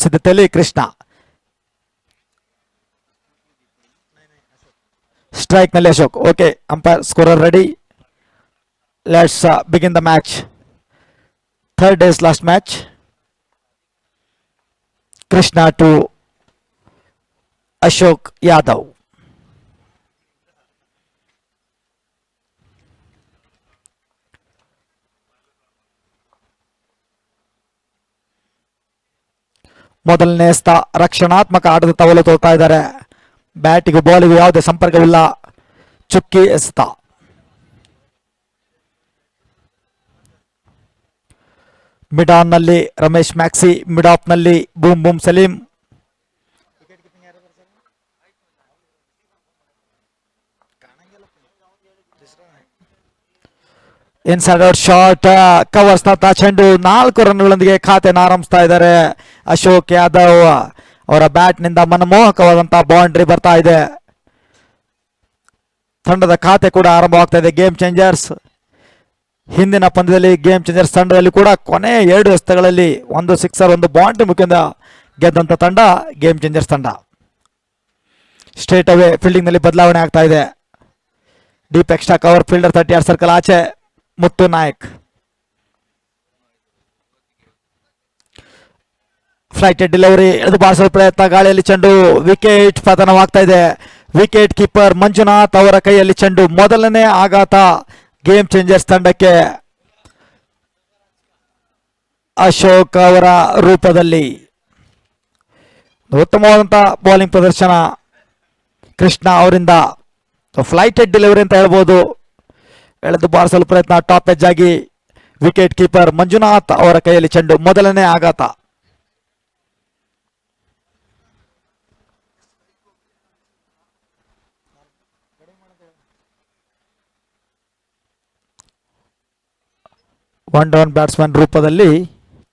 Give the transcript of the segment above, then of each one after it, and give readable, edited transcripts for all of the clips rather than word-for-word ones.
ಸಿದ್ಧತೆಯಲ್ಲಿ Krishna. Strike ನಲ್ಲಿ Ashok. Okay, umpire scorer ready. Let's begin the match. Third day's last match. Krishna to Ashok Yadav. ಮೊದಲನೇ ರಕ್ಷಣಾತ್ಮಕ ಆಟದ ತವಲು ತೋರ್ತಾ ಇದ್ದಾರೆ. ಬ್ಯಾಟಿಗೂ ಬಾಲಿಗೂ ಯಾವುದೇ ಸಂಪರ್ಕವಿಲ್ಲ. ಚುಕ್ಕಿ ಎಸ್ತ. ಮಿಡ್ ಆನ್ ನಲ್ಲಿ ರಮೇಶ್ ಮ್ಯಾಕ್ಸಿ, ಮಿಡ್ ಆಫ್ ನಲ್ಲಿ boom boom Salim. Inside out shot covers ನತ್ತ ಚೆಂಡು. 4 ರನ್ಗಳೊಂದಿಗೆ ಖಾತೆಯನ್ನು ಆರಂಭಿಸ್ತಾ ಇದ್ದಾರೆ ಅಶೋಕ್ ಯಾದವ್. ಅವರ ಬ್ಯಾಟ್ ನಿಂದ ಮನಮೋಹಕವಾದಂತಹ ಬೌಂಡ್ರಿ ಬರ್ತಾ ಇದೆ. ತಂಡದ ಖಾತೆ ಕೂಡ ಆರಂಭವಾಗ್ತಾ ಇದೆ. ಗೇಮ್ ಚೇಂಜರ್ಸ್ ಹಿಂದಿನ ಪಂದ್ಯದಲ್ಲಿ ಗೇಮ್ ಚೇಂಜರ್ಸ್ ತಂಡದಲ್ಲಿ ಕೂಡ ಕೊನೆಯ 2 ಎಸೆತಗಳಲ್ಲಿ 1 ಸಿಕ್ಸರ್ 1 ಬೌಂಡ್ರಿ ಮುಖೇನ ಗೆದ್ದಂತ ತಂಡ ಗೇಮ್ ಚೇಂಜರ್ಸ್ ತಂಡ. ಸ್ಟ್ರೇಟ್ ಅವೇ ಫೀಲ್ಡಿಂಗ್ ನಲ್ಲಿ ಬದಲಾವಣೆ ಆಗ್ತಾ ಇದೆ. Deep extra cover fielder 30 circle ಆಚೆ. ಮುತ್ತು ನಾಯಕ್ ಫ್ಲೈಟೆಡ್ ಡೆಲಿವರಿ ಎಳೆದು ಬಾರಿಸಲು ಪ್ರಯತ್ನ. ಗಾಳಿಯಲ್ಲಿ ಚೆಂಡು. ವಿಕೆಟ್ ಪತನವಾಗ್ತಾ ಇದೆ. ವಿಕೆಟ್ ಕೀಪರ್ ಮಂಜುನಾಥ್ ಅವರ ಕೈಯಲ್ಲಿ ಚೆಂಡು. ಮೊದಲನೇ ಆಘಾತ ಗೇಮ್ ಚೇಂಜರ್ಸ್ ತಂಡಕ್ಕೆ ಅಶೋಕ್ ಅವರ ರೂಪದಲ್ಲಿ. ಉತ್ತಮವಾದಂತಹ ಬೌಲಿಂಗ್ ಪ್ರದರ್ಶನ ಕೃಷ್ಣ ಅವರಿಂದ. ಫ್ಲೈಟೆಡ್ ಡೆಲಿವರಿ ಅಂತ ಹೇಳ್ಬೋದು. ಎಳೆದು ಬಾರಿಸಲು ಪ್ರಯತ್ನ. ಟಾಪ್ ಎಜ್ ಆಗಿ ವಿಕೆಟ್ ಕೀಪರ್ ಮಂಜುನಾಥ್ ಅವರ ಕೈಯಲ್ಲಿ ಚೆಂಡು. ಮೊದಲನೇ ಆಘಾತ. ಒನ್ ಡೌನ್ ಬ್ಯಾಟ್ಸ್ಮನ್ ರೂಪದಲ್ಲಿ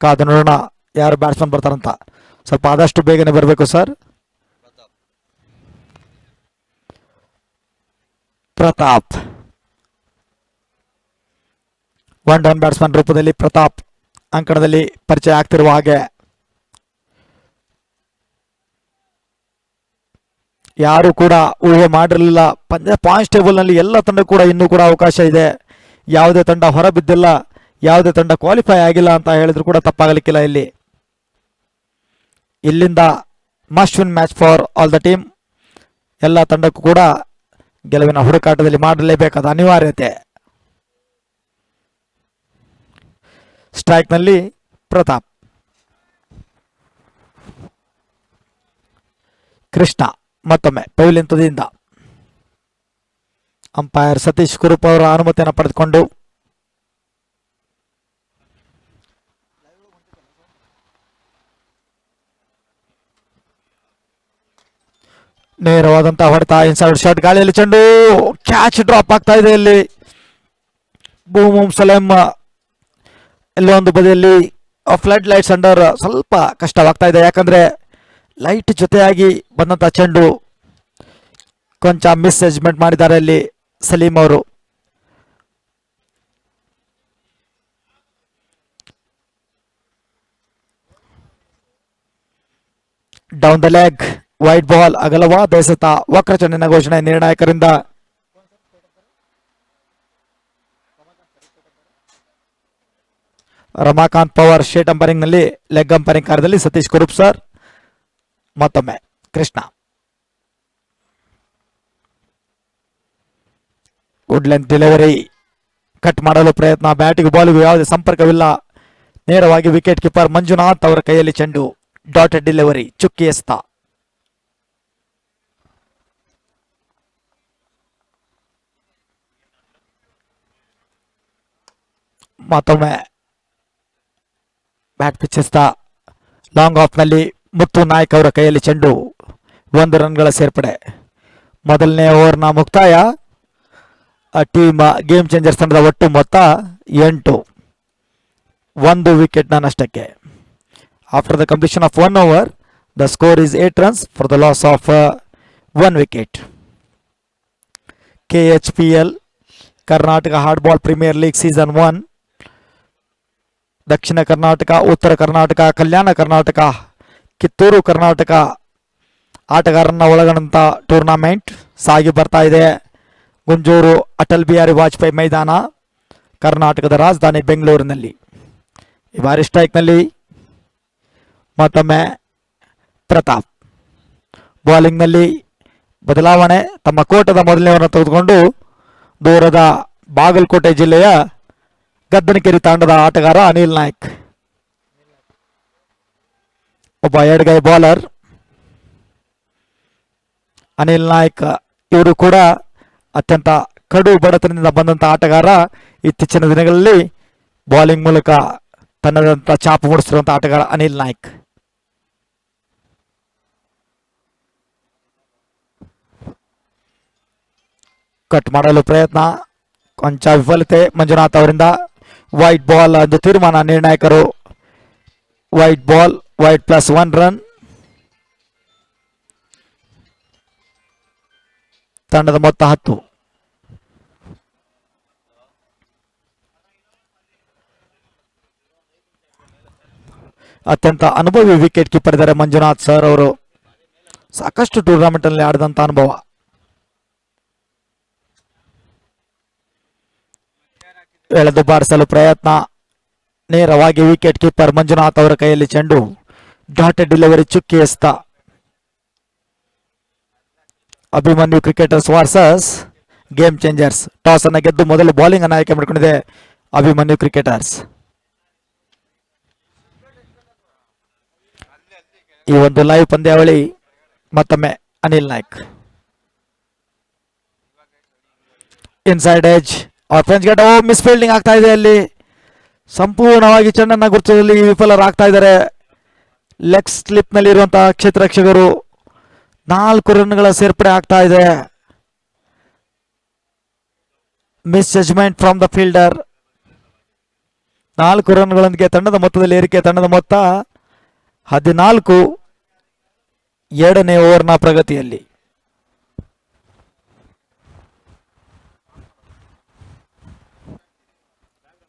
ಕಾದು ನೋಡೋಣ ಯಾರು ಬ್ಯಾಟ್ಸ್ಮನ್ ಬರ್ತಾರಂತ. ಸ್ವಲ್ಪ ಆದಷ್ಟು ಬೇಗನೆ ಬರಬೇಕು sir. Pratap one down batsman ರೂಪದಲ್ಲಿ ಪ್ರತಾಪ್ ಅಂಕಣದಲ್ಲಿ ಪರಿಚಯ ಆಗ್ತಿರುವ ಹಾಗೆ. ಯಾರು ಕೂಡ ಊಹೆ ಮಾಡಿರಲಿಲ್ಲ. ಪಾಯಿಂಟ್ಸ್ ಟೇಬಲ್ ನಲ್ಲಿ ಎಲ್ಲ ತಂಡ ಕೂಡ ಇನ್ನೂ ಕೂಡ ಅವಕಾಶ ಇದೆ. ಯಾವುದೇ ತಂಡ ಹೊರಬಿದ್ದಿಲ್ಲ, ಯಾವುದೇ ತಂಡ ಕ್ವಾಲಿಫೈ ಆಗಿಲ್ಲ ಅಂತ ಹೇಳಿದ್ರು ಕೂಡ ತಪ್ಪಾಗಲಿಕ್ಕಿಲ್ಲ. ಇಲ್ಲಿಂದ must win match for all the team. ಎಲ್ಲ ತಂಡಕ್ಕೂ ಕೂಡ ಗೆಲುವಿನ ಹುಡುಕಾಟದಲ್ಲಿ ಮಾಡಲೇಬೇಕಾದ ಅನಿವಾರ್ಯತೆ. ಸ್ಟ್ರೈಕ್ ನಲ್ಲಿ ಪ್ರತಾಪ್. ಕೃಷ್ಣ ಮತ್ತೊಮ್ಮೆ ಪೆವಿಲಿಯನ್ ತುದಿಯಿಂದ. ಅಂಪೈರ್ ಸತೀಶ್ ಕುರುಪ್ ಅವರ ಅನುಮತಿಯನ್ನು ಪಡೆದುಕೊಂಡು ನೇರವಾದಂತಹ ಹೊಡೆತ. Inside shot. ಗಾಳಿಯಲ್ಲಿ ಚೆಂಡು. ಕ್ಯಾಚ್ ಡ್ರಾಪ್ ಆಗ್ತಾ ಇದೆ. ಇಲ್ಲಿ ಬೂಮ್ ಸಲೇಂ ಎಲ್ಲೋ ಒಂದು ಬದಿಯಲ್ಲಿ ಫ್ಲಡ್ ಲೈಟ್ಸ್ ಅಂಡರ್ ಸ್ವಲ್ಪ ಕಷ್ಟವಾಗ್ತಾ ಇದೆ. ಯಾಕಂದ್ರೆ ಲೈಟ್ ಜೊತೆಯಾಗಿ ಬಂದಂತ ಚೆಂಡು ಕೊಂಚ ಮಿಸ್ಅಡ್ಜ್ಮೆಂಟ್ ಮಾಡಿದ್ದಾರೆ ಇಲ್ಲಿ ಸಲೀಂ ಅವರು. Down the leg wide ball. ಅಗಲವಾದ ಎಸೆತ. ವಕ್ರಚಂಡಿನ ಘೋಷಣೆ ನಿರ್ಣಾಯಕರಿಂದ. ರಮಾಕಾಂತ್ ಪವರ್ ಶೇಟ್ ಅಂಪೈರಿಂಗ್ ನಲ್ಲಿ. ಲೆಗ್ ಅಂಪೈರಿಂಗ್ ಕಾರ್ಯದಲ್ಲಿ ಸತೀಶ್ ಕುರುಪ್ ಸರ್. ಮತ್ತೊಮ್ಮೆ Krishna. Good length delivery. Cut ಮಾಡಲು ಪ್ರಯತ್ನ. ಬ್ಯಾಟಿಗೂ ಬಾಲಿಗೂ ಯಾವುದೇ ಸಂಪರ್ಕವಿಲ್ಲ. ನೇರವಾಗಿ ವಿಕೆಟ್ ಕೀಪರ್ ಮಂಜುನಾಥ್ ಅವರ ಕೈಯಲ್ಲಿ ಚೆಂಡು. Dotted delivery. ಚುಕ್ಕಿ ಎಸ್ತ. ಮತ್ತೊಮ್ಮೆ ಬ್ಯಾಟ್ ಪಿಚ್ಚಿಸ್ತ. ಲಾಂಗ್ ಆಫ್ ನಲ್ಲಿ ಮುತ್ತು ನಾಯಕ್ ಅವರ ಕೈಯಲ್ಲಿ ಚೆಂಡು. 1 ರನ್ಗಳ ಸೇರ್ಪಡೆ. ಮೊದಲನೇ ಓವರ್ನ ಮುಕ್ತಾಯ. ಟೀಮ್ ಗೇಮ್ ಚೇಂಜರ್ಸ್ ತಂಡದ ಒಟ್ಟು ಮೊತ್ತ 8. 1 ವಿಕೆಟ್ನ ನಷ್ಟಕ್ಕೆ. After the completion of 1 over the score is 8 runs for the loss of 1 wicket. KHPL Karnataka hardball premier league season 1 ದಕ್ಷಿಣ ಕರ್ನಾಟಕ, ಉತ್ತರ ಕರ್ನಾಟಕ, ಕಲ್ಯಾಣ ಕರ್ನಾಟಕ ಕಿತ್ತೂರು ಕರ್ನಾಟಕ ಆಟಗಾರರನ್ನ ಒಳಗೊಂಡಂಥ ಟೂರ್ನಮೆಂಟ್ ಸಾಗಿ ಬರ್ತಾ ಇದೆ. ಗುಂಜೂರು ಅಟಲ್ ಬಿಹಾರಿ ವಾಜಪೇಯಿ ಮೈದಾನ, ಕರ್ನಾಟಕದ ರಾಜಧಾನಿ ಬೆಂಗಳೂರಿನಲ್ಲಿ. ಈ ಬಾರಿ ಸ್ಟ್ರೈಕ್ನಲ್ಲಿ ಮತ್ತೊಮ್ಮೆ ಪ್ರತಾಪ್. ಬೌಲಿಂಗ್ನಲ್ಲಿ ಬದಲಾವಣೆ. ತಮ್ಮ ಕೋಟದ ಮೊದಲನೇವನ್ನು ತೆಗೆದುಕೊಂಡು ದೂರದ ಬಾಗಲಕೋಟೆ ಜಿಲ್ಲೆಯ ಗದ್ದನಕೆರೆ ತಂಡದ ಆಟಗಾರ ಅನಿಲ್ ನಾಯ್ಕ್, ಒಬ್ಬ ಎಡಗೈ ಬೌಲರ್. ಅನಿಲ್ ನಾಯ್ಕ್ ಇವರು ಕೂಡ ಅತ್ಯಂತ ಕಡು ಬಡತನದಿಂದ ಬಂದಂಥ ಆಟಗಾರ. ಇತ್ತೀಚಿನ ದಿನಗಳಲ್ಲಿ ಬೌಲಿಂಗ್ ಮೂಲಕ ತನ್ನದಂಥ ಛಾಪು ಮೂಡಿಸಿರುವಂಥ ಆಟಗಾರ ಅನಿಲ್ ನಾಯ್ಕ್. ಕಟ್ ಮಾಡಲು ಪ್ರಯತ್ನ, ಕೊಂಚ ವಿಫಲತೆ ಮಂಜುನಾಥ್ ಅವರಿಂದ. ವೈಟ್ ಬಾಲ್ ಎಂದು ತೀರ್ಮಾನ ನಿರ್ಣಾಯಕರು. White ball, white +1 run. ತಂಡದ ಮೊತ್ತ 10. ಅತ್ಯಂತ ಅನುಭವಿ ವಿಕೆಟ್ ಕೀಪರ್ ಇದ್ದಾರೆ ಮಂಜುನಾಥ್ ಸರ್ ಅವರು. ಸಾಕಷ್ಟು ಟೂರ್ನಮೆಂಟ್ ಅಲ್ಲಿ ಆಡಿದಂತ ಅನುಭವ. ಎಳೆದು ಬಾರಿಸಲು ಪ್ರಯತ್ನ, ನೇರವಾಗಿ ವಿಕೆಟ್ ಕೀಪರ್ ಮಂಜುನಾಥ್ ಅವರ ಕೈಯಲ್ಲಿ ಚೆಂಡು. ಡಾಟೆಡ್ ಡೆಲಿವರಿ, ಚುಕ್ಕಿ ಎಸ್ತ. Abhimanyu cricketers versus game changers. Toss ಅನ್ನು ಗೆದ್ದು ಮೊದಲು ಬೌಲಿಂಗ್ ಅನ್ನು ಆಯ್ಕೆ ಮಾಡಿಕೊಂಡಿದೆ ಅಭಿಮನ್ಯು ಕ್ರಿಕೆಟರ್ಸ್. ಈ ಒಂದು ಲೈವ್ ಪಂದ್ಯಾವಳಿ ಮತ್ತೊಮ್ಮೆ ಅನಿಲ್ ನಾಯ್ಕ್. ಇನ್ಸೈಡ್ ಎಜ್, ಆಫೆನ್ಸ್ ಗೆಟ್. ಮಿಸ್ ಫೀಲ್ಡಿಂಗ್ ಆಗ್ತಾ ಇದೆ ಅಲ್ಲಿ. ಸಂಪೂರ್ಣವಾಗಿ ಚೆಂಡನ್ನು ಗುರುತಿಸುವಲ್ಲಿ ವಿಫಲರಾಗ್ತಾ ಇದ್ದಾರೆ ಲೆಗ್ ಸ್ಲಿಪ್ ನಲ್ಲಿ ಇರುವಂತಹ ಕ್ಷೇತ್ರ ರಕ್ಷಕರು. 4 ರನ್ಗಳ ಸೇರ್ಪಡೆ ಆಗ್ತಾ ಇದೆ. Misjudgement from the fielder. 4 ರನ್ಗಳೊಂದಿಗೆ ತಂಡದ ಮೊತ್ತದಲ್ಲಿ ಏರಿಕೆ. ತಂಡದ ಮೊತ್ತ 14. 2ನೇ ಓವರ್ನ ಪ್ರಗತಿಯಲ್ಲಿ.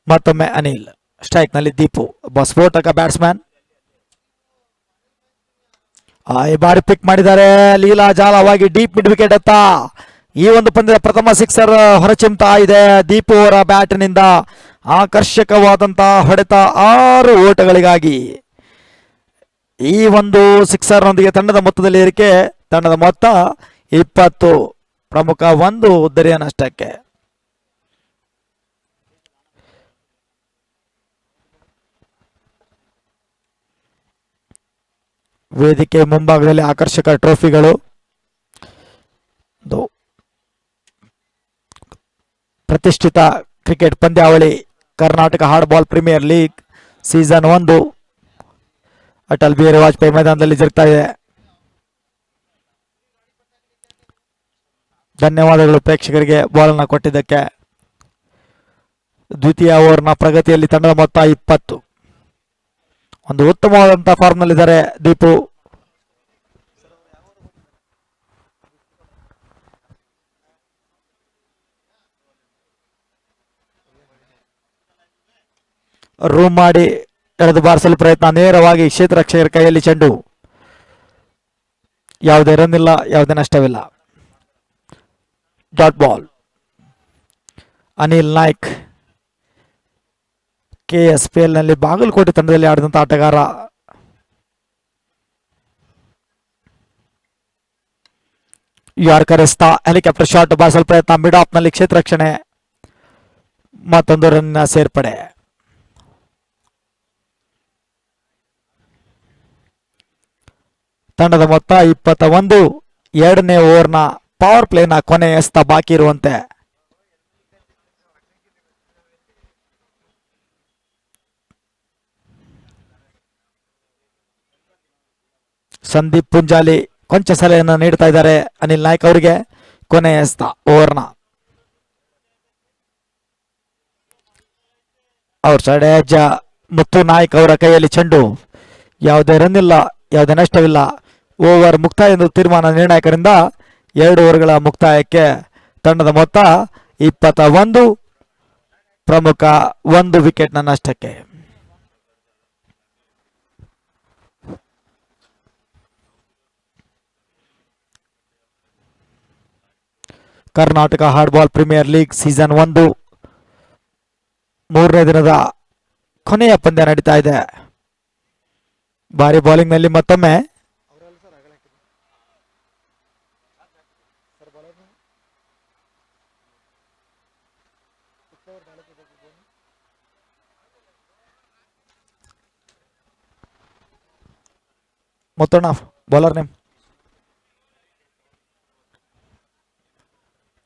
ಮತ್ತೊಮ್ಮೆ ಅನಿಲ್. ಸ್ಟ್ರೈಕ್ ನಲ್ಲಿ ದೀಪು, ಒಬ್ಬ ಸ್ಫೋಟಕ ಬ್ಯಾಟ್ಸ್ಮನ್. ಈ ಬಾರಿ ಪಿಕ್ ಮಾಡಿದ್ದಾರೆ ಲೀಲಾಜಾಲವಾಗಿ ಡೀಪ್ ಮಿಡ್ ವಿಕೆಟ್ ಅತ್ತ. ಈ ಒಂದು ಪಂದ್ಯದ ಪ್ರಥಮ ಸಿಕ್ಸರ್ ಹೊರಚಿಮ್ತಾ ಇದೆ ದೀಪು ಅವರ ಬ್ಯಾಟ್ನಿಂದ. ಆಕರ್ಷಕವಾದಂತಹ ಹೊಡೆತ 6 ಓಟಗಳಿಗಾಗಿ. ಈ ಒಂದು ಸಿಕ್ಸರ್ ನೊಂದಿಗೆ ತಂಡದ ಮೊತ್ತದಲ್ಲಿ ಏರಿಕೆ. ತಂಡದ ಮೊತ್ತ 20. ಪ್ರಮುಖ 1 ಉದ್ದರಿಯ ನಷ್ಟಕ್ಕೆ. ವೇದಿಕೆ ಮುಂಭಾಗದಲ್ಲಿ ಆಕರ್ಷಕ ಟ್ರೋಫಿಗಳು. ಪ್ರತಿಷ್ಠಿತ ಕ್ರಿಕೆಟ್ ಪಂದ್ಯಾವಳಿ Karnataka hard ball premier league season 1 Atal Bihari Vajpayee ಮೈದಾನದಲ್ಲಿ ಜರುಗ್ತಾ ಇದೆ. ಧನ್ಯವಾದಗಳು ಪ್ರೇಕ್ಷಕರಿಗೆ ಬಾಲ್ ಅನ್ನು ಕೊಟ್ಟಿದ್ದಕ್ಕೆ. ದ್ವಿತೀಯ ಓವರ್ನ ಪ್ರಗತಿಯಲ್ಲಿ ತಂಡದ ಮೊತ್ತ 20. ಒಂದು ಉತ್ತಮವಾದಂತಹ ಫಾರ್ಮ್ ನಲ್ಲಿದ್ದಾರೆ ದೀಪು. ರೂಮ್ ಮಾಡಿ ಎಳೆದು ಬಾರಿಸಲು ಪ್ರಯತ್ನ, ನೇರವಾಗಿ ಕ್ಷೇತ್ರ ರಕ್ಷಕರ ಕೈಯಲ್ಲಿ ಚೆಂಡು. ಯಾವುದೇ ರನ್ ಇಲ್ಲ, ಯಾವುದೇ ನಷ್ಟವಿಲ್ಲ. Dot ball. Anil Naik KSPL ನಲ್ಲಿ ಬಾಗಲಕೋಟೆ ತಂಡದಲ್ಲಿ ಆಡಿದಂಥ ಆಟಗಾರ. ಯಾರ್ಕರ್ ಎಸ್ತಾ, ಹೆಲಿಕಾಪ್ಟರ್ ಶಾಟ್ ಬಾರಿಸಲು ಪ್ರಯತ್ನ, ಮಿಡ್ ಆಫ್ ನಲ್ಲಿ ಕ್ಷೇತ್ರ ರಕ್ಷಣೆ, ಮತ್ತೊಂದು ರನ್ ಸೇರ್ಪಡೆ. ತಂಡದ ಮೊತ್ತ 21. 2ನೇ ಓವರ್ನ ಪವರ್ ಪ್ಲೇನ ಕೊನೆ ಎಸ್ತ ಬಾಕಿ ಇರುವಂತೆ. ಸಂದೀಪ್ ಪುಂಜಾಲಿ ಕೊಂಚ ಸಲಹೆಯನ್ನು ನೀಡ್ತಾ ಇದ್ದಾರೆ ಅನಿಲ್ ನಾಯ್ಕ್ ಅವರಿಗೆ. ಕೊನೆ ಎಸ್ತ ಓವರ್ನ ಔಟ್ ಸೈಡ್ ಎಡ್ಜ್. ಮುತ್ತು ನಾಯ್ಕ್ ಅವರ ಕೈಯಲ್ಲಿ ಚೆಂಡು. ಯಾವುದೇ ರನ್ ಇಲ್ಲ, ಯಾವುದೇ ನಷ್ಟವಿಲ್ಲ. ಓವರ್ ಮುಕ್ತಾಯ ಎಂದು ತೀರ್ಮಾನ ನಿರ್ಣಾಯಕರಿಂದ. 2 ಓವರ್ಗಳ ಮುಕ್ತಾಯಕ್ಕೆ ತಂಡದ ಮೊತ್ತ 21. ಪ್ರಮುಖ 1 ವಿಕೆಟ್ನ ನಷ್ಟಕ್ಕೆ. Karnataka hardball premier league season 1 ಮೂರನೇ ದಿನದ ಕೊನೆಯ ಪಂದ್ಯ ನಡೀತಾ ಇದೆ. ಭಾರಿ ಬೌಲಿಂಗ್ ನಲ್ಲಿ ಮತ್ತೊಮ್ಮೆ Muthanna bowler name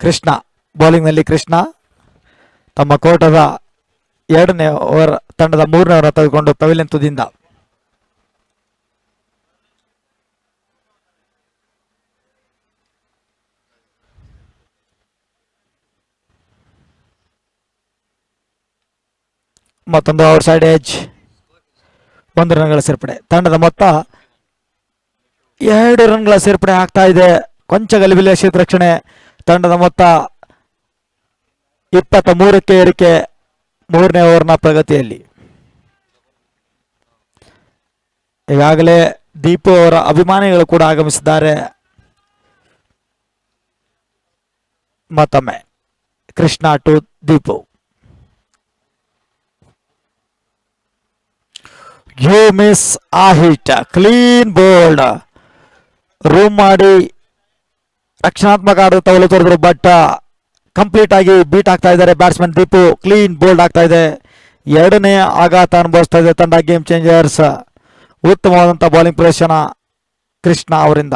Krishna. Bowling ನಲ್ಲಿ ಕೃಷ್ಣ ತಮ್ಮ ಕೋಟದ 2ನೇ ಓವರ್ ತಂಡದ 3ನೇ ಓವರ್ ತೆಗೆದುಕೊಂಡು ಪೆವಿಲಿಯನ್ ತುದಿಯಿಂದ ಮತ್ತೊಂದು ಔಟ್ ಸೈಡ್ ಏಜ್ 1 ರನ್ಗಳ ಸೇರ್ಪಡೆ. ತಂಡದ ಮೊತ್ತ 2 ರನ್ಗಳ ಸೇರ್ಪಡೆ ಆಗ್ತಾ ಇದೆ. ಕೊಂಚ ಗಲಿಬಿಲಿಯ ಕ್ಷೇತ್ರರಕ್ಷಣೆ. ತಂಡದ ಮೊತ್ತ 23ಕ್ಕೆ ಏರಿಕೆ 3ನೇ ಓವರ್ನ ಪ್ರಗತಿಯಲ್ಲಿ. ಈಗಾಗಲೇ ದೀಪು ಅವರ ಅಭಿಮಾನಿಗಳು ಕೂಡ ಆಗಮಿಸಿದ್ದಾರೆ. ಮತ್ತೊಮ್ಮೆ Krishna to Deepu. You miss I hit. Clean bowled. Room ಮಾಡಿ ರಕ್ಷಣಾತ್ಮಕ ಆಡದ ತವಲು ತೋರಿದ್ರು, ಬಟ್ ಕಂಪ್ಲೀಟ್ ಆಗಿ ಬೀಟ್ ಆಗ್ತಾ ಇದ್ದಾರೆ ಬ್ಯಾಟ್ಸ್ಮನ್ ದೀಪು. ಕ್ಲೀನ್ ಬೋಲ್ಡ್ ಆಗ್ತಾ ಇದೆ. 2ನೇ ಆಘಾತ ಅನುಭವಿಸ್ತಾ ಇದೆ ತಂಡ ಗೇಮ್ ಚೇಂಜರ್ಸ್. ಉತ್ತಮವಾದಂಥ ಬೌಲಿಂಗ್ ಪ್ರದರ್ಶನ ಕೃಷ್ಣ ಅವರಿಂದ.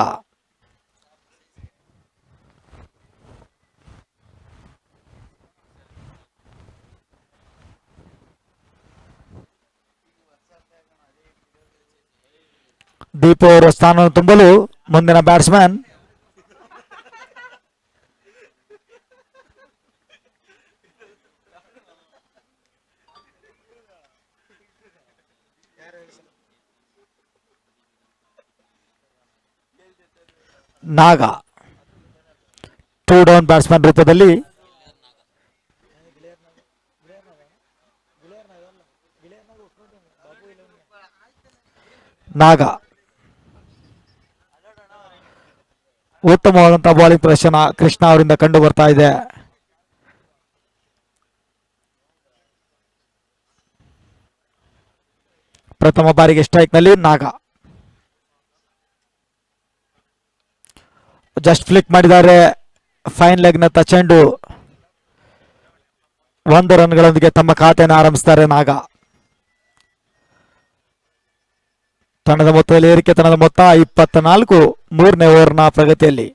ದೀಪು ಅವರ ಸ್ಥಾನವನ್ನು ತುಂಬಲು ಮುಂದಿನ ಬ್ಯಾಟ್ಸ್ಮನ್ ನಾಗ. 2 ಡೌನ್ ಬ್ಯಾಟ್ಸ್ಮನ್ ರೂಪದಲ್ಲಿ ನಾಗ. ಉತ್ತಮವಾದಂತಹ ಬೌಲಿಂಗ್ ಪ್ರದರ್ಶನ ಕೃಷ್ಣ ಅವರಿಂದ ಕಂಡು ಬರ್ತಾ ಇದೆ. ಪ್ರಥಮ ಬಾರಿಗೆ ಸ್ಟ್ರೈಕ್ ನಲ್ಲಿ ನಾಗ. ಜಸ್ಟ್ ಫ್ಲಿಕ್ ಮಾಡಿದ್ದಾರೆ. ಫೈನ್ ಲೆಗ್ ನತ್ತ ಚೆಂಡು 1 ರನ್ಗಳೊಂದಿಗೆ ತಮ್ಮ ಖಾತೆಯನ್ನು ಆರಂಭಿಸ್ತಾರೆ ನಾಗ. ತಂಡದ ಮೊತ್ತದಲ್ಲಿ ಏರಿಕೆ. ತಂಡದ ಮೊತ್ತ 24 3ನೇ ಓವರ್ನ ಪ್ರಗತಿಯಲ್ಲಿ.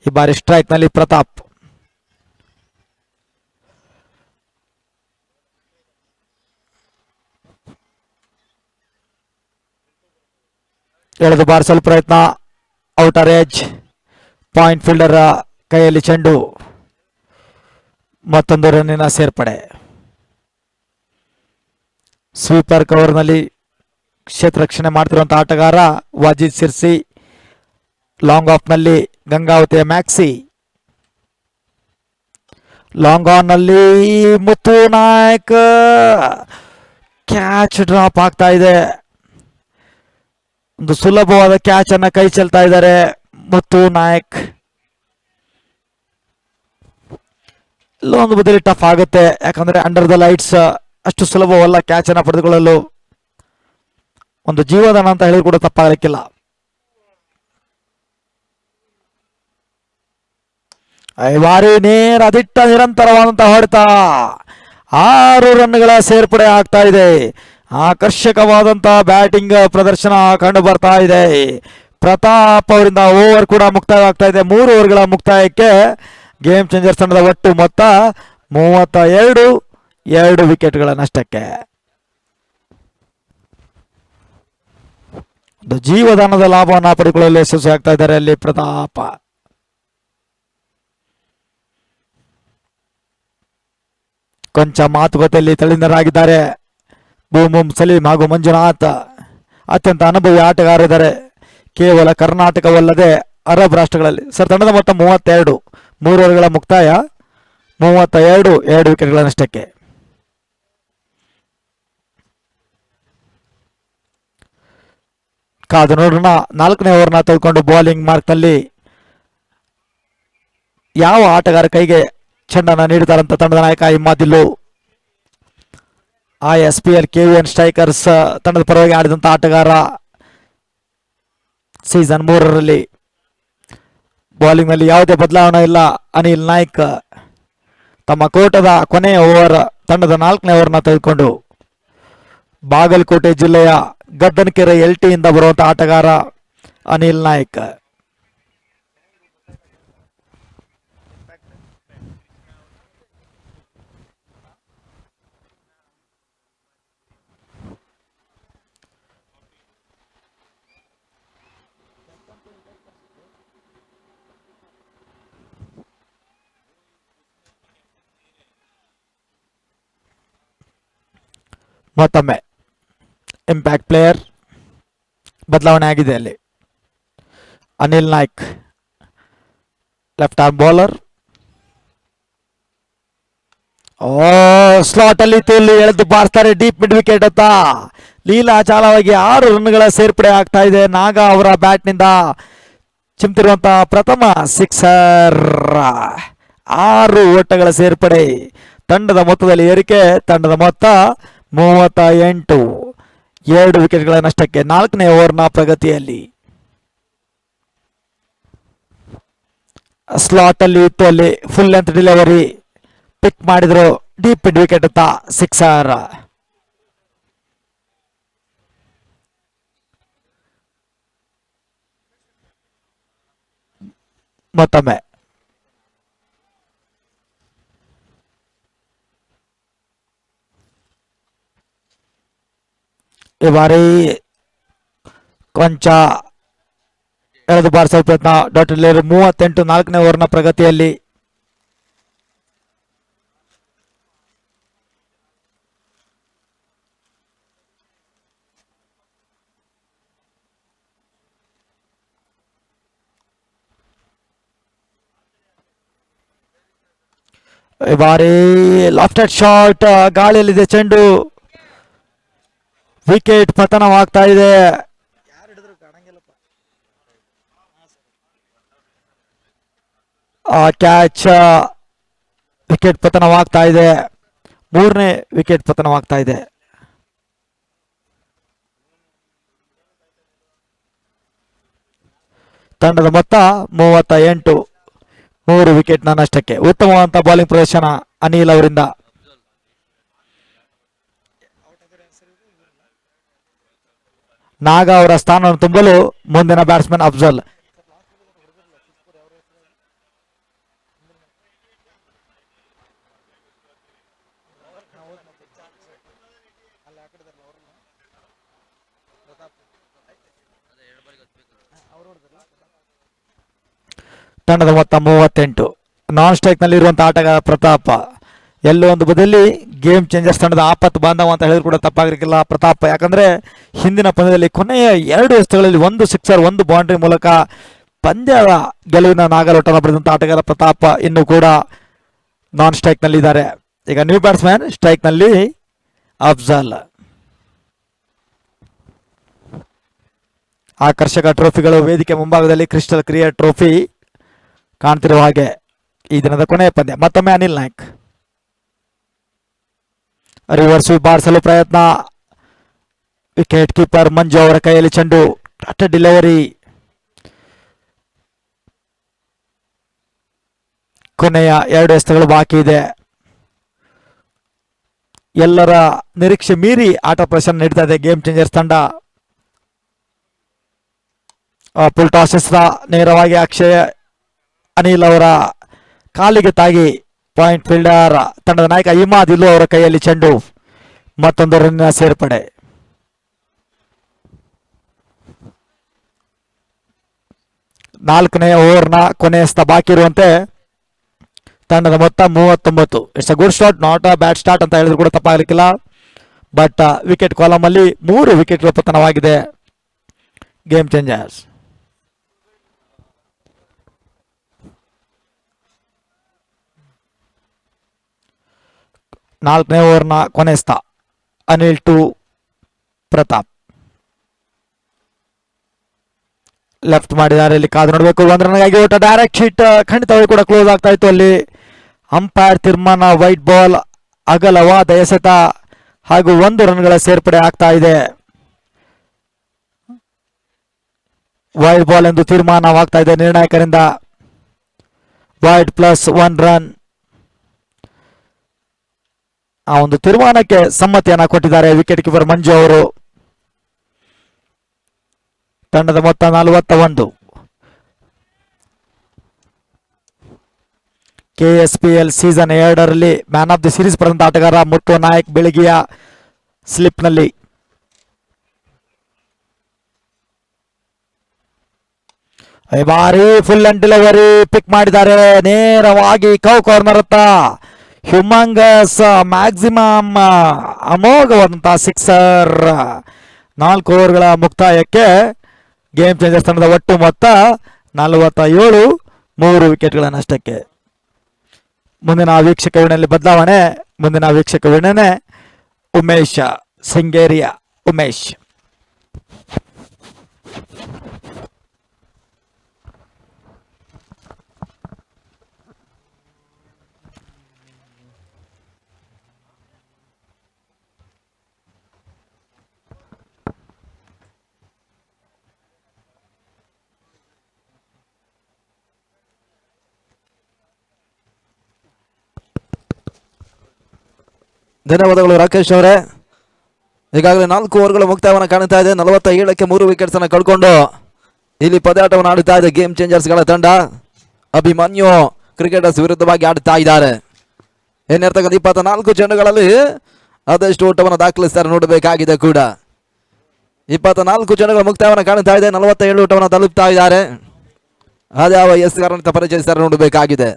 ಈ ಬಾರಿ ಸ್ಟ್ರೈಕ್ ನಲ್ಲಿ ಪ್ರತಾಪ್. ಎಳೆದು ಬಾರಿಸಲು ಪ್ರಯತ್ನ. Outer age. ಪಾಯಿಂಟ್ ಫೀಲ್ಡರ್ ಕೈಯಲ್ಲಿ ಚೆಂಡು. ಮತ್ತೊಂದು ರನ್ನಿನ ಸೇರ್ಪಡೆ. ಸ್ವೀಪರ್ ಕವರ್ನಲ್ಲಿ ಕ್ಷೇತ್ರ ರಕ್ಷಣೆ ಮಾಡ್ತಿರುವಂತಹ ಆಟಗಾರ ವಾಜಿದ್ ಸಿರ್ಸಿ. ಲಾಂಗ್ ಆಫ್ ನಲ್ಲಿ ಗಂಗಾವತಿಯ ಮ್ಯಾಕ್ಸಿ. ಲಾಂಗ್ ಆನ್ ನಲ್ಲಿ ಮುತ್ತು ನಾಯಕ್. ಕ್ಯಾಚ್ ಡ್ರಾಪ್ ಆಗ್ತಾ ಇದೆ. ಒಂದು ಸುಲಭವಾದ ಕ್ಯಾಚ್ ಅನ್ನ ಕೈ ಚೆಲ್ತಾ ಇದ್ದಾರೆ ಮುತ್ತು ನಾಯಕ್. ಇಲ್ಲೊಂದು ಬದಲಿ ಟಫ್ ಆಗುತ್ತೆ, ಯಾಕಂದ್ರೆ ಅಂಡರ್ ದ ಲೈಟ್ಸ್ ಅಷ್ಟು ಸುಲಭವಲ್ಲ ಕ್ಯಾಚ್ ಅನ್ನ ಪಡೆದುಕೊಳ್ಳಲು. ಒಂದು ಜೀವದಾನ ಅಂತ ಹೇಳಿದ್ರು ಕೂಡ ತಪ್ಪಾಗಲಿಕ್ಕಿಲ್ಲ. ಈ ಬಾರಿ ನೇರ ದಿಟ್ಟ ನಿರಂತರವಾದಂತಹ ಹೊಡೆತ. 6 ರನ್ಗಳ ಸೇರ್ಪಡೆ ಆಗ್ತಾ ಇದೆ. ಆಕರ್ಷಕವಾದಂತಹ ಬ್ಯಾಟಿಂಗ್ ಪ್ರದರ್ಶನ ಕಂಡು ಬರ್ತಾ ಇದೆ. ಪ್ರತಾಪ್ ಅವರಿಂದ ಓವರ್ ಕೂಡ ಮುಕ್ತಾಯ ಆಗ್ತಾ ಇದೆ. 3 ಓವರ್ಗಳ ಮುಕ್ತಾಯಕ್ಕೆ ಗೇಮ್ ಚೇಂಜರ್ಸ್ ತಂಡದ ಒಟ್ಟು ಮೊತ್ತ 32, 2 ವಿಕೆಟ್ಗಳ ನಷ್ಟಕ್ಕೆ. ಒಂದು ಜೀವದಾನದ ಲಾಭವನ್ನು ಪಡೆದುಕೊಳ್ಳಲು ಯಶಸ್ವಿ ಆಗ್ತಾ ಇದ್ದಾರೆ ಅಲ್ಲಿ ಪ್ರತಾಪ. ಕೊಂಚ ಮಾತುಕತೆಯಲ್ಲಿ ತಳಿಂದರಾಗಿದ್ದಾರೆ ಬೂಮ್ ಸಲೀಂ ಹಾಗೂ ಮಂಜುನಾಥ್. ಅತ್ಯಂತ ಅನುಭವಿ ಆಟಗಾರರಿದ್ದಾರೆ, ಕೇವಲ ಕರ್ನಾಟಕವಲ್ಲದೆ ಅರಬ್ ರಾಷ್ಟ್ರಗಳಲ್ಲಿ. ಸರ್, ತಂಡದ ಮೊತ್ತ 32, 3 ಓವರ್ಗಳ ಮುಕ್ತಾಯ 32, 2 ವಿಕೆಟ್ಗಳ ನಷ್ಟಕ್ಕೆ. ಕಾದು ನೋಡೋಣ. 4ನೇ ಓವರ್ನ ತೆಗೆದುಕೊಂಡು ಬೌಲಿಂಗ್ ಮಾರ್ಕ್ ನಲ್ಲಿ ಯಾವ ಆಟಗಾರ ಕೈಗೆ ಚೆಂಡನ್ನು ನೀಡುತ್ತಾರಂತ ತಂಡದ ನಾಯಕ ಇಮ್ಮಾದಿಲ್ಲು. ISPL KVN ಸ್ಟ್ರೈಕರ್ಸ್ ತಂಡದ ಪರವಾಗಿ ಆಡಿದಂಥ ಆಟಗಾರ. ಸೀಸನ್ 3ರಲ್ಲಿ ಬೌಲಿಂಗ್ ನಲ್ಲಿ ಯಾವುದೇ ಬದಲಾವಣೆ ಇಲ್ಲ. ಅನಿಲ್ ನಾಯ್ಕ್ ತಮ್ಮ ಕೋಟದ ಕೊನೆಯ ಓವರ್ ತಂಡದ 4ನೇ ಓವರ್ನ ತೆಗೆದುಕೊಂಡು ಬಾಗಲಕೋಟೆ ಜಿಲ್ಲೆಯ ಗದ್ದನಕೆರೆ LT ಇಂದ ಬರುವಂತಹ ಆಟಗಾರ ಅನಿಲ್ ನಾಯ್ಕ್. ಮತ್ತೊಮ್ಮೆ ಇಂಪ್ಯಾಕ್ಟ್ ಪ್ಲೇಯರ್ ಬದಲಾವಣೆ ಆಗಿದೆ ಅಲ್ಲಿ. Anil Naik left arm bowler. Slot ಅಲ್ಲಿ ಎಳೆದು ಬಾರಿಸ್ತಾರೆ ಡೀಪ್ ಮಿಡ್ ವಿಕೆಟ್ ಅಂತ. ಲೀಲಾಚಾಲವಾಗಿ 6 ರನ್ಗಳ ಸೇರ್ಪಡೆ ಆಗ್ತಾ ಇದೆ. ನಾಗ ಅವರ ಬ್ಯಾಟ್ ನಿಂದ ಚಿಮ್ತಿರುವಂತಹ ಪ್ರಥಮ ಸಿಕ್ಸರ್. 6 ಓಟಗಳ ಸೇರ್ಪಡೆ. ತಂಡದ ಮೊತ್ತದಲ್ಲಿ ಏರಿಕೆ. ತಂಡದ ಮೊತ್ತ 38. 2 ವಿಕೆಟ್ಗಳ ನಷ್ಟಕ್ಕೆ 4ನೇ ಓವರ್ನ ಪ್ರಗತಿಯಲ್ಲಿ. ಸ್ಲಾಟ್ ಅಲ್ಲಿ ಇತ್ತು ಅಲ್ಲಿ ಫುಲ್ ಲೆಂತ್ ಡೆಲಿವರಿ ಪಿಕ್ ಮಾಡಿದ್ರು ಡೀಪ್ ಮಿಡ್ ವಿಕೆಟ್ ಅಂತ ಸಿಕ್ಸರ್. ಮತ್ತೊಮ್ಮೆ ಈ ಬಾರಿ ಕೊಂಚ ಎಳೆದು ಬಾರಿಸುವ ಪ್ರಯತ್ನ. ಡಾಕ್ಟರ್ 38. 4ನೇ ಓವರ್ನ ಪ್ರಗತಿಯಲ್ಲಿ. ಈ ಬಾರಿ ಲಾಫ್ಟೆಡ್ ಶಾಟ್. ಗಾಳಿಯಲ್ಲಿದೆ ಚೆಂಡು. ವಿಕೆಟ್ ಪತನವಾಗ್ತಾ ಇದೆ. ಕ್ಯಾಚ್. ವಿಕೆಟ್ ಪತನವಾಗ್ತಾ ಇದೆ. 3ನೇ ವಿಕೆಟ್ ಪತನವಾಗ್ತಾ ಇದೆ. ತಂಡದ ಮೊತ್ತ 38. 3 ವಿಕೆಟ್ನ ನಷ್ಟಕ್ಕೆ. ಉತ್ತಮವಾದಂತಹ ಬೌಲಿಂಗ್ ಪ್ರದರ್ಶನ ಅನಿಲ್ ಅವರಿಂದ. ನಾಗ ಅವರ ಸ್ಥಾನವನ್ನು ತುಂಬಲು ಮುಂದಿನ ಬ್ಯಾಟ್ಸ್ಮನ್ ಅಫ್ಜಲ್. ತಂಡದ ಮೊತ್ತ 38. ನಾನ್ ಸ್ಟ್ರೈಕ್ ನಲ್ಲಿ ಇರುವಂತಹ ಆಟಗಾರ ಪ್ರತಾಪ್. ಎಲ್ಲೋ ಒಂದು ಬದಿಯಲ್ಲಿ ಗೇಮ್ ಚೇಂಜರ್ಸ್ ತಂಡದ ಆಪತ್ತು ಬಾಂಧವ ಅಂತ ಹೇಳಿದ್ರು ಕೂಡ ತಪ್ಪಾಗಿರಲಿಲ್ಲ ಪ್ರತಾಪ್. ಯಾಕಂದ್ರೆ ಹಿಂದಿನ ಪಂದ್ಯದಲ್ಲಿ ಕೊನೆಯ 2 ಎಸೆತಗಳಲ್ಲಿ 1 ಸಿಕ್ಸರ್ 1 ಬೌಂಡ್ರಿ ಮೂಲಕ ಪಂದ್ಯದ ಗೆಲುವಿನ ನಾಗಲೋಟನ ಬರೆದಂತ ಆಟಗಾರ ಪ್ರತಾಪ್ ಇನ್ನು ಕೂಡ ನಾನ್ ಸ್ಟ್ರೈಕ್ ನಲ್ಲಿ ಇದ್ದಾರೆ. ಈಗ ನ್ಯೂ ಬ್ಯಾಟ್ಸ್ಮನ್ ಸ್ಟ್ರೈಕ್ ನಲ್ಲಿ ಅಫ್ಜಲ್. ಆಕರ್ಷಕ ಟ್ರೋಫಿಗಳು ವೇದಿಕೆ ಮುಂಭಾಗದಲ್ಲಿ ಕ್ರಿಸ್ಟಲ್ ಕ್ರಿಯೇಟ್ ಟ್ರೋಫಿ ಕಾಣ್ತಿರುವ ಹಾಗೆ ಈ ದಿನದ ಕೊನೆಯ ಪಂದ್ಯ. ಮತ್ತೊಮ್ಮೆ ಅನಿಲ್ ನಾಯ್ಕ್ ರಿವರ್ಸ್ ಬಾರಿಸಲು ಪ್ರಯತ್ನ. ವಿಕೆಟ್ ಕೀಪರ್ ಮಂಜು ಅವರ ಕೈಯಲ್ಲಿ ಚೆಂಡು. ಡೆಲಿವರಿ. ಕೊನೆಯ 2 ಎಸೆತಗಳು ಬಾಕಿ ಇದೆ. ಎಲ್ಲರ ನಿರೀಕ್ಷೆ ಮೀರಿ ಆಟ ಪ್ರದರ್ಶನ ನೀಡ್ತಾ ಇದೆ ಗೇಮ್ ಚೇಂಜರ್ಸ್ ತಂಡ. ಫುಲ್ ಟಾಸ್ ನೇರವಾಗಿ ಅಕ್ಷಯ್ ಅನಿಲ್ ಅವರ ಕಾಲಿಗೆ ತಾಗಿ ಪಾಯಿಂಟ್ ಫೀಲ್ಡರ್ ತಂಡದ ನಾಯಕ ಇಮಾದಿಲ್ಲು ಅವರ ಕೈಯಲ್ಲಿ ಚೆಂಡು. ಮತ್ತೊಂದು ರನ್ನಿನ ಸೇರ್ಪಡೆ. ನಾಲ್ಕನೇ ಓವರ್ನ ಕೊನೆಯ ಬಾಕಿ ಇರುವಂತೆ ತಂಡದ ಮೊತ್ತ 39. It's a good start, not a bad start ಅಂತ ಹೇಳಿದ್ರು ಕೂಡ ತಪ್ಪಾಗಲಿಕ್ಕಿಲ್ಲ. ಬಟ್ ವಿಕೆಟ್ ಕಾಲಮ್ ಅಲ್ಲಿ 3 ವಿಕೆಟ್ಗಳ ಪತನವಾಗಿದೆ ಗೇಮ್ ಚೇಂಜರ್ಸ್. ನಾಲ್ಕನೇ ಓವರ್ನ ಕೊನೆಸ್ತ ಅನಿಲ್ ಟು ಪ್ರತಾಪ್. ಲೆಫ್ಟ್ ಮಾಡಿದ್ದಾರೆ. ಇಲ್ಲಿ ಕಾದು ನೋಡಬೇಕು. 1 ರನ್ಗಾಗಿ ಓಟ. ಡೈರೆಕ್ಟ್ ಶೀಟ್ ಖಂಡಿತವಾಗಿ ಕೂಡ ಕ್ಲೋಸ್ ಆಗ್ತಾ ಇತ್ತು. ಅಲ್ಲಿ ಅಂಪೈರ್ ತೀರ್ಮಾನ ವೈಟ್ ಬಾಲ್, ಅಗಲವಾದ ಎಸೆತ ಹಾಗೂ 1 ರನ್ಗಳ ಸೇರ್ಪಡೆ ಆಗ್ತಾ ಇದೆ. ವೈಡ್ ಬಾಲ್ ಎಂದು ತೀರ್ಮಾನವಾಗ್ತಾ ಇದೆ ನಿರ್ಣಾಯಕರಿಂದ. Wide plus 1 run. ಆ ಒಂದು ತೀರ್ಮಾನಕ್ಕೆ ಸಮ್ಮತಿಯನ್ನ ಕೊಟ್ಟಿದ್ದಾರೆ ವಿಕೆಟ್ ಕೀಪರ್ ಮಂಜು ಅವರು. ತಂಡದ ಮೊತ್ತ 41. KSPL ಸೀಸನ್ 2ರಲ್ಲಿ ಮ್ಯಾನ್ ಆಫ್ ದಿ ಸೀರೀಸ್ ಪಡೆದಂತ ಆಟಗಾರ ಮುತ್ತು ನಾಯಕ್ ಬೆಳಗಿಯ ಸ್ಲಿಪ್ನಲ್ಲಿ. ಈ ಬಾರಿ ಫುಲ್ ಅಂಡ್ ಡೆಲಿವರಿ ಪಿಕ್ ಮಾಡಿದ್ದಾರೆ ನೇರವಾಗಿ ಕೌ ಕಾರ್ನರ್ ಹತ್ತ. ಹ್ಯೂಮಂಗಸ್ ಮ್ಯಾಕ್ಸಿಮಮ್ ಅಮೋಘವಾದಂತಹ ಸಿಕ್ಸರ್. 4 ಓವರ್ಗಳ ಮುಕ್ತಾಯಕ್ಕೆ ಗೇಮ್ ಚೇಂಜರ್ಸ್ ತಂಡದ ಒಟ್ಟು ಮೊತ್ತ 47, 3 ವಿಕೆಟ್ಗಳ ನಷ್ಟಕ್ಕೆ. ಮುಂದಿನ ವೀಕ್ಷಕ ವಿಣೆಯಲ್ಲಿ ಬದಲಾವಣೆ. ಮುಂದಿನ ವೀಕ್ಷಕ ವಿಣೆನೆ ಉಮೇಶ್ ಸಿಂಗೇರಿಯ. ಉಮೇಶ್ ಧನ್ಯವಾದಗಳು ರಾಕೇಶ್ ಅವರೇ. ಈಗಾಗಲೇ 4 ಓವರ್ಗಳ ಮುಕ್ತಾಯವನ್ನು ಕಾಣ್ತಾ ಇದೆ. 47ಕ್ಕೆ 3 ವಿಕೆಟ್ಸ್ ಅನ್ನು ಕಳ್ಕೊಂಡು ಇಲ್ಲಿ ಪಂದ್ಯಾಟವನ್ನು ಆಡುತ್ತಾ ಇದೆ ಗೇಮ್ ಚೇಂಜರ್ಸ್ಗಳ ತಂಡ. ಅಭಿಮನ್ಯು ಕ್ರಿಕೆಟರ್ಸ್ ವಿರುದ್ಧವಾಗಿ ಆಡುತ್ತಾ ಇದ್ದಾರೆ. ಏನಿರ್ತಕ್ಕಂಥ 24 ಚೆಂಡುಗಳಲ್ಲಿ ಅದೆಷ್ಟು ಓಟವನ್ನು ದಾಖಲಿಸ್ತಾರೆ ನೋಡಬೇಕಾಗಿದೆ ಕೂಡ. 24 ಚೆಂಡುಗಳ ಮುಕ್ತಾಯವನ್ನು ಕಾಣ್ತಾ ಇದೆ. 47 ಓಟವನ್ನು ತಲುಪ್ತಾ ಇದ್ದಾರೆ. ಅದ್ಯಾವ ಎಸ್ ಕಾರಣ ಪರಿಚಯಿಸ್ತಾರೆ ನೋಡಬೇಕಾಗಿದೆ.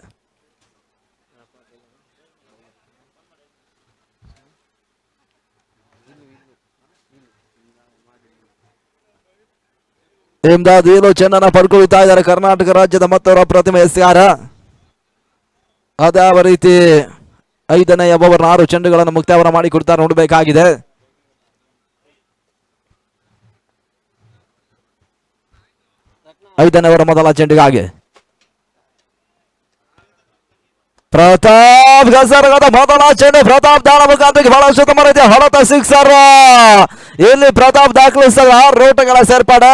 ಇಮ್ದಾದ್ ಏನು ಚೆನ್ನನ್ನ ಪಡ್ಕೊಳ್ತಾ ಇದ್ದಾರೆ ಕರ್ನಾಟಕ ರಾಜ್ಯದ ಮತ್ತವರ ಪ್ರತಿಮೆ ಎಸ್ಗಾರ. ಅದಾವ ರೀತಿ 5ನೇ ಓವರ್ 6 ಚೆಂಡುಗಳನ್ನು ಮುಕ್ತಾಯವನ್ನು ಮಾಡಿಕೊಡ್ತಾರೆ ನೋಡಬೇಕಾಗಿದೆ. ಐದನೇ ಓವರ್ ಮೊದಲ ಚೆಂಡಿಗಾಗಿ ಪ್ರತಾಪ್ ಗಸರ್ಗದ ಮೊದಲ ಚೆಂಡು. ಪ್ರತಾಪ್ ದಾಳ ಮುಖಾಂತರ ಬಹಳಷ್ಟು ಉತ್ತಮ ರೀತಿಯ ಹೊಡೆತ ಸಿಕ್ಸರ್. ಇಲ್ಲಿ ಪ್ರತಾಪ್ ದಾಖಲಿಸಿದ 6 ಓಟಗಳ ಸೇರ್ಪಡೆ.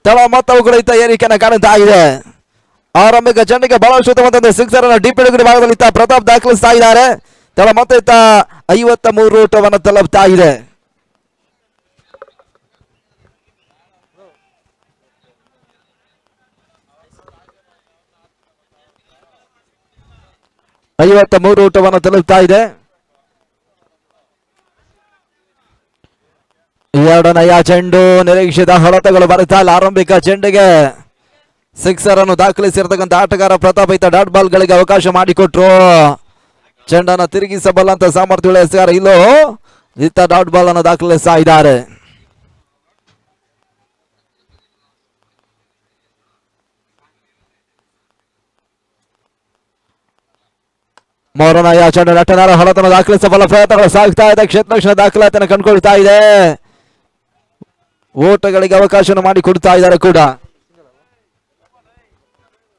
ತಳ ಮೊತ್ತವು ಕೂಡ ಇತ್ತ ಏರಿಕೆಯನ್ನು ಕಾಣುತ್ತಾ ಇದೆ. ಆರಂಭಿಕ ಚೆಂಡಿಗೆ ಬಹಳಷ್ಟು ಉತ್ತಮ ಸಿಕ್ಸರ್ ಅನ್ನು ಡಿಪ್ ಇಡುಗಡೆ ಭಾಗದಲ್ಲಿ ಇತ್ತ ಪ್ರತಾಪ್ ದಾಖಲಿಸ್ತಾ ಇದ್ದಾರೆ. ತಳ ಮೊತ್ತ ಇತ್ತ 53 ಓಟವನ್ನು ತಲುಪ್ತಾ ಇದೆ. ಓಟವನ್ನು ತಲುಪ್ತಾ ಇದೆ. ಎರಡನೆಯ ಚೆಂಡು ನಿರೀಕ್ಷಿತ ಹೊಡೆತಗಳು ಬರುತ್ತಾ ಇಲ್ಲ. ಆರಂಭಿಕ ಚೆಂಡಿಗೆ ಸಿಕ್ಸರ್ ಅನ್ನು ದಾಖಲಿಸಿರ್ತಕ್ಕಂಥ ಆಟಗಾರ ಪ್ರತಾಪ್ ಇತ್ತ ಡಾಟ್ ಬಾಲ್ ಗಳಿಗೆ ಅವಕಾಶ ಮಾಡಿಕೊಟ್ರು. ಚೆಂಡನ್ನು ತಿರುಗಿಸಬಲ್ಲಂತ ಸಾಮರ್ಥ್ಯಗಳ ಎಸ್ಗಾರ ಇಲ್ಲೋ ಇತ್ತ ಡಾಟ್ ಬಾಲ್ ಅನ್ನು ದಾಖಲಿಸ್ತಾ ಇದ್ದಾರೆ. ಮೂರನೆಯ ಚೆಂಡು ನಟನಾರ ಹೊಲತನ್ನು ದಾಖಲಿಸಬಲ್ಲ ಪ್ರಯತ್ನಗಳು ಸಾಗ್ತಾ ಇದೆ. ಕ್ಷೇತ್ರ ದಾಖಲಾತಿಯನ್ನು ಕಂಡುಕೊಳ್ತಾ ಇದೆ. ಓಟಗಳಿಗೆ ಅವಕಾಶ ಮಾಡಿಕೊಡ್ತಾ ಇದ್ದಾರೆ ಕೂಡ.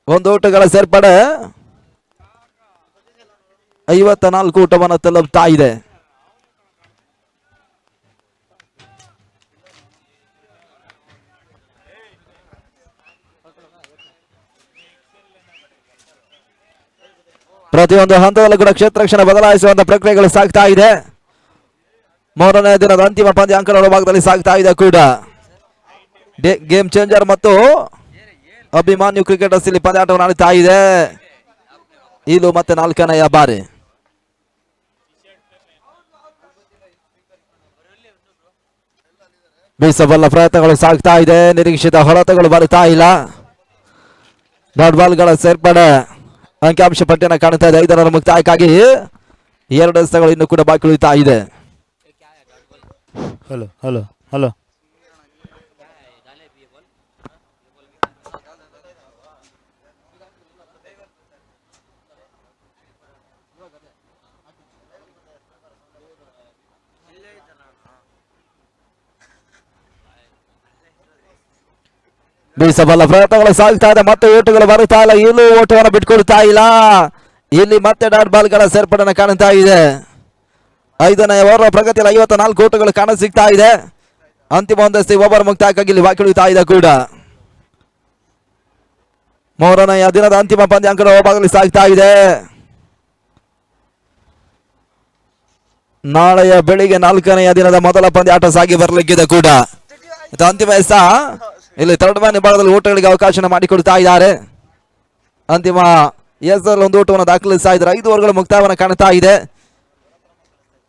1 ಓಟಗಳ ಸೇರ್ಪಡೆ 54 ಓಟವನ್ನು ತಲುಪ್ತಾ ಇದೆ. ಪ್ರತಿಯೊಂದು ಹಂತದಲ್ಲೂ ಕೂಡ ಕ್ಷೇತ್ರ ಬದಲಾಯಿಸುವಂತ ಪ್ರಕ್ರಿಯೆಗಳು ಸಾಗ್ತಾ ಇದೆ. 3ನೇ ದಿನದ ಅಂತಿಮ ಪಂದ್ಯಾಂಕಗಳ ಭಾಗದಲ್ಲಿ ಸಾಗ್ತಾ ಇದೆ ಕೂಡ. ಗೇಮ್ ಚೇಂಜರ್ ಮತ್ತು ಅಭಿಮಾನ್ಯು ಕ್ರಿಕೆಟರ್ಸ್ ಇಲ್ಲಿ ಪಂದ್ಯಾಟವನ್ನು ಆಡುತ್ತಾ ಇದೆ. ಇದು ಮತ್ತೆ 4ನೆಯ ಬಾರಿ. ಬೀಸಬಲ್ಲ ಪ್ರಯತ್ನಗಳು ಸಾಗ್ತಾ ಇದೆ. ನಿರೀಕ್ಷಿತ ಹೊಡೆತಗಳು ಬರುತ್ತಾ ಇಲ್ಲ. ಡಾಟ್ ಬಾಲ್ಗಳ ಸೇರ್ಪಡೆ ಅಂಕಿಅಂಶ ಪಟ್ಟಿಯನ್ನು ಕಾಣುತ್ತಾ ಇದೆ. 5ರ ಮುಕ್ತಾಯಕ್ಕಾಗಿ 2 ಎಸೆತಗಳು ಇನ್ನೂ ಕೂಡ ಬಾಕಿ ಉಳಿತಾ ಇದೆ. ಹಲೋ ಹಲೋ ಹಲೋ ಬೀಸಬಲ್ಲ ಪ್ರಯತ್ನಗಳು ಸಾಗ್ತಾ ಇದೆ. ಮತ್ತೆ ಓಟುಗಳು ಬರುತ್ತಾ ಇಲ್ಲ. ಇಲ್ಲೂ ಓಟವನ್ನು ಬಿಟ್ಕೊಡ್ತಾ ಇಲ್ಲ. ಇಲ್ಲಿ ಮತ್ತೆ ಡಾಟ್ ಬಾಲ್ಗಳ ಸೇರ್ಪಡೆಯನ್ನು ಕಾಣ್ತಾ ಇದೆ. 5ನೇ ಓವರ್ ಪ್ರಗತಿಯಲ್ಲಿ 54 ಓಟುಗಳು ಕಾಣ ಸಿಗ್ತಾ ಇದೆ. ಅಂತಿಮ ಒಂದಷ್ಟು ಓವರ್ ಮುಕ್ತಾಯಕ್ಕಾಗಿ ಇಲ್ಲಿ ಬಾಕಿ ಉಳಿತಾ ಇದೆ ಕೂಡ. 3ನೇ ದಿನದ ಅಂತಿಮ ಪಂದ್ಯಾಂಕದ ಓಭಾಗಲಿ ಸಾಗ್ತಾ ಇದೆ. ನಾಳೆಯ ಬೆಳಿಗ್ಗೆ 4ನೇ ದಿನದ ಮೊದಲ ಪಂದ್ಯಾಟ ಸಾಗಿ ಬರಲಿಕ್ಕಿದೆ ಕೂಡ. ಇದು ಅಂತಿಮ ಎಸ. ಇಲ್ಲಿ ಥರ್ಡ್ ಮ್ಯಾನ್ ವಿಭಾಗದಲ್ಲಿ ಓಟಗಳಿಗೆ ಅವಕಾಶ ಮಾಡಿಕೊಡ್ತಾ ಇದ್ದಾರೆ. ಅಂತಿಮ ಎಸ್ಎಲ್ ಒಂದು ಓಟವನ್ನು ದಾಖಲಿಸ್ತಾ ಇದ್ದಾರೆ. 5 ಓವರ್ಗಳು ಮುಕ್ತಾಯವನ್ನು ಕಾಣ್ತಾ ಇದೆ.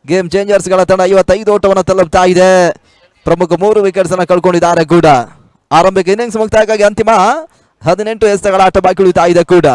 ಗೇಮ್ ಚೇಂಜರ್ಸ್ಗಳ ತಂಡ 55 ಓಟವನ್ನು ತಲುಪ್ತಾ ಇದೆ. ಪ್ರಮುಖ 3 ವಿಕೆಟ್ಸ್ ಅನ್ನು ಕಳ್ಕೊಂಡಿದ್ದಾರೆ ಕೂಡ. ಆರಂಭಿಕ ಇನ್ನಿಂಗ್ಸ್ ಮುಕ್ತಾಯಕ್ಕಾಗಿ ಅಂತಿಮ 18 ಎಸೆತಗಳ ಆಟ ಬಾಕಿ ಉಳಿತಾ ಇದೆ ಕೂಡ.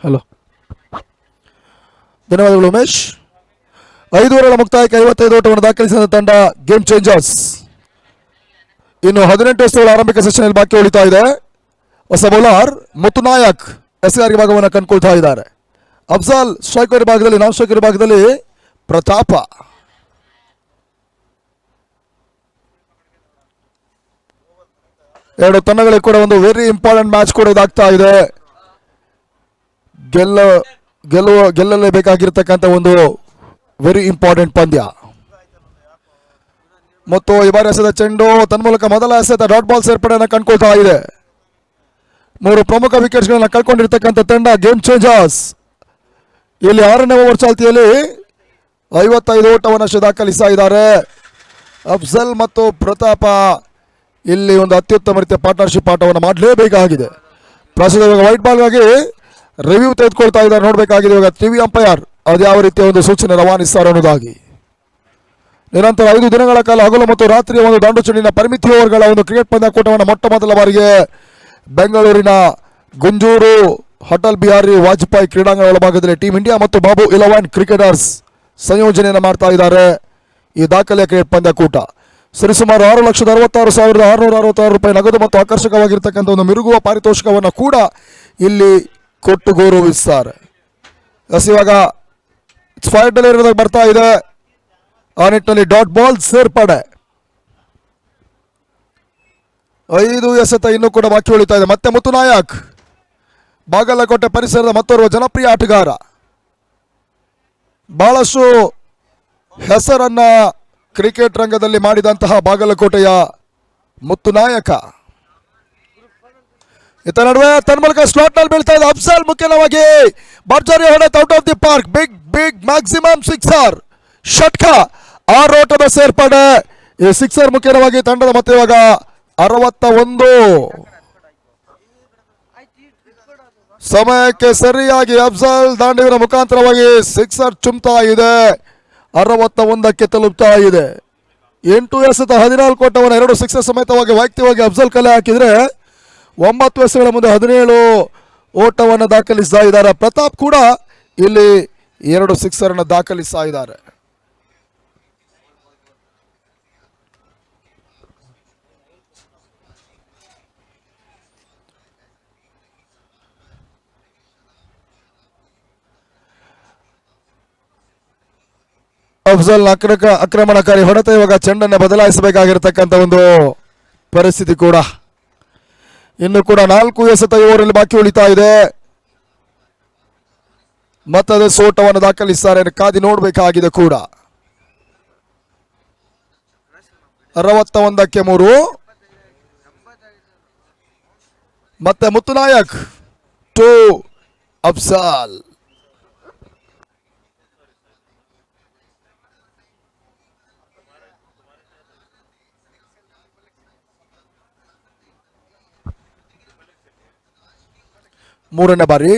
ಹಲೋ, ಧನ್ಯವಾದಗಳು ಉಮೇಶ್. 5 ಓವರ್ಗಳ ಮುಕ್ತಾಯಕ್ಕೆ 55 ಓಟವನ್ನು ದಾಖಲಿಸಿದ ತಂಡ ಗೇಮ್ ಚೇಂಜರ್ಸ್. ಇನ್ನು 18 ಎಸೆತಗಳ ಆರಂಭಿಕ ಸೆಷನ್ ಬಾಕಿ ಉಳಿತಾ ಇದೆ. ಹೊಸ ಬೌಲರ್ ಮುತ್ತು ನಾಯಕ್ ಎಸೆಗಾರಿಕೆ ಭಾಗವನ್ನು ಕಂಡುಕೊಳ್ತಾ ಇದ್ದಾರೆ. ಅಫ್ಜಲ್ ಸ್ಟ್ರೈಕರ್ ವಿಭಾಗದಲ್ಲಿ, ನಾನ್ ಸ್ಟ್ರೈಕರ್ ವಿಭಾಗದಲ್ಲಿ ಪ್ರತಾಪ. ಎರಡು ತಂಡಗಳಿಗೆ ಕೂಡ ಒಂದು ವೆರಿ ಇಂಪಾರ್ಟೆಂಟ್ ಮ್ಯಾಚ್ ಕೂಡ ಇದಾಗ್ತಾ ಇದೆ. ಗೆಲ್ಲಲೇಬೇಕಾಗಿರ್ತಕ್ಕಂಥ ಒಂದು ವೆರಿ ಇಂಪಾರ್ಟೆಂಟ್ ಪಂದ್ಯ. ಮತ್ತು ಈ ಬಾರಿ ಎಸೆದ ಚೆಂಡು ತನ್ಮೂಲಕ ಮೊದಲ ಎಸೆತ ಡಾಟ್ ಬಾಲ್ ಸೇರ್ಪಡೆಯನ್ನು ಕಂಡುಕೊಳ್ತಾ ಇದೆ. 3 ಪ್ರಮುಖ ವಿಕೆಟ್ಸ್ಗಳನ್ನು ಕಳ್ಕೊಂಡಿರ್ತಕ್ಕಂಥ ತಂಡ ಗೇಮ್ ಚೇಂಜರ್ಸ್ ಇಲ್ಲಿ 6ನೇ ಓವರ್ ಚಾಲ್ತಿಯಲ್ಲಿ 55 ಓಟವನ್ನು ದಾಖಲಿಸ್ತಾ ಇದ್ದಾರೆ. ಅಫ್ಜಲ್ ಮತ್ತು ಪ್ರತಾಪ ಇಲ್ಲಿ ಒಂದು ಅತ್ಯುತ್ತಮ ರೀತಿಯ ಪಾರ್ಟ್ನರ್ಶಿಪ್ ಆಟವನ್ನು ಮಾಡಲೇಬೇಕಾಗಿದೆ. ಪ್ರಸ್ತುತ ಇವಾಗ ವೈಟ್ ಬಾಲ್ಗಾಗಿ ರಿವ್ಯೂ ತೆಗೆದುಕೊಳ್ತಾ ಇದ್ದಾರೆ. ನೋಡಬೇಕಾಗಿದೆ ಇವಾಗ ಟಿವಿ ಅಂಪೈರ್ ಅದು ಯಾವ ರೀತಿಯ ಒಂದು ಸೂಚನೆ ರವಾನಿಸ್ತಾರೆ ಅನ್ನೋದಾಗಿ. ನಿರಂತರ 5 ದಿನಗಳ ಕಾಲ ಹಗಲು ಮತ್ತು ರಾತ್ರಿಯ ಒಂದು ದಾಂಡು ಚೆಂಡಿನ ಪರಿಮಿತಿ ಓವರ್ಗಳ ಒಂದು ಕ್ರಿಕೆಟ್ ಪಂದ್ಯಾಕೂಟವನ್ನು ಮೊಟ್ಟ ಮೊದಲ ಬಾರಿಗೆ ಬೆಂಗಳೂರಿನ ಗುಂಜೂರು ಅಟಲ್ ಬಿಹಾರಿ ವಾಜಪೇಯಿ ಕ್ರೀಡಾಂಗಣ ಒಳಭಾಗದಲ್ಲಿ ಟೀಮ್ ಇಂಡಿಯಾ ಮತ್ತು ಬಾಬು 11 ಕ್ರಿಕೆಟರ್ಸ್ ಸಂಯೋಜನೆಯನ್ನು ಮಾಡ್ತಾ ಇದ್ದಾರೆ. ಈ ದಾಖಲೆಯ ಕ್ರಿಕೆಟ್ ಪಂದ್ಯಾಕೂಟ ಸರಿಸುಮಾರು 6,66,666 ರೂಪಾಯಿ ನಗದು ಮತ್ತು ಆಕರ್ಷಕವಾಗಿರ್ತಕ್ಕಂಥ ಒಂದು ಮಿರುಗುವ ಪಾರಿತೋಷಿಕವನ್ನು ಕೂಡ ಇಲ್ಲಿ ಕೊಟ್ಟು ಗೌರವಿಸ್ತಾರೆ. ಇವಾಗ ಸ್ಪೈಡ್ ಡೆಲಿವರಿ ಬರ್ತಾ ಇದೆ. ಆ ನಿಟ್ಟಿನಲ್ಲಿ ಡಾಟ್ ಬಾಲ್ ಸೇರ್ಪಡೆ 5 ಎಸೆತ ಇನ್ನೂ ಕೂಡ ಬಾಕಿ ಉಳಿತಾ ಇದೆ. ಮತ್ತೆ ಮುತ್ತು ನಾಯಕ್ ಬಾಗಲಕೋಟೆ ಪರಿಸರದ ಮತ್ತೋರ್ವ ಜನಪ್ರಿಯ ಆಟಗಾರ, ಬಹಳಷ್ಟು ಹೆಸರನ್ನ ಕ್ರಿಕೆಟ್ ರಂಗದಲ್ಲಿ ಮಾಡಿದಂತಹ ಬಾಗಲಕೋಟೆಯ ಮುತ್ತು ನಾಯಕ. ಇತ್ತ ನಡುವೆ ತನ್ಮೂಲಕ ಸ್ಲಾಟ್ ನಲ್ಲಿ ಬೀಳ್ತಾ ಇದೆ. ಅಫ್ಜಲ್ ಮುಖ್ಯವಾಗಿ ಭರ್ಜರಿ ಹೊಡೆತ out of the park. Big maximum sixer ಷಟ್ಕ. 6 ಓಟದ ಸೇರ್ಪಡೆ. ಈ ಸಿಕ್ಸರ್ ಮುಖ್ಯವಾಗಿ ತಂಡದ ಮತ್ತೆ ಇವಾಗ 61 ಸಮಯಕ್ಕೆ ಸರಿಯಾಗಿ ಅಫ್ಜಲ್ ದಾಂಡಿನ ಮುಖಾಂತರವಾಗಿ ಸಿಕ್ಸರ್ ಚುಮ್ತಾ ಇದೆ. 61ಕ್ಕೆ ತಲುಪ್ತಾ ಇದೆ. 8 ಎಸೆತ 14 ಓಟವನ್ನು 2 ಸಿಕ್ಸರ್ ಸಮೇತವಾಗಿ ವೈಯಕ್ತಿಕವಾಗಿ ಅಫ್ಜಲ್ ಕಲೆ ಹಾಕಿದ್ರೆ 9 ಎಸೆಗಳ ಮುಂದೆ 17 ಓಟವನ್ನು ದಾಖಲಿಸ್ತಾ ಇದ್ದಾರೆ. ಪ್ರತಾಪ್ ಕೂಡ ಇಲ್ಲಿ 2 ಸಿಕ್ಸರ್ ಅನ್ನು ದಾಖಲಿಸ್ತಾ ಇದ್ದಾರೆ. ಅಫ್ಜಲ್ ಆಕ್ರಮಣಕಾರಿ ಹೊಡೆತ ಇವಾಗ ಚೆಂಡನ್ನು ಬದಲಾಯಿಸಬೇಕಾಗಿರ್ತಕ್ಕಂಥ ಒಂದು ಪರಿಸ್ಥಿತಿ ಕೂಡ. ಇನ್ನು ಕೂಡ 4 ಎಸೆತ ಓವರಲ್ಲಿ ಬಾಕಿ ಉಳಿತಾ ಇದೆ. ಮತ್ತದೇ ಸೋಟವನ್ನು ದಾಖಲಿಸ್ತಾರೆ, ಕಾದಿ ನೋಡಬೇಕಾಗಿದೆ ಕೂಡ. 61ಕ್ಕೆ 3. ಮತ್ತೆ ಮುತ್ತು ನಾಯಕ್ ಟು ಅಫ್ಜಲ್. ಮೂರನೇ ಬಾರಿ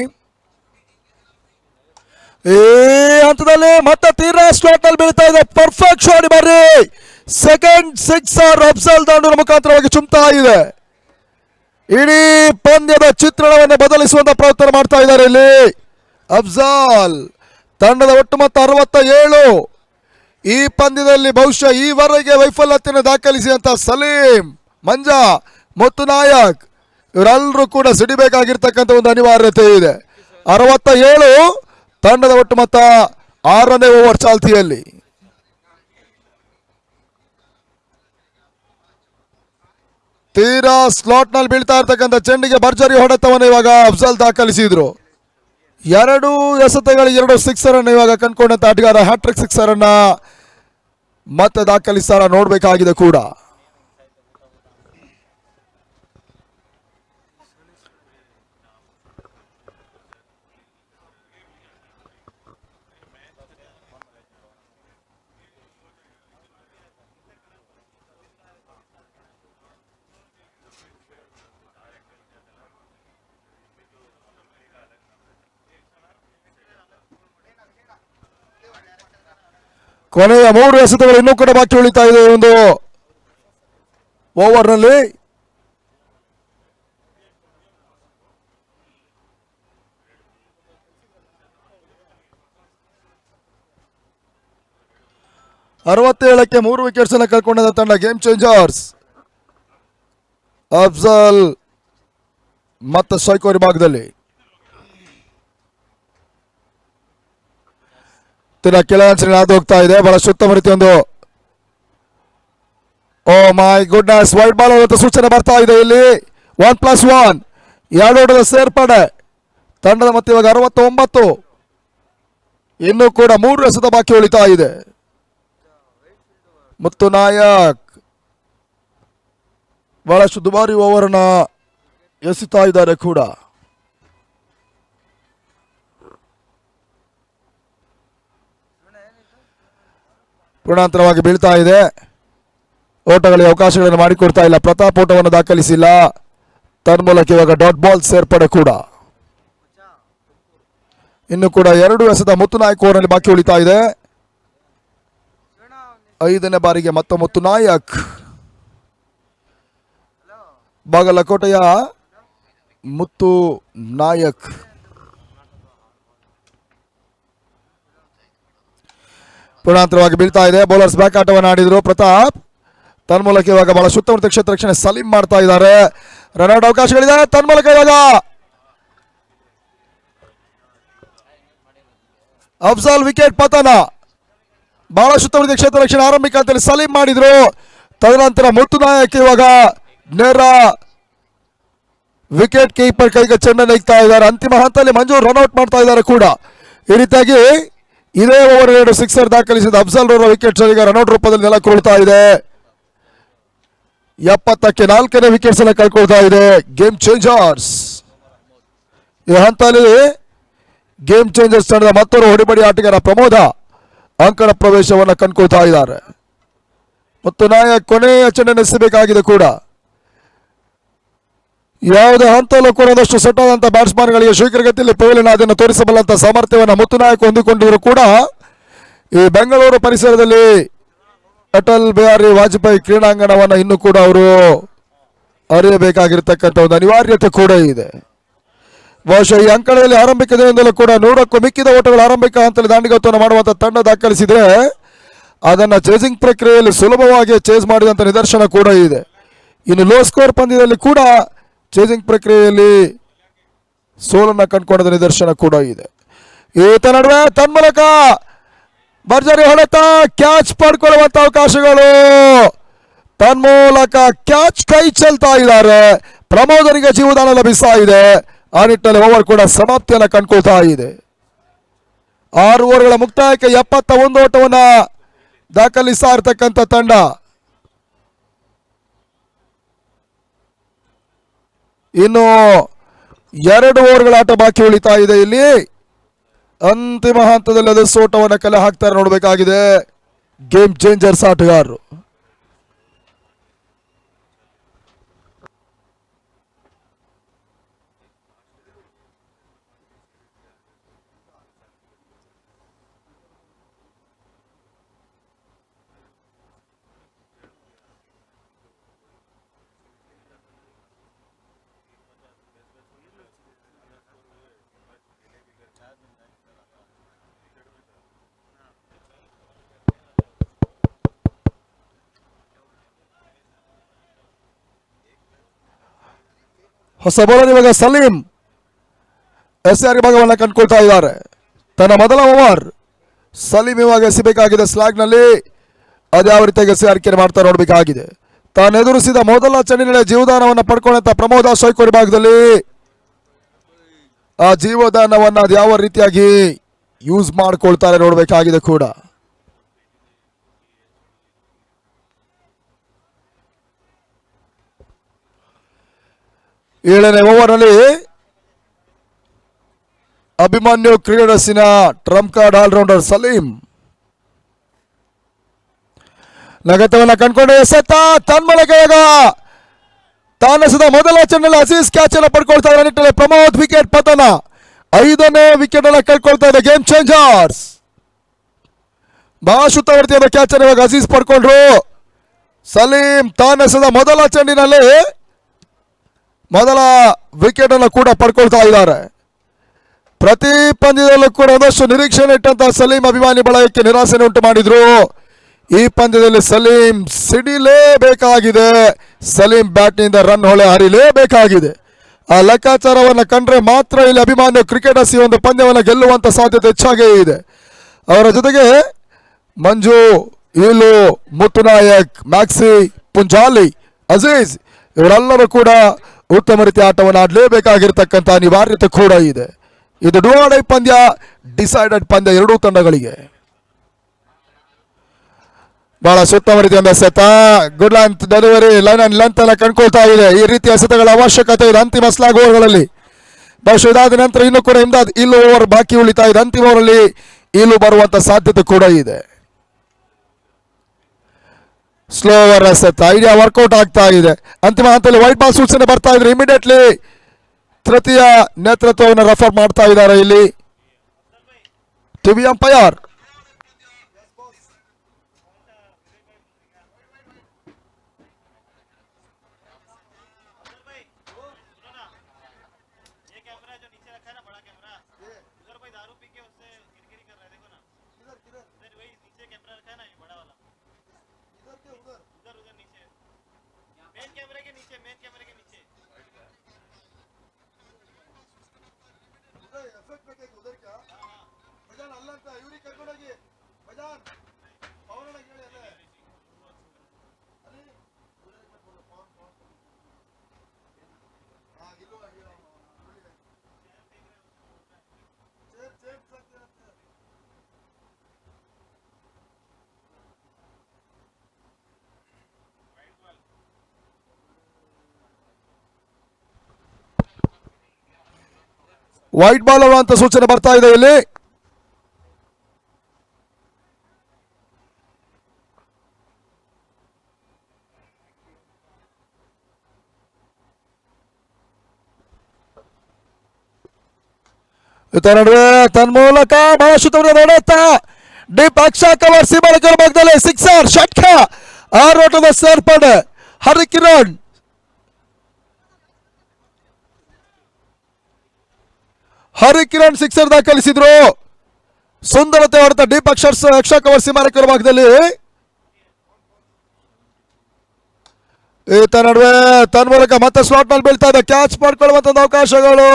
ಹಂತದಲ್ಲಿ ಮತ್ತೆ ತೀರಾ ಸ್ಲಾಟ್ ನಲ್ಲಿ ಬೀಳ್ತಾ ಇದೆ. ಪರ್ಫೆಕ್ಟ್ ಶಾಟ್ ಬರ್ರಿ. ಸೆಕೆಂಡ್ ಸಿಕ್ಸರ್ ಅಫ್ಜಲ್ ದಾಂಡೂರ ಮುಖಾಂತರವಾಗಿ ಚುಮ್ತಾ ಇದೆ. ಇಡೀ ಪಂದ್ಯದ ಚಿತ್ರಣವನ್ನು ಬದಲಿಸುವಂತ ಪ್ರಯತ್ನ ಮಾಡ್ತಾ ಇದ್ದಾರೆ ಇಲ್ಲಿ ಅಫ್ಜಲ್. ತಂಡದ ಒಟ್ಟು ಮೊತ್ತ 67. ಈ ಪಂದ್ಯದಲ್ಲಿ ಬಹುಶಃ ಈವರೆಗೆ ವೈಫಲ್ಯತೆಯನ್ನು ದಾಖಲಿಸಿದಂತ ಸಲೀಂ, ಮಂಜಾ ಮತ್ತು ನಾಯಕ್ ಇವರೆಲ್ಲರೂ ಕೂಡ ಸಿಡಿಬೇಕಾಗಿರ್ತಕ್ಕಂಥ ಒಂದು ಅನಿವಾರ್ಯತೆ ಇದೆ. 67 ತಂಡದ ಒಟ್ಟು ಮೊತ್ತ 6ನೇ ಓವರ್ ಚಾಲ್ತಿಯಲ್ಲಿ. ತೀರಾ ಸ್ಲಾಟ್ ನಲ್ಲಿ ಬೀಳ್ತಾ ಇರ್ತಕ್ಕಂಥ ಚೆಂಡಿಗೆ ಭರ್ಜರಿ ಹೊಡೆತವನ್ನು ಇವಾಗ ಅಫ್ಜಲ್ ದಾಖಲಿಸಿದ್ರು. 2 ಎಸೆತಗಳಿಗೆ 2 ಸಿಕ್ಸರ್ ಅನ್ನು ಇವಾಗ ಕಂಡುಕೊಂಡಂತ ಆಟಗಾರ ಹ್ಯಾಟ್ರಿಕ್ ಸಿಕ್ಸರ್ ಅನ್ನ ಮತ್ತೆ ದಾಖಲಿಸ್ತಾರ ನೋಡ್ಬೇಕಾಗಿದೆ ಕೂಡ. ಕೊನೆಯ 3 ಎಸೆತಗಳು ಇನ್ನೂ ಕೂಡ ಬಾಕಿ ಉಳಿತಾ ಇದೆ ಒಂದು ಓವರ್ ನಲ್ಲಿ. ಅರವತ್ತೇಳಕ್ಕೆ 3 ವಿಕೆಟ್ಸ್ ಅನ್ನು ಕಳ್ಕೊಂಡ ತಂಡ ಗೇಮ್ ಚೇಂಜರ್ಸ್. ಅಫ್ಜಲ್ ಮತ್ತು ಸೈಕೋರಿ ಭಾಗದಲ್ಲಿ ಕೆಳಗಡೆ ಹಾದು ಹೋಗ್ತಾ ಇದೆ. ಬಹಳ ಉತ್ತಮ ರೀತಿ ಒಂದು ಓ ಮೈ ಗುಡ್ನೆಸ್ ವೈಡ್ ಬಾಲ್ ಅಂತ ಸೂಚನೆ ಬರ್ತಾ ಇದೆ. ಇಲ್ಲಿ 1+1 2 ಓಟದ ಸೇರ್ಪಡೆ ತಂಡದ ಮತ್ತೆ ಇವಾಗ 69. ಇನ್ನೂ ಕೂಡ 3 ಎಸೆತ ಬಾಕಿ ಉಳಿತಾ ಇದೆ. ಮತ್ತು ನಾಯಕ್ ಬಹಳಷ್ಟು ದುಬಾರಿ ಓವರ್ ಅನ್ನ ಎಸೆತಾ ಇದ್ದಾರೆ ಕೂಡ. ಪೂರ್ಣಾಂತರವಾಗಿ ಬೀಳ್ತಾ ಇದೆ. ಓಟಗಳಿಗೆ ಅವಕಾಶಗಳನ್ನು ಮಾಡಿಕೊಡ್ತಾ ಇಲ್ಲ. ಪ್ರತಾಪ್ ಓಟವನ್ನು ದಾಖಲಿಸಿಲ್ಲ. ತನ್ಮೂಲಕ ಇವಾಗ ಡಾಟ್ ಬಾಲ್ ಸೇರ್ಪಡೆ ಕೂಡ. ಇನ್ನು ಕೂಡ 2 ಎಸೆತ ಮುತ್ತು ನಾಯಕ್ ಓವರ್ನಲ್ಲಿ ಬಾಕಿ ಉಳಿತಾ ಇದೆ. 5ನೇ ಬಾರಿಗೆ ಮತ್ತೆ ಮುತ್ತು ನಾಯಕ್. ಬಾಗಲಕೋಟೆಯ ಮುತ್ತು ನಾಯಕ್. ಪೂರ್ಣಾಂತರವಾಗಿ ಬೀಳ್ತಾ ಇದೆ. ಬೌಲರ್ಸ್ ಬ್ಯಾಕ್ ಆಟವನ್ನು ಆಡಿದ್ರು ಪ್ರತಾಪ್. ತನ್ಮೂಲಕ ಇವಾಗ ಬಹಳ ಸುತ್ತಮುತ್ತ ಕ್ಷೇತ್ರ ರಕ್ಷಣೆ ಸಲೀಂ ಮಾಡ್ತಾ ಇದ್ದಾರೆ. ರನ್ಔಟ್ ಅವಕಾಶಗಳಿದೆ. ತನ್ಮೂಲಕ ಇವಾಗ ಅಫ್ಜಲ್ ವಿಕೆಟ್ ಪತನ. ಬಹಳ ಸುತ್ತಮುತ್ತ ಕ್ಷೇತ್ರ ರಕ್ಷಣೆ ಆರಂಭಿಕ ಹಂತದಲ್ಲಿ ಸಲೀಂ ಮಾಡಿದ್ರು. ತದನಂತರ ಮುತ್ತು ನಾಯಕ್ ಇವಾಗ ನೇರ ವಿಕೆಟ್ ಕೀಪರ್ ಕೈಗೆ ಚೆಂಡನ್ನು ಇಕ್ತಾ ಇದ್ದಾರೆ. ಅಂತಿಮ ಹಂತದಲ್ಲಿ ಮಂಜೂರ್ ರನ್ಔಟ್ ಮಾಡ್ತಾ ಇದ್ದಾರೆ ಕೂಡ. ಈ ರೀತಿಯಾಗಿ ಇದೇ ಓವರ್ 2 ಸಿಕ್ಸರ್ ದಾಖಲಿಸಿದ ಅಫ್ಜಲ್ ರವರ ವಿಕೆಟ್ ಈಗ ರನ್ಔಟ್ ರೂಪದಲ್ಲಿ ನೆಲ ಕೊಳ್ತಾ ಇದೆ. 70ಕ್ಕೆ 4ನೇ ವಿಕೆಟ್ಸ್ ಅನ್ನು ಕಳ್ಕೊಳ್ತಾ ಇದೆ ಗೇಮ್ ಚೇಂಜರ್ಸ್. ಈ ಹಂತದಲ್ಲಿ ಗೇಮ್ ಚೇಂಜರ್ಸ್ ತಂಡದ ಮತ್ತೊಂದು ಹೊಡಿಬಡಿ ಆಟಗಾರ ಪ್ರಮೋದ ಅಂಕಣ ಪ್ರವೇಶವನ್ನು ಕಂಡುಕೊಳ್ತಾ ಇದ್ದಾರೆ. ಮತ್ತು ನಾಯಕ್ ಕೊನೆಯ ಚೆಂಡನ್ನು ಎಸೆಯಬೇಕಾಗಿದೆ ಕೂಡ. ಯಾವುದೇ ಹಂತಲ್ಲೂ ಕೂಡ ಒಂದಷ್ಟು ಸೆಟ್ ಆದಂತಹ ಬ್ಯಾಟ್ಸ್ಮನ್ಗಳಿಗೆ ಶೀಘ್ರಗತಿಯಲ್ಲಿ ಪೆವಿಲಿಯನ್ ಅದನ್ನು ತೋರಿಸಬಲ್ಲಂತ ಸಾಮರ್ಥ್ಯವನ್ನು ಮುತ್ತು ನಾಯಕ್ ಹೊಂದಿಕೊಂಡಿದ್ರು ಕೂಡ ಈ ಬೆಂಗಳೂರು ಪರಿಸರದಲ್ಲಿ ಅಟಲ್ ಬಿಹಾರಿ ವಾಜಪೇಯಿ ಕ್ರೀಡಾಂಗಣವನ್ನು ಇನ್ನೂ ಕೂಡ ಅವರು ಅರಿಯಬೇಕಾಗಿರ್ತಕ್ಕಂಥ ಒಂದು ಅನಿವಾರ್ಯತೆ ಕೂಡ ಇದೆ. ಬಹುಶಃ ಈ ಅಂಕಣದಲ್ಲಿ ಆರಂಭಿಕ ದಿನದಿಂದಲೂ ಕೂಡ 100ಕ್ಕೂ ಮಿಕ್ಕಿದ ಓಟಗಳು ಆರಂಭಿಕ ಹಂತದಲ್ಲಿ ದಾಂಡಿಗತ್ವವನ್ನು ಮಾಡುವಂಥ ತಂಡ ದಾಖಲಿಸಿದ್ರೆ ಅದನ್ನು ಚೇಸಿಂಗ್ ಪ್ರಕ್ರಿಯೆಯಲ್ಲಿ ಸುಲಭವಾಗಿ ಚೇಸ್ ಮಾಡಿದಂಥ ನಿದರ್ಶನ ಕೂಡ ಇದೆ. ಇನ್ನು ಲೋ ಸ್ಕೋರ್ ಪಂದ್ಯದಲ್ಲಿ ಕೂಡ ಚೇಸಿಂಗ್ ಪ್ರಕ್ರಿಯೆಯಲ್ಲಿ ಸೋಲನ್ನು ಕಂಡುಕೊಂಡ ನಿದರ್ಶನ ಕೂಡ ಇದೆ. ಈತ ನಡುವೆ ತನ್ಮೂಲಕ ಭರ್ಜರಿ ಹೊಡೆತ, ಕ್ಯಾಚ್ ಪಡ್ಕೊಳ್ಳುವಂತ ಅವಕಾಶಗಳು. ತನ್ಮೂಲಕ ಕ್ಯಾಚ್ ಕೈ ಚೆಲ್ತಾ ಇದ್ದಾರೆ. ಪ್ರಮೋದರಿಗೆ ಜೀವದಾನ ಲಭಿಸ್ತಾ ಇದೆ. ಆ ನಿಟ್ಟಿನಲ್ಲಿ ಓವರ್ ಕೂಡ ಸಮಾಪ್ತಿಯನ್ನು ಕಂಡುಕೊಳ್ತಾ ಇದೆ. 6 ಓವರ್ಗಳ ಮುಕ್ತಾಯಕ್ಕೆ 71 ಓಟವನ್ನು ದಾಖಲಿಸ್ತಾ ಇರ್ತಕ್ಕಂಥ ತಂಡ ಇನ್ನು 2 ಓವರ್ಗಳ ಆಟ ಬಾಕಿ ಉಳಿತಾ ಇದೆ. ಇಲ್ಲಿ ಅಂತಿಮ ಹಂತದಲ್ಲಿ ಅದು ಸೋಟವನ್ನು ಕಲೆ ಹಾಕ್ತಾರೆ ನೋಡಬೇಕಾಗಿದೆ ಗೇಮ್ ಚೇಂಜರ್ಸ್ ಆಟಗಾರರು. ಹೊಸ ಬೌಲರ್ ಇವಾಗ ಸಲೀಂ SR ಭಾಗವನ್ನು ಕಂಡುಕೊಳ್ತಾ ಇದ್ದಾರೆ. ತನ್ನ ಮೊದಲ ಓವರ್ ಸಲೀಂ ಇವಾಗ ಎಸಿಬೇಕಾಗಿದೆ ಸ್ಲಾಗ್ನಲ್ಲಿ. ಅದ್ಯಾವ ರೀತಿಯಾಗಿ ಎಸೆಯಾರಿಕೆ ಮಾಡ್ತಾ ನೋಡಬೇಕಾಗಿದೆ. ತಾನು ಎದುರಿಸಿದ ಮೊದಲ ಚೆಂಡಿನ ಜೀವದಾನವನ್ನು ಪಡ್ಕೊಂಡಂತ ಪ್ರಮೋದ ಸೈಕೋರಿ ಭಾಗದಲ್ಲಿ ಆ ಜೀವದಾನವನ್ನು ಅದು ಯಾವ ರೀತಿಯಾಗಿ ಯೂಸ್ ಮಾಡ್ಕೊಳ್ತಾರೆ ನೋಡಬೇಕಾಗಿದೆ ಕೂಡ. ಏಳನೇ ಓವರ್ನಲ್ಲಿ ಅಭಿಮನ್ಯು ಕ್ರೀಡರ್ಸಿನ ಟ್ರಂಪ್ ಕಾರ್ಡ್ ಆಲ್ರೌಂಡರ್ ಸಲೀಂ ನಗತವನ್ನ ಕಂಡುಕೊಂಡು ಎಸೆತ ತನ್ಮೂಲಕ ತಾನೆಸೆದ ಮೊದಲ ಚೆಂಡಲ್ಲಿ ಅಜೀಜ್ ಕ್ಯಾಚ್ ಅನ್ನು ಪಡ್ಕೊಳ್ತಾ ಇದ್ದಾರೆ. ನಿಟ್ಟಿನಲ್ಲಿ ಪ್ರಮೋದ್ ವಿಕೆಟ್ ಪತನ. 5ನೇ ವಿಕೆಟ್ ಅನ್ನು ಕಳ್ಕೊಳ್ತಾ ಇದೆ ಗೇಮ್ ಚೇಂಜರ್ಸ್. ಬಹಳ ಶುದ್ಧವರ್ತಿಯಾದ ಕ್ಯಾಚ್ ಅನ್ನು ಇವಾಗ ಅಜೀಜ್ ಪಡ್ಕೊಂಡ್ರು. ಸಲೀಂ ತಾನೆಸೆದ ಮೊದಲ ಚೆಂಡಿನಲ್ಲಿ ಮೊದಲ ವಿಕೆಟ್ ಅನ್ನು ಕೂಡ ಪಡ್ಕೊಳ್ತಾ ಇದ್ದಾರೆ. ಪ್ರತಿ ಪಂದ್ಯದಲ್ಲೂ ಕೂಡ ಒಂದಷ್ಟು ನಿರೀಕ್ಷೆ ಇಟ್ಟಂತ ಸಲೀಂ ಅಭಿಮಾನಿ ಬಳಗಕ್ಕೆ ನಿರಾಸೆ ಉಂಟು ಮಾಡಿದ್ರು. ಈ ಪಂದ್ಯದಲ್ಲಿ ಸಲೀಂ ಸಿಡಿಲೇಬೇಕಾಗಿದೆ. ಸಲೀಂ ಬ್ಯಾಟ್ನಿಂದ ರನ್ ಹೊಳೆ ಹರಿಲೇಬೇಕಾಗಿದೆ. ಆ ಲೆಕ್ಕಾಚಾರವನ್ನು ಕಂಡ್ರೆ ಮಾತ್ರ ಇಲ್ಲಿ ಅಭಿಮಾನ್ಯ ಕ್ರಿಕೆಟರ್ಸ್ ಈ ಒಂದು ಪಂದ್ಯವನ್ನು ಗೆಲ್ಲುವಂತ ಸಾಧ್ಯತೆ ಹೆಚ್ಚಾಗೇ ಇದೆ. ಅವರ ಜೊತೆಗೆ ಮಂಜು, ಈಲು, ಮುತ್ತುನಾಯಕ್, ಮ್ಯಾಕ್ಸಿ, ಪುಂಜಾಲಿ, ಅಜೀಜ್ ಇವರೆಲ್ಲರೂ ಕೂಡ ಉತ್ತಮ ರೀತಿಯ ಆಟವನ್ನು ಆಡಲೇಬೇಕಾಗಿರ್ತಕ್ಕಂಥ ಅನಿವಾರ್ಯತೆ ಕೂಡ ಇದೆ. ಇದು ಡೂ ಆರ್ ಡೈ ಪಂದ್ಯ, ಡಿಸೈಡೆಡ್ ಪಂದ್ಯ ಎರಡೂ ತಂಡಗಳಿಗೆ. ಬಹಳ ಉತ್ತಮ ರೀತಿಯ ಎಸೆತ, good length delivery, line and length ಅನ್ನ ಕಂಡುಕೊಳ್ತಾ ಇದೆ. ಈ ರೀತಿಯ ಎಸೆತಗಳ ಅವಶ್ಯಕತೆ ಇದೆ ಅಂತಿಮ ಸ್ಲಾಗ್ ಓವರ್ಗಳಲ್ಲಿ. ಬಹುಶಃ ಇದಾದ ನಂತರ ಇನ್ನೂ ಕೂಡ ಇಮ್ದಾದ್ ಇಲ್ಲು ಓವರ್ ಬಾಕಿ ಉಳಿತಾ ಇದೆ. ಅಂತಿಮ ಓವರಲ್ಲಿ ಇಲ್ಲು ಬರುವಂತ ಸಾಧ್ಯತೆ ಕೂಡ ಇದೆ. ಸ್ಲೋ ಓವರ್ ಎಸೆತ, ಐಡಿಯಾ ವರ್ಕೌಟ್ ಆಗ್ತಾ ಇದೆ. ಅಂತಿಮ ಹಂತದಲ್ಲಿ ವೈಟ್ ಬಾಲ್ ಸೂಚನೆ ಬರ್ತಾ ಇದ್ರೆ ಇಮಿಡಿಯೇಟ್ಲಿ ತೃತೀಯ ನೇತೃತ್ವವನ್ನು ರೆಫರ್ ಮಾಡ್ತಾ ಇದ್ದಾರೆ ಇಲ್ಲಿ ಟಿವಿ ಅಂಪೈರ್. ವೈಟ್ ಬಾಲ್ ಅಂತ ಸೂಚನೆ ಬರ್ತಾ ಇದೆ ಇಲ್ಲಿ. ನಡುವೆ ತನ್ಮೂಲಕ ಬಹಳ ಶುದ್ಧವಾದ ಹೊಡೆತ, ಡೀಪ್ ಅಕ್ಷ ಕವರ್ ಸೀಮಾಳಕರ ಭಾಗದಲ್ಲಿ ಸಿಕ್ಸರ್ ಷಟ್ಕ, 6 ಓಟದ ಸೇರ್ಪಡೆ. ಹರಿಕಿರಣ್ ಸಿಕ್ಸರ್ ದಾಖಲಿಸಿದ್ರು. ಸುಂದರತೆ ಹೊಡೆತ ಡೀಪ್ ಅಕ್ಷ ಕವರ್ ಸೀಮಾಳಕರ ಭಾಗದಲ್ಲಿ. ಈತ ನಡುವೆ ತನ್ಮೂಲಕ ಮತ್ತೆ ಸ್ಲಾಟ್ ನಲ್ಲಿ ಬೀಳ್ತಾ ಇದೆ. ಕ್ಯಾಚ್ ಮಾಡ್ಕೊಳ್ಳುವಂತ ಅವಕಾಶಗಳು.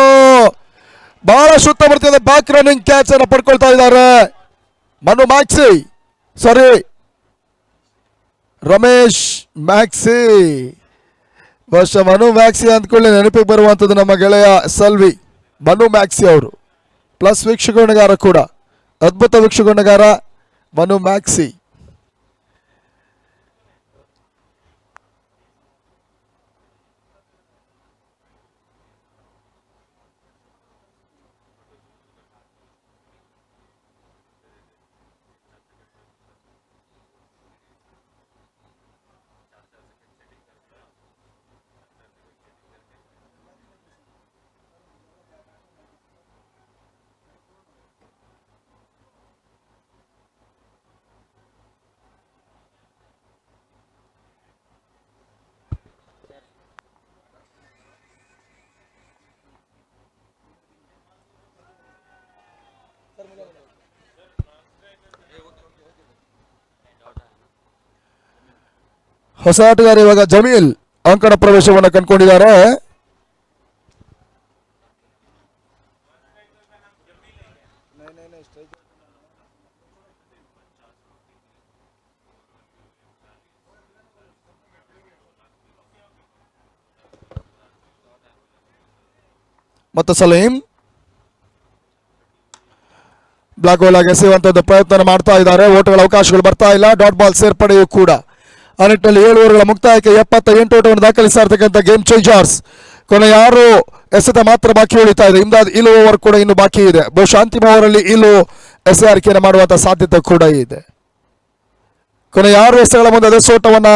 ಬಹಳ ಶುದ್ಧ ಬರ್ತಿದೆ. ಬ್ಯಾಕ್ ರನ್ನಿಂಗ್ ಕ್ಯಾಚ್ ಅನ್ನು ಪಡ್ಕೊಳ್ತಾ ಇದ್ದಾರೆ ರಮೇಶ್ ಮ್ಯಾಕ್ಸಿ. ಬಹುಶಃ ಮನು ಮ್ಯಾಕ್ಸಿ ಅಂದ್ಕೊಳ್ಳಿ ನೆನಪಿಗೆ ಬರುವಂಥದ್ದು ನಮ್ಮ ಗೆಳೆಯ ಸಲ್ವಿ. ಮನು ಮ್ಯಾಕ್ಸಿ ಅವರು ಪ್ಲಸ್ ವೀಕ್ಷಕಗಾರ ಕೂಡ, ಅದ್ಭುತ ವೀಕ್ಷಕಗಾರ ಮನು ಮ್ಯಾಕ್ಸಿ. ಹೊಸ ಆಟಗಾರ ಇವಾಗ ಜಮೀಲ್ ಅಂಕಣ ಪ್ರವೇಶವನ್ನು ಕಂಡುಕೊಂಡಿದ್ದಾರೆ. ಮತ್ತು ಸಲೀಂ ಬ್ಲಾಕ್ ಹೋಲ್ ಆಗಿ ಎಸೆಯುವಂತದ್ದು ಪ್ರಯತ್ನ ಮಾಡ್ತಾ ಇದ್ದಾರೆ. ಓಟಗಳ ಅವಕಾಶಗಳು ಬರ್ತಾ ಇಲ್ಲ. ಡಾಟ್ ಬಾಲ್ ಸೇರ್ಪಡೆಯೂ ಕೂಡ ಆ ನಿಟ್ಟಿನಲ್ಲಿ 7 ಓವರ್ಗಳ ಮುಕ್ತಾಯಕ್ಕೆ 78 ಓಟವನ್ನು ದಾಖಲಿಸ್ತಾ ಇರ್ತಕ್ಕಂಥ ಗೇಮ್ ಚೇಂಜರ್ಸ್. ಕೊನೆ 6 ಎಸೆತ ಮಾತ್ರ ಬಾಕಿ ಉಳಿತಾ ಇದೆ. ಇಮ್ದಾದ್ ಇಲು ಓವರ್ ಕೂಡ ಇನ್ನು ಬಾಕಿ ಇದೆ. ಬಹುಶಃ ಅಂತಿಮ ಓವರಲ್ಲಿ ಇಲು ಎಸೆಯಾರಿಕೆಯನ್ನು ಮಾಡುವಂತಹ ಸಾಧ್ಯತೆ ಕೂಡ ಇದೆ. ಕೊನೆ 6 ಎಸೆಗಳ ಮುಂದೆ ಎಸೆಯೋಟವನ್ನ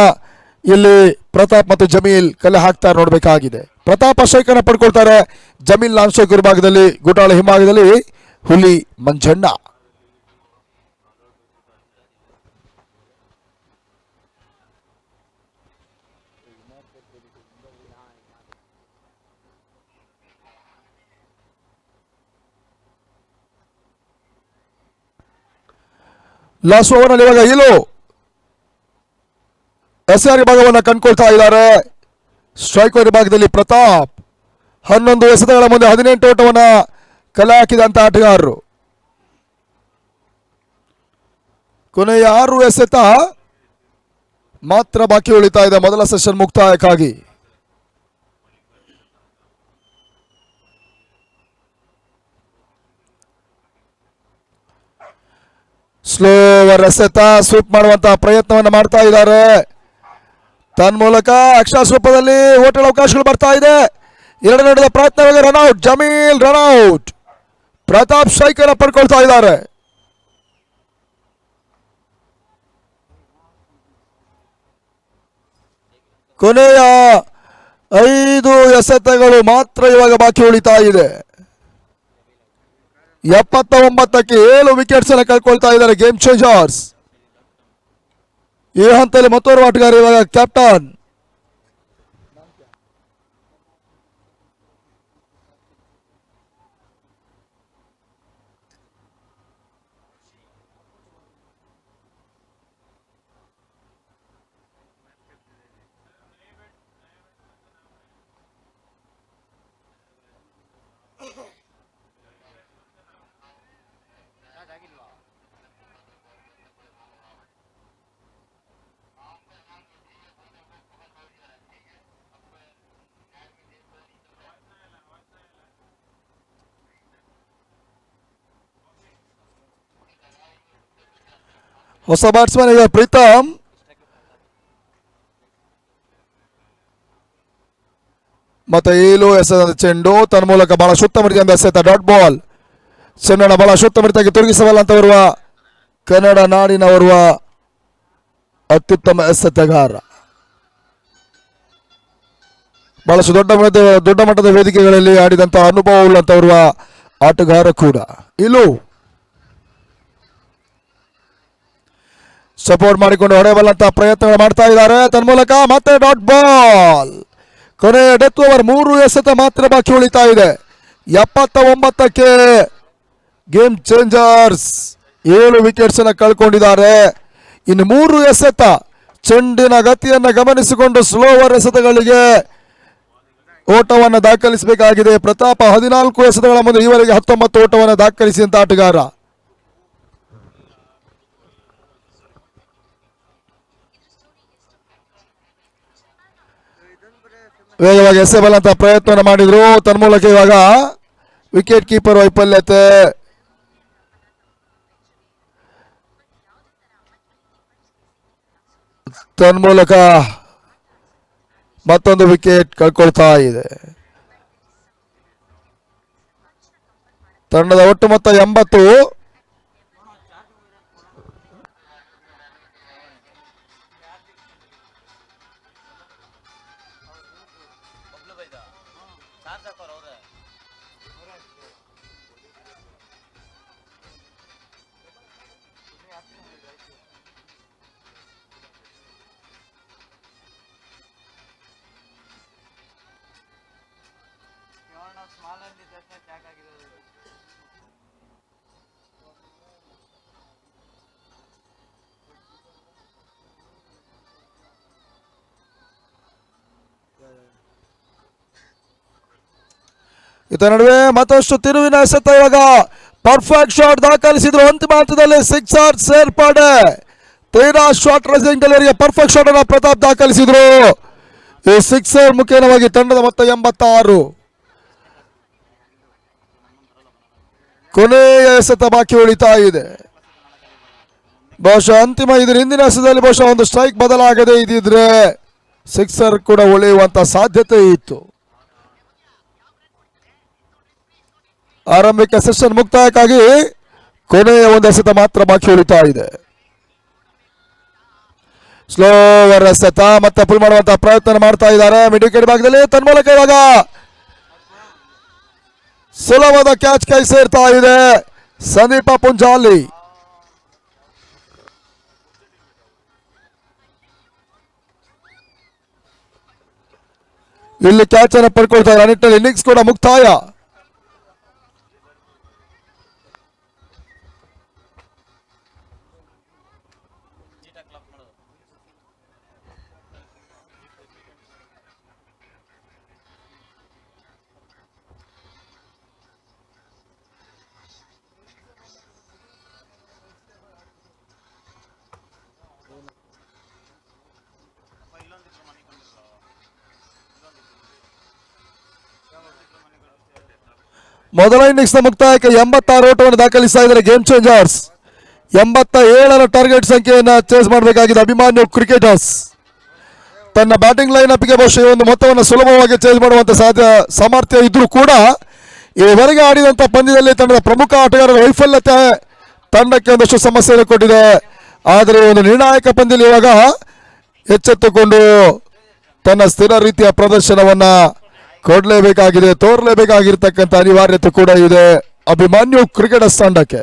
ಇಲ್ಲಿ ಪ್ರತಾಪ್ ಮತ್ತು ಜಮೀಲ್ ಕಲೆ ಹಾಕ್ತಾರೆ, ನೋಡಬೇಕಾಗಿದೆ. ಪ್ರತಾಪ್ ಅಶೋಕನ ಪಡ್ಕೊಳ್ತಾರೆ. ಜಮೀಲ್ ಲಾನ್ಶೋ ಗುರುಭಾಗದಲ್ಲಿ, ಗುಟಾಳ ಹಿಂಭಾಗದಲ್ಲಿ ಹುಲಿ ಮಂಜಣ್ಣ. ಲಾಸ್ಟ್ ಓವರ್ನಲ್ಲಿ ಇವಾಗ ಇಲು ಎಸ್ಆರ್ ಭಾಗವನ್ನು ಕಂಡುಕೊಳ್ತಾ ಇದ್ದಾರೆ. ಸ್ಟ್ರೈಕ್ ವಿಭಾಗದಲ್ಲಿ ಪ್ರತಾಪ್ 11 ಎಸೆತಗಳ ಮುಂದೆ 18 ಓಟವನ್ನು ಕಲೆ ಹಾಕಿದಂತ ಆಟಗಾರರು. ಕೊನೆಯ 6 ಎಸೆತ ಮಾತ್ರ ಬಾಕಿ ಉಳಿತಾ ಇದೆ ಮೊದಲ ಸೆಷನ್ ಮುಕ್ತಾಯಕ್ಕಾಗಿ. ಸ್ಲೋವರ್ ಎಸೆತ ಸ್ವೀಪ್ ಮಾಡುವಂತಹ ಪ್ರಯತ್ನವನ್ನು ಮಾಡ್ತಾ ಇದ್ದಾರೆ. ತನ್ಮೂಲಕ ಅಕ್ಷರ ಸ್ವರೂಪದಲ್ಲಿ ಓಟಗಳ ಅವಕಾಶಗಳು ಬರ್ತಾ ಇದೆ. 2 ನಡೆದ ಪ್ರಯತ್ನವಾಗಿ run out. Jameel run out. Pratap striker ಪಡ್ಕೊಳ್ತಾ ಇದ್ದಾರೆ. ಕೊನೆಯ 5 ಎಸೆತಗಳು ಮಾತ್ರ ಇವಾಗ ಬಾಕಿ ಉಳಿತಾ ಇದೆ. 79ಕ್ಕೆ 7 ವಿಕೆಟ್ಸ್ ಅನ್ನು ಕಳ್ಕೊಳ್ತಾ ಇದ್ದಾರೆ ಗೇಮ್ ಚೇಂಜರ್ಸ್. ಈ ಹಂತದಲ್ಲಿ ಮತ್ತೋರ್ವ ಆಟಗಾರ ಇವಾಗ ಕ್ಯಾಪ್ಟನ್. ಹೊಸ ಬ್ಯಾಟ್ಸ್ಮನ್ ಈಗ ಪ್ರೀತಮ್. ಮತ್ತೆ ಏಲು ಎಸೆದ ಚೆಂಡು ತನ್ಮೂಲಕ ಬಹಳ ಶುತ್ತಮರಿತೆಯಿಂದ ಎಸೆತ ಡಾಟ್ ಬಾಲ್. ಚೆಂಡನ್ನು ಬಹಳ ಶುತ್ತಮರಿತಾಗಿ ತೊಡಗಿಸಬಲ್ಲ ಅಂತ ಬರುವ ಕನ್ನಡ ನಾಡಿನವರುವ ಅತ್ಯುತ್ತಮ ಎಸೆತಗಾರ. ಬಹಳಷ್ಟು ದೊಡ್ಡ ಮಟ್ಟದ ವೇದಿಕೆಗಳಲ್ಲಿ ಆಡಿದಂತಹ ಅನುಭವ ಉಳ್ಳಂತವರುವ ಆಟಗಾರ ಕೂಡ. ಇಲು ಸಪೋರ್ಟ್ ಮಾಡಿಕೊಂಡು ಹೊಡೆಯಬಲ್ಲಂತ ಪ್ರಯತ್ನ ಮಾಡ್ತಾ ಇದ್ದಾರೆ. ತನ್ಮೂಲಕ ಮತ್ತೆ ಡಾಟ್ ಬಾಲ್. ಕೊನೆಯ ಡೆತ್ ಓವರ್ 3 ಎಸೆತ ಮಾತ್ರ ಬಾಕಿ ಉಳಿತಾ ಇದೆ. 79ಕ್ಕೆ ಗೇಮ್ ಚೇಂಜರ್ಸ್ 7 ವಿಕೆಟ್ಸ್ ಅನ್ನು ಕಳ್ಕೊಂಡಿದ್ದಾರೆ. ಇನ್ನು 3 ಎಸೆತ ಚೆಂಡಿನ ಗತಿಯನ್ನು ಗಮನಿಸಿಕೊಂಡು ಸ್ಲೋವರ್ ಎಸೆತಗಳಿಗೆ ಓಟವನ್ನು ದಾಖಲಿಸಬೇಕಾಗಿದೆ. ಪ್ರತಾಪ 14 ಎಸೆತಗಳ ಮುಂದೆ ಈವರೆಗೆ 19 ಓಟವನ್ನು ದಾಖಲಿಸಿದಂತ ಆಟಗಾರ. ವೇಗವಾಗಿ ಎಸೆಬಲ್ಲಂತ ಪ್ರಯತ್ನ ಮಾಡಿದ್ರು. ತನ್ಮೂಲಕ ಇವಾಗ ವಿಕೆಟ್ ಕೀಪರ್ ವೈಫಲ್ಯತೆ. ತನ್ಮೂಲಕ ಮತ್ತೊಂದು ವಿಕೆಟ್ ಕಳ್ಕೊಳ್ತಾ ಇದೆ. ತಂಡದ ಒಟ್ಟು ಮೊತ್ತ 80. ಇದರ ನಡುವೆ ಮತ್ತಷ್ಟು ತಿರುವಿನ ಎಸೆತ. ಇವಾಗ ಪರ್ಫೆಕ್ಟ್ ಶಾಟ್ ದಾಖಲಿಸಿದ್ರು. ಅಂತಿಮ ಹಂತದಲ್ಲಿ ಸಿಕ್ಸರ್ ಸೇರ್ಪಡೆ. ತೀರಾ ಶಾರ್ಟ್ ರೇಸಿಂಗ್ ಡೆಲಿವರಿಗೆ ಪರ್ಫೆಕ್ಟ್ ಶಾಟ್ ಅನ್ನು ಪ್ರತಾಪ್ ದಾಖಲಿಸಿದ್ರು. ಈ ಸಿಕ್ಸರ್ ಮುಖೇನವಾಗಿ ತಂಡದ ಮೊತ್ತ 86. ಕೊನೆಯ ಎಸೆತ ಬಾಕಿ ಉಳಿತಾ ಇದೆ. ಬಹುಶಃ ಅಂತಿಮ ಇದರ ಹಿಂದಿನ ಎಸೆತದಲ್ಲಿ ಬಹುಶಃ ಒಂದು ಸ್ಟ್ರೈಕ್ ಬದಲಾಗದೆ ಇದ್ದಿದ್ರೆ ಸಿಕ್ಸರ್ ಕೂಡ ಉಳಿಯುವಂತ ಸಾಧ್ಯತೆ ಇತ್ತು. ಆರಂಭಿಕ ಸೆಷನ್ ಮುಕ್ತಾಯಕ್ಕಾಗಿ ಕೊನೆಯ ಒಂದು ಎಸೆತ ಮಾತ್ರ ಬಾಕಿ ಉಳಿತಾ ಇದೆ. ಸ್ಲೋವರ್ ಎಸೆತ ಮತ್ತೆ ಪುಲ್ ಮಾಡುವಂತಹ ಪ್ರಯತ್ನ ಮಾಡ್ತಾ ಇದ್ದಾರೆ ಮಿಡ್ ವಿಕೆಟ್ ಭಾಗದಲ್ಲಿ. ತನ್ಮೂಲಕ ಇವಾಗ ಸುಲಭದ ಕ್ಯಾಚ್ ಕೈ ಸೇರ್ತಾ ಇದೆ ಸಂದೀಪ ಪುಂಜಾಲಿ. ಇಲ್ಲಿ ಕ್ಯಾಚ್ ಅನ್ನು ಪಡ್ಕೊಳ್ತಾರೆ. ಆ ನಿಟ್ಟಿನಲ್ಲಿ ಇನ್ನಿಂಗ್ಸ್ ಕೂಡ ಮುಕ್ತಾಯ. ಮೊದಲ ಇನ್ನಿಂಗ್ಸ್ ನ ಮುಕ್ತಾಯಕ್ಕೆ 86 ಓಟವನ್ನು ದಾಖಲಿಸ್ತಾ ಇದ್ದಾರೆ ಗೇಮ್ ಚೇಂಜರ್ಸ್. 87 ಟಾರ್ಗೆಟ್ ಸಂಖ್ಯೆಯನ್ನು ಚೇಸ್ ಮಾಡಬೇಕಾಗಿದೆ ಅಭಿಮಾನ್ಯು ಕ್ರಿಕೆಟರ್ಸ್. ತನ್ನ ಬ್ಯಾಟಿಂಗ್ ಲೈನ್ ಅಪ್ಗೆ ಬಹುಶಃ ಒಂದು ಮೊತ್ತವನ್ನು ಸುಲಭವಾಗಿ ಚೇಂಜ್ ಮಾಡುವಂತ ಸಾಮರ್ಥ್ಯ ಇದ್ರೂ ಕೂಡ ಈವರೆಗೆ ಆಡಿದಂತ ಪಂದ್ಯದಲ್ಲಿ ತಂಡದ ಪ್ರಮುಖ ಆಟಗಾರರ ವೈಫಲ್ಯತೆ ತಂಡಕ್ಕೆ ಒಂದಷ್ಟು ಸಮಸ್ಯೆಯನ್ನು ಕೊಟ್ಟಿದೆ. ಆದರೆ ಒಂದು ನಿರ್ಣಾಯಕ ಪಂದ್ಯದಲ್ಲಿ ಇವಾಗ ಎಚ್ಚೆತ್ತುಕೊಂಡು ತನ್ನ ಸ್ಥಿರ ರೀತಿಯ ಪ್ರದರ್ಶನವನ್ನ ಕೊಡಲೇಬೇಕಾಗಿದೆ, ತೋರಲೇಬೇಕಾಗಿರ್ತಕ್ಕಂಥ ಅನಿವಾರ್ಯತೆ ಕೂಡ ಇದೆ ಅಭಿಮಾನ್ಯು ಕ್ರಿಕೆಟರ್ಸ್ ತಂಡಕ್ಕೆ.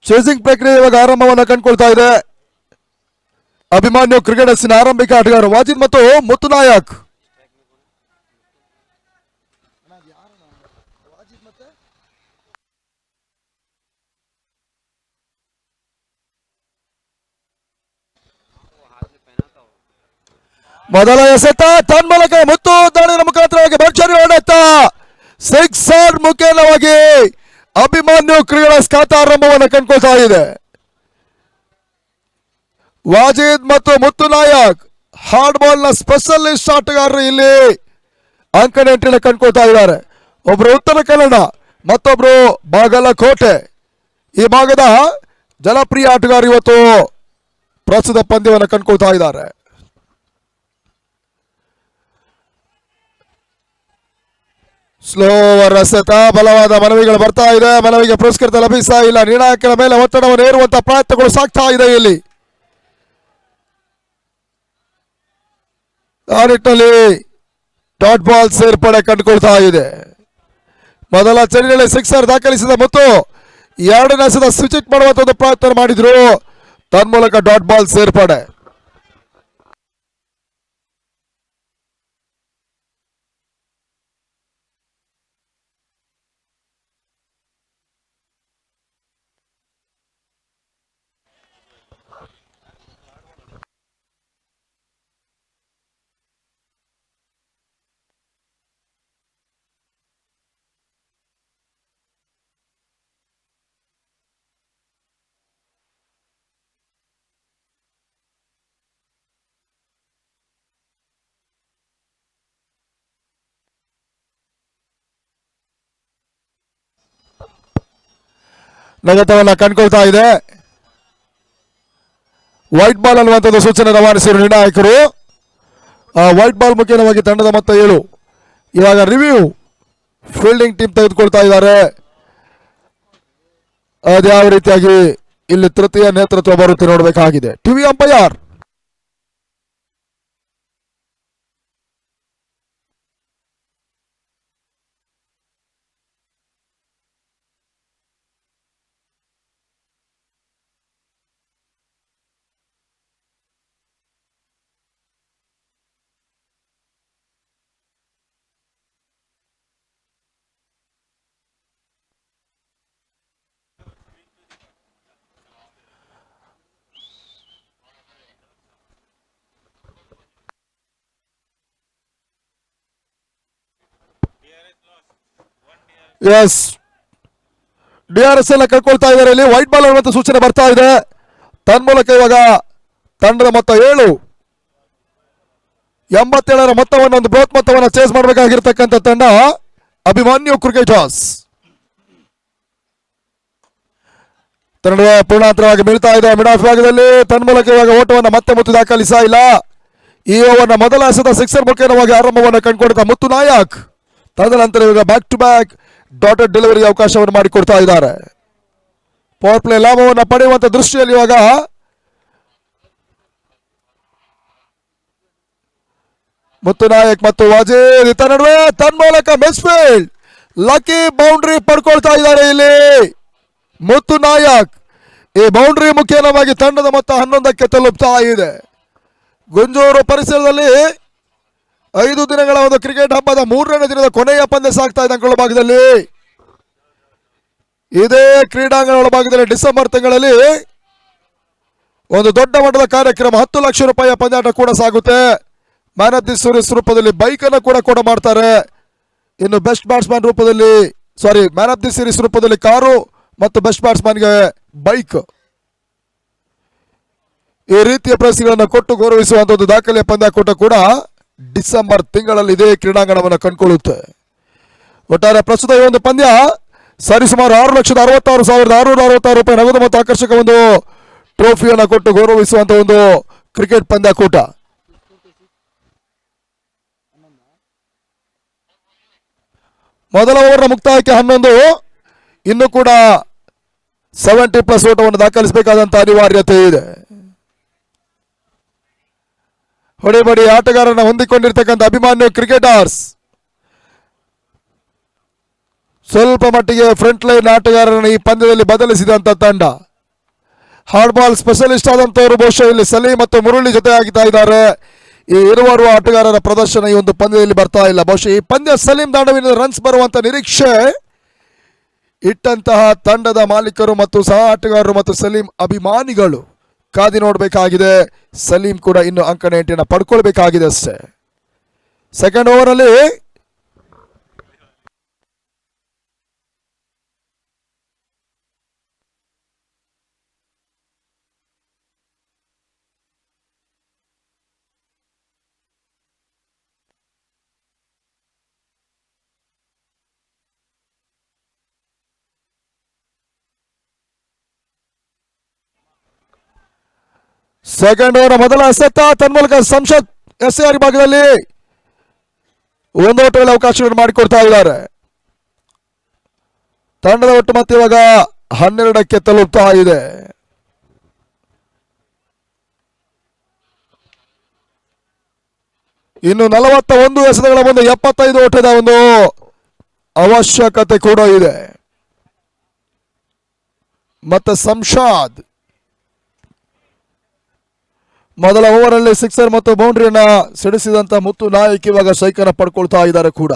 ಚೇಸಿಂಗ್ ಪ್ರಕ್ರಿಯೆ ಇವಾಗ ಆರಂಭವನ್ನು ಕಂಡುಕೊಳ್ತಾ ಇದೆ. ಅಭಿಮಾನ್ಯು ಕ್ರಿಕೆಟರ್ಸಿನ ಆರಂಭಿಕ ಆಟಗಾರ ವಾಜಿದ್ ಮತ್ತು ಮುತ್ತು ನಾಯಕ್. ಮೊದಲ ಎಸೆತ ತನ್ಮೂಲಕ ಮುತ್ತು ದಾಳಿಯ ಮುಖಾಂತರವಾಗಿ ಭರ್ಜರಿ ಹೊಡೆತ ಸಿಕ್ಸರ್ ಮುಖೇನವಾಗಿ ಅಭಿಮಾನ್ಯು ಕ್ರಿಕೆಟರ್ಸ್ ಖಾತಾ ಆರಂಭವನ್ನು ಕಂಡುಕೊಳ್ತಾ ಇದೆ. ವಾಜಿದ್ ಮತ್ತು ಮುತ್ತು ನಾಯಕ್ ಹಾರ್ಡ್ ಬಾಲ್ ನ ಸ್ಪೆಷಲಿಸ್ಟ್ ಆಟಗಾರರು ಇಲ್ಲಿ ಅಂಕಣೆಂಟಿನ ಕಂಡುಕೊಳ್ತಾ ಇದ್ದಾರೆ. ಒಬ್ರು ಉತ್ತರ ಕನ್ನಡ, ಮತ್ತೊಬ್ರು ಬಾಗಲಕೋಟೆ. ಈ ಭಾಗದ ಜನಪ್ರಿಯ ಆಟಗಾರ ಇವತ್ತು ಪ್ರಸ್ತುತ ಪಂದ್ಯವನ್ನು ಕಂಡುಕೊಳ್ತಾ ಇದ್ದಾರೆ. ಸ್ಲೋವರ್ ಎಸೆತ, ಬಲವಾದ ಮನವಿಗಳು ಬರ್ತಾ ಇದೆ. ಮನವಿಗೆ ಪುರಸ್ಕೃತ ಲಭಿಸ್ತಾ ಇಲ್ಲ. ನಿರ್ಣಾಯಕರ ಮೇಲೆ ಒತ್ತಡವನ್ನು ಹೇರುವಂತಹ ಪ್ರಯತ್ನಗಳು ಸಾಗ್ತಾ ಇದೆ. ಇಲ್ಲಿ ಆ ನಿಟ್ಟಿನಲ್ಲಿ ಡಾಟ್ ಬಾಲ್ ಸೇರ್ಪಡೆ ಕಂಡುಕೊಳ್ತಾ ಇದೆ. ಮೊದಲ ಚೆಂಡಿನಲ್ಲಿ ಸಿಕ್ಸರ್ ದಾಖಲಿಸಿದ ಮತ್ತು ಎರಡನೇ ಎಸೆತ ಸ್ವಿಚ್ ಇಟ್ ಮಾಡುವಂತ ಒಂದು ಪ್ರಯತ್ನ ಮಾಡಿದ್ರು. ತನ್ಮೂಲಕ ಡಾಟ್ ಬಾಲ್ ಸೇರ್ಪಡೆ. ನಗತವನ್ನ ಕಂಡುಕೊಳ್ತಾ ಇದೆ. ವೈಟ್ ಬಾಲ್ ಅನ್ನುವಂಥದ್ದು ಸೂಚನೆ ರವಾನಿಸಿರುವ ನಿರ್ಣಾಯಕರು. ವೈಟ್ ಬಾಲ್ ಮುಖೇನವಾಗಿ ತಂಡದ ಮೊತ್ತ 7. ಇವಾಗ ರಿವ್ಯೂ ಫೀಲ್ಡಿಂಗ್ ಟೀಮ್ ತೆಗೆದುಕೊಳ್ತಾ ಇದ್ದಾರೆ. ಅದ್ಯಾವ ರೀತಿಯಾಗಿ ಇಲ್ಲಿ ತೃತೀಯ ನೇತೃತ್ವ ಬರುತ್ತೆ ನೋಡಬೇಕಾಗಿದೆ. ಟಿವಿ ಅಂಪೈರ್ ಎಸ್ ಡಿಆರ್ಎಸ್ ಎಲ್ಲ ಕಳ್ಕೊಳ್ತಾ ಇದ್ದಾರೆ. ಇಲ್ಲಿ ವೈಟ್ ಬಾಲ್ ಅನ್ನುವಂಥ ಸೂಚನೆ ಬರ್ತಾ ಇದೆ. ತನ್ಮೂಲಕ ಇವಾಗ ತಂಡದ ಮೊತ್ತ 7. 87ರ ಮೊತ್ತವನ್ನು ಒಂದು ಬೃಹತ್ ಮೊತ್ತವನ್ನು ಚೇಸ್ ಮಾಡಬೇಕಾಗಿರ್ತಕ್ಕಂಥ ತಂಡ ಅಭಿಮಾನ್ಯು ಕ್ರಿಕೆಟರ್ಸ್. ತಂಡ ಪೂರ್ಣಾಂತರವಾಗಿ ಬೀಳ್ತಾ ಇದೆ ಮಿಡ್ ಆಫ್ ಭಾಗದಲ್ಲಿ. ತನ್ಮೂಲಕ ಇವಾಗ ಓಟವನ್ನು ಮತ್ತೆ ಮುತ್ತು ದಾಖಲಿಸ ಇಲ್ಲ. ಈ ಓವರ್ನ ಮೊದಲ ಎಸೆತ ಸಿಕ್ಸರ್ ಮುಖೇನವಾಗಿ ಆರಂಭವನ್ನು ಕಂಡುಕೊಡ್ತಾ ಮುತ್ತು ನಾಯಕ್. ತದನಂತರ ಇವಾಗ back to back dotted delivery ಅವಕಾಶವನ್ನು ಮಾಡಿಕೊಡ್ತಾ ಇದ್ದಾರೆ. ಪವರ್ ಪ್ಲೇ ಲಾಭವನ್ನು ಪಡೆಯುವಂತ ದೃಷ್ಟಿಯಲ್ಲಿ ಇವಾಗ ಮುತ್ತು ನಾಯಕ್ ಮತ್ತು ವಾಜೀದ್ ಇತರ ನಡುವೆ ತನ್ಮೂಲಕ ಮಿಸ್ಫೀಲ್ಡ್ ಲಕ್ಕಿ ಬೌಂಡ್ರಿ ಪಡ್ಕೊಳ್ತಾ ಇದ್ದಾರೆ ಇಲ್ಲಿ ಮುತ್ತು ನಾಯಕ್. ಈ ಬೌಂಡ್ರಿ ಮುಖೇನವಾಗಿ ತಂಡದ ಮೊತ್ತ 11ಕ್ಕೆ ತಲುಪ್ತಾ ಇದೆ. ಗುಂಜೂರು ಪರಿಸರದಲ್ಲಿ 5 ದಿನಗಳ ಒಂದು ಕ್ರಿಕೆಟ್ ಹಬ್ಬದ 3ನೇ ದಿನದ ಕೊನೆಯ ಪಂದ್ಯ ಸಾಗ್ತಾ ಇದೆ ಅಂಗಳ ಭಾಗದಲ್ಲಿ. ಇದೇ ಕ್ರೀಡಾಂಗಣ ಒಳಭಾಗದಲ್ಲಿ ಡಿಸೆಂಬರ್ ತಿಂಗಳಲ್ಲಿ ಒಂದು ದೊಡ್ಡ ಮಟ್ಟದ ಕಾರ್ಯಕ್ರಮ 10 ಲಕ್ಷ ರೂಪಾಯಿಯ ಪಂದ್ಯಾಟ ಕೂಡ ಸಾಗುತ್ತೆ. ಮ್ಯಾನ್ ಆಫ್ ದಿ ಸೀರೀಸ್ ರೂಪದಲ್ಲಿ ಬೈಕ್ ಅನ್ನು ಕೂಡ ಮಾಡ್ತಾರೆ. ಇನ್ನು ಬೆಸ್ಟ್ ಬ್ಯಾಟ್ಸ್ಮನ್ ರೂಪದಲ್ಲಿ ಮ್ಯಾನ್ ಆಫ್ ದಿ ಸೀರೀಸ್ ರೂಪದಲ್ಲಿ ಕಾರು ಮತ್ತು ಬೆಸ್ಟ್ ಬ್ಯಾಟ್ಸ್ಮನ್ಗೆ ಬೈಕ್, ಈ ರೀತಿಯ ಪ್ರಶಸ್ತಿಗಳನ್ನು ಕೊಟ್ಟು ಗೌರವಿಸುವಂತ ಒಂದು ದಾಖಲೆಯ ಪಂದ್ಯಾಕೂಟ ಕೂಡ ಡಿಸೆಂಬರ್ ತಿಂಗಳಲ್ಲಿ ಇದೇ ಕ್ರೀಡಾಂಗಣವನ್ನು ಕಂಡುಕೊಳ್ಳುತ್ತೆ. ಒಟ್ಟಾರೆ ಪ್ರಸ್ತುತ ಈ ಒಂದು ಪಂದ್ಯ ಸರಿಸುಮಾರು 6,66,666 ರೂಪಾಯಿ ನಗದು ಮತ್ತು ಆಕರ್ಷಕ ಒಂದು ಟ್ರೋಫಿಯನ್ನು ಕೊಟ್ಟು ಗೌರವಿಸುವಂತ ಒಂದು ಕ್ರಿಕೆಟ್ ಪಂದ್ಯಾಕೂಟ. ಮೊದಲ ಓವರ್ನ ಮುಕ್ತಾಯಕ್ಕೆ 11. ಇನ್ನು ಕೂಡ 70+ ಓಟವನ್ನು ದಾಖಲಿಸಬೇಕಾದಂತ ಅನಿವಾರ್ಯತೆ ಇದೆ. ಹೊಡೆಬಡಿ ಆಟಗಾರನ ಹೊಂದಿಕೊಂಡಿರ್ತಕ್ಕಂಥ ಅಭಿಮಾನ್ಯು ಕ್ರಿಕೆಟರ್ಸ್ ಸ್ವಲ್ಪ ಮಟ್ಟಿಗೆ ಫ್ರಂಟ್ ಲೈನ್ ಆಟಗಾರರನ್ನು ಈ ಪಂದ್ಯದಲ್ಲಿ ಬದಲಿಸಿದಂತ ತಂಡ. ಹಾರ್ಡ್ ಬಾಲ್ ಸ್ಪೆಷಲಿಸ್ಟ್ ಆದಂತವರು ಬಹುಶಃ ಇಲ್ಲಿ ಸಲೀಂ ಮತ್ತು ಮುರಳಿ ಜೊತೆ ಆಗಿತಾ ಇದ್ದಾರೆ. ಈ ಇರುವರು ಆಟಗಾರರ ಪ್ರದರ್ಶನ ಈ ಒಂದು ಪಂದ್ಯದಲ್ಲಿ ಬರ್ತಾ ಇಲ್ಲ. ಬಹುಶಃ ಈ ಪಂದ್ಯ ಸಲೀಂ ದಾಂಡವಿನ ರನ್ಸ್ ಬರುವಂತ ನಿರೀಕ್ಷೆ ಇಟ್ಟಂತಹ ತಂಡದ ಮಾಲೀಕರು ಮತ್ತು ಸಹ ಆಟಗಾರರು ಮತ್ತು ಸಲೀಂ ಅಭಿಮಾನಿಗಳು ಕಾದಿ ನೋಡಬೇಕಾಗಿದೆ. ಸಲೀಂ ಕೂಡ ಇನ್ನು ಅಂಕಣ ಎಂಟಿನ ಪಡ್ಕೊಳ್ಬೇಕಾಗಿದೆ ಅಷ್ಟೇ. ಸೆಕೆಂಡ್ ಓವರ್ ಅಲ್ಲಿ ಮೊದಲ ಎಸೆತ ತನ್ಮೂಲಕ ಸಂಸತ್ SAR ಭಾಗದಲ್ಲಿ ಒಂದು ಓಟದಲ್ಲಿ ಅವಕಾಶಗಳನ್ನು ಮಾಡಿಕೊಡ್ತಾ ಇದ್ದಾರೆ. ತಂಡದ ಒಟ್ಟು ಮತ್ತೆ ಇವಾಗ 12ಕ್ಕೆ ತಲುಪ್ತಾ ಇದೆ. ಇನ್ನು 41 ಎಸೆತಗಳ ಮುಂದೆ 75 ಓಟದ ಒಂದು ಅವಶ್ಯಕತೆ ಕೂಡ ಇದೆ. ಮತ್ತೆ ಸಂಶಾದ್ ಮೊದಲ ಓವರ್ ಅಲ್ಲಿ ಸಿಕ್ಸರ್ ಮತ್ತು ಬೌಂಡ್ರಿಯನ್ನ ಸಿಡಿಸಿದಂತ ಮುತ್ತು ನಾಯಕ್ ಇವಾಗ ಸೈಕನ್ನ ಪಡ್ಕೊಳ್ತಾ ಇದ್ದಾರೆ ಕೂಡ.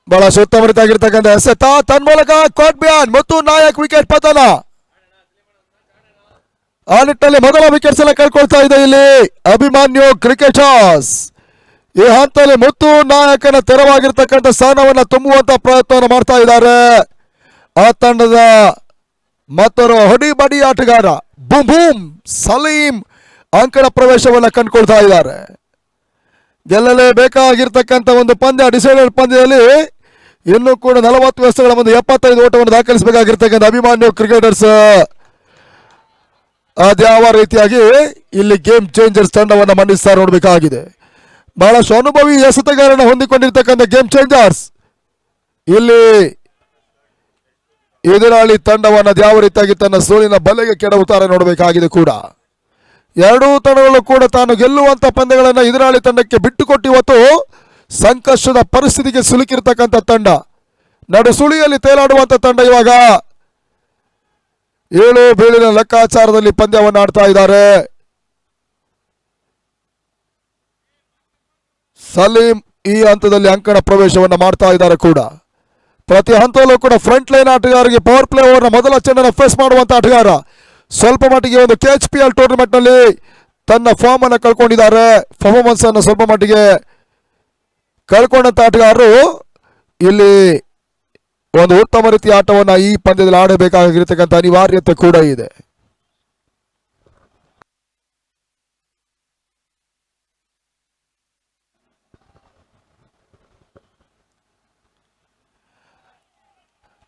ಬಹಳ ಸುತ್ತಮುತ್ತಗಿರ್ತಕ್ಕಂಥ ಎಸೆತ ತನ್ಮೂಲಕ ಕಾಟ್ಬ್ಯಾನ್ ಮುತ್ತು ನಾಯಕ್ ವಿಕೆಟ್ ಪತನ. ಆ ನಿಟ್ಟಿನಲ್ಲಿ ಮೊದಲ ವಿಕೆಟ್ಸ್ ಎಲ್ಲ ಕಳ್ಕೊಳ್ತಾ ಇದೆ ಇಲ್ಲಿ ಅಭಿಮನ್ಯು ಕ್ರಿಕೆಟರ್ಸ್. ಈ ಹಂತದಲ್ಲಿ ಮುತ್ತು ನಾಯಕನ ತೆರವಾಗಿರ್ತಕ್ಕಂಥ ಸ್ಥಾನವನ್ನ ತುಂಬುವಂತ ಪ್ರಯತ್ನವನ್ನು ಮಾಡ್ತಾ ಇದ್ದಾರೆ. ಆ ತಂಡದ ಮತ್ತೊರು ಹೊಡಿ ಬಡಿ ಆಟಗಾರ ಬೂಮ್ ಬೂಮ್ ಸಲೀಂ ಅಂಕಣ ಪ್ರವೇಶವನ್ನ ಕಂಡುಕೊಳ್ತಾ ಇದ್ದಾರೆ. ಗೆಲ್ಲಲೇ ಬೇಕಾಗಿರ್ತಕ್ಕಂಥ ಒಂದು ಪಂದ್ಯ, ಡಿಸೈಡೆಡ್ ಪಂದ್ಯದಲ್ಲಿ ಇನ್ನೂ ಕೂಡ 40 ಎಸೆತಗಳ ಮುಂದೆ 75 ಓಟವನ್ನು ದಾಖಲಿಸಬೇಕಾಗಿರ್ತಕ್ಕಂಥ ಅಭಿಮಾನ್ಯು ಕ್ರಿಕೆಟರ್ಸ್ ಅದ್ಯಾವ ರೀತಿಯಾಗಿ ಇಲ್ಲಿ ಗೇಮ್ ಚೇಂಜರ್ಸ್ ತಂಡವನ್ನು ಮಂಡಿಸ್ತಾರೆ ನೋಡಬೇಕಾಗಿದೆ. ಬಹಳಷ್ಟು ಅನುಭವಿ ಎಸೆತಗಾರನ ಹೊಂದಿಕೊಂಡಿರ್ತಕ್ಕಂಥ ಗೇಮ್ ಚೇಂಜರ್ಸ್ ಇಲ್ಲಿ ಎದುರಾಳಿ ತಂಡವನ್ನು ಯಾವ ರೀತಿಯಾಗಿ ತನ್ನ ಸೋಲಿನ ಬಲೆಗೆ ಕೆಡವುತ್ತಾರೆ ನೋಡಬೇಕಾಗಿದೆ ಕೂಡ. ಎರಡೂ ತಂಡಗಳು ಕೂಡ ತಾನು ಗೆಲ್ಲುವಂತ ಪಂದ್ಯಗಳನ್ನು ಎದುರಾಳಿ ತಂಡಕ್ಕೆ ಬಿಟ್ಟುಕೊಟ್ಟು ಇವತ್ತು ಸಂಕಷ್ಟದ ಪರಿಸ್ಥಿತಿಗೆ ಸಿಲುಕಿರ್ತಕ್ಕಂಥ ತಂಡ, ನಡು ಸುಳಿಯಲ್ಲಿ ತೇಲಾಡುವಂತ ತಂಡ ಇವಾಗ ಏಳು ಬೀಳಿನ ಲೆಕ್ಕಾಚಾರದಲ್ಲಿ ಪಂದ್ಯವನ್ನು ಆಡ್ತಾ ಇದ್ದಾರೆ. ಸಲೀಂ ಈ ಹಂತದಲ್ಲಿ ಅಂಕಣ ಪ್ರವೇಶವನ್ನು ಮಾಡ್ತಾ ಇದ್ದಾರೆ ಕೂಡ. ಪ್ರತಿ ಹಂತದಲ್ಲೂ ಕೂಡ ಫ್ರಂಟ್ ಲೈನ್ ಆಟಗಾರರಿಗೆ ಪವರ್ ಪ್ಲೇ ಓವರ್ನ ಮೊದಲ ಚೆಂಡನ್ನು ಫೇಸ್ ಮಾಡುವಂತ ಆಟಗಾರ. ಸ್ವಲ್ಪ ಮಟ್ಟಿಗೆ ಒಂದು KHPL ಟೂರ್ನಮೆಂಟ್ ನಲ್ಲಿ ತನ್ನ ಫಾರ್ಮ್ ಅನ್ನು ಕಳ್ಕೊಂಡಿದ್ದಾರೆ, ಪರ್ಫಾರ್ಮೆನ್ಸ್ ಅನ್ನು ಸ್ವಲ್ಪ ಮಟ್ಟಿಗೆ ಕಳ್ಕೊಂಡಂತ ಆಟಗಾರರು ಇಲ್ಲಿ ಒಂದು ಉತ್ತಮ ರೀತಿಯ ಆಟವನ್ನು ಈ ಪಂದ್ಯದಲ್ಲಿ ಆಡಬೇಕಾಗಿರ್ತಕ್ಕಂಥ ಅನಿವಾರ್ಯತೆ ಕೂಡ ಇದೆ.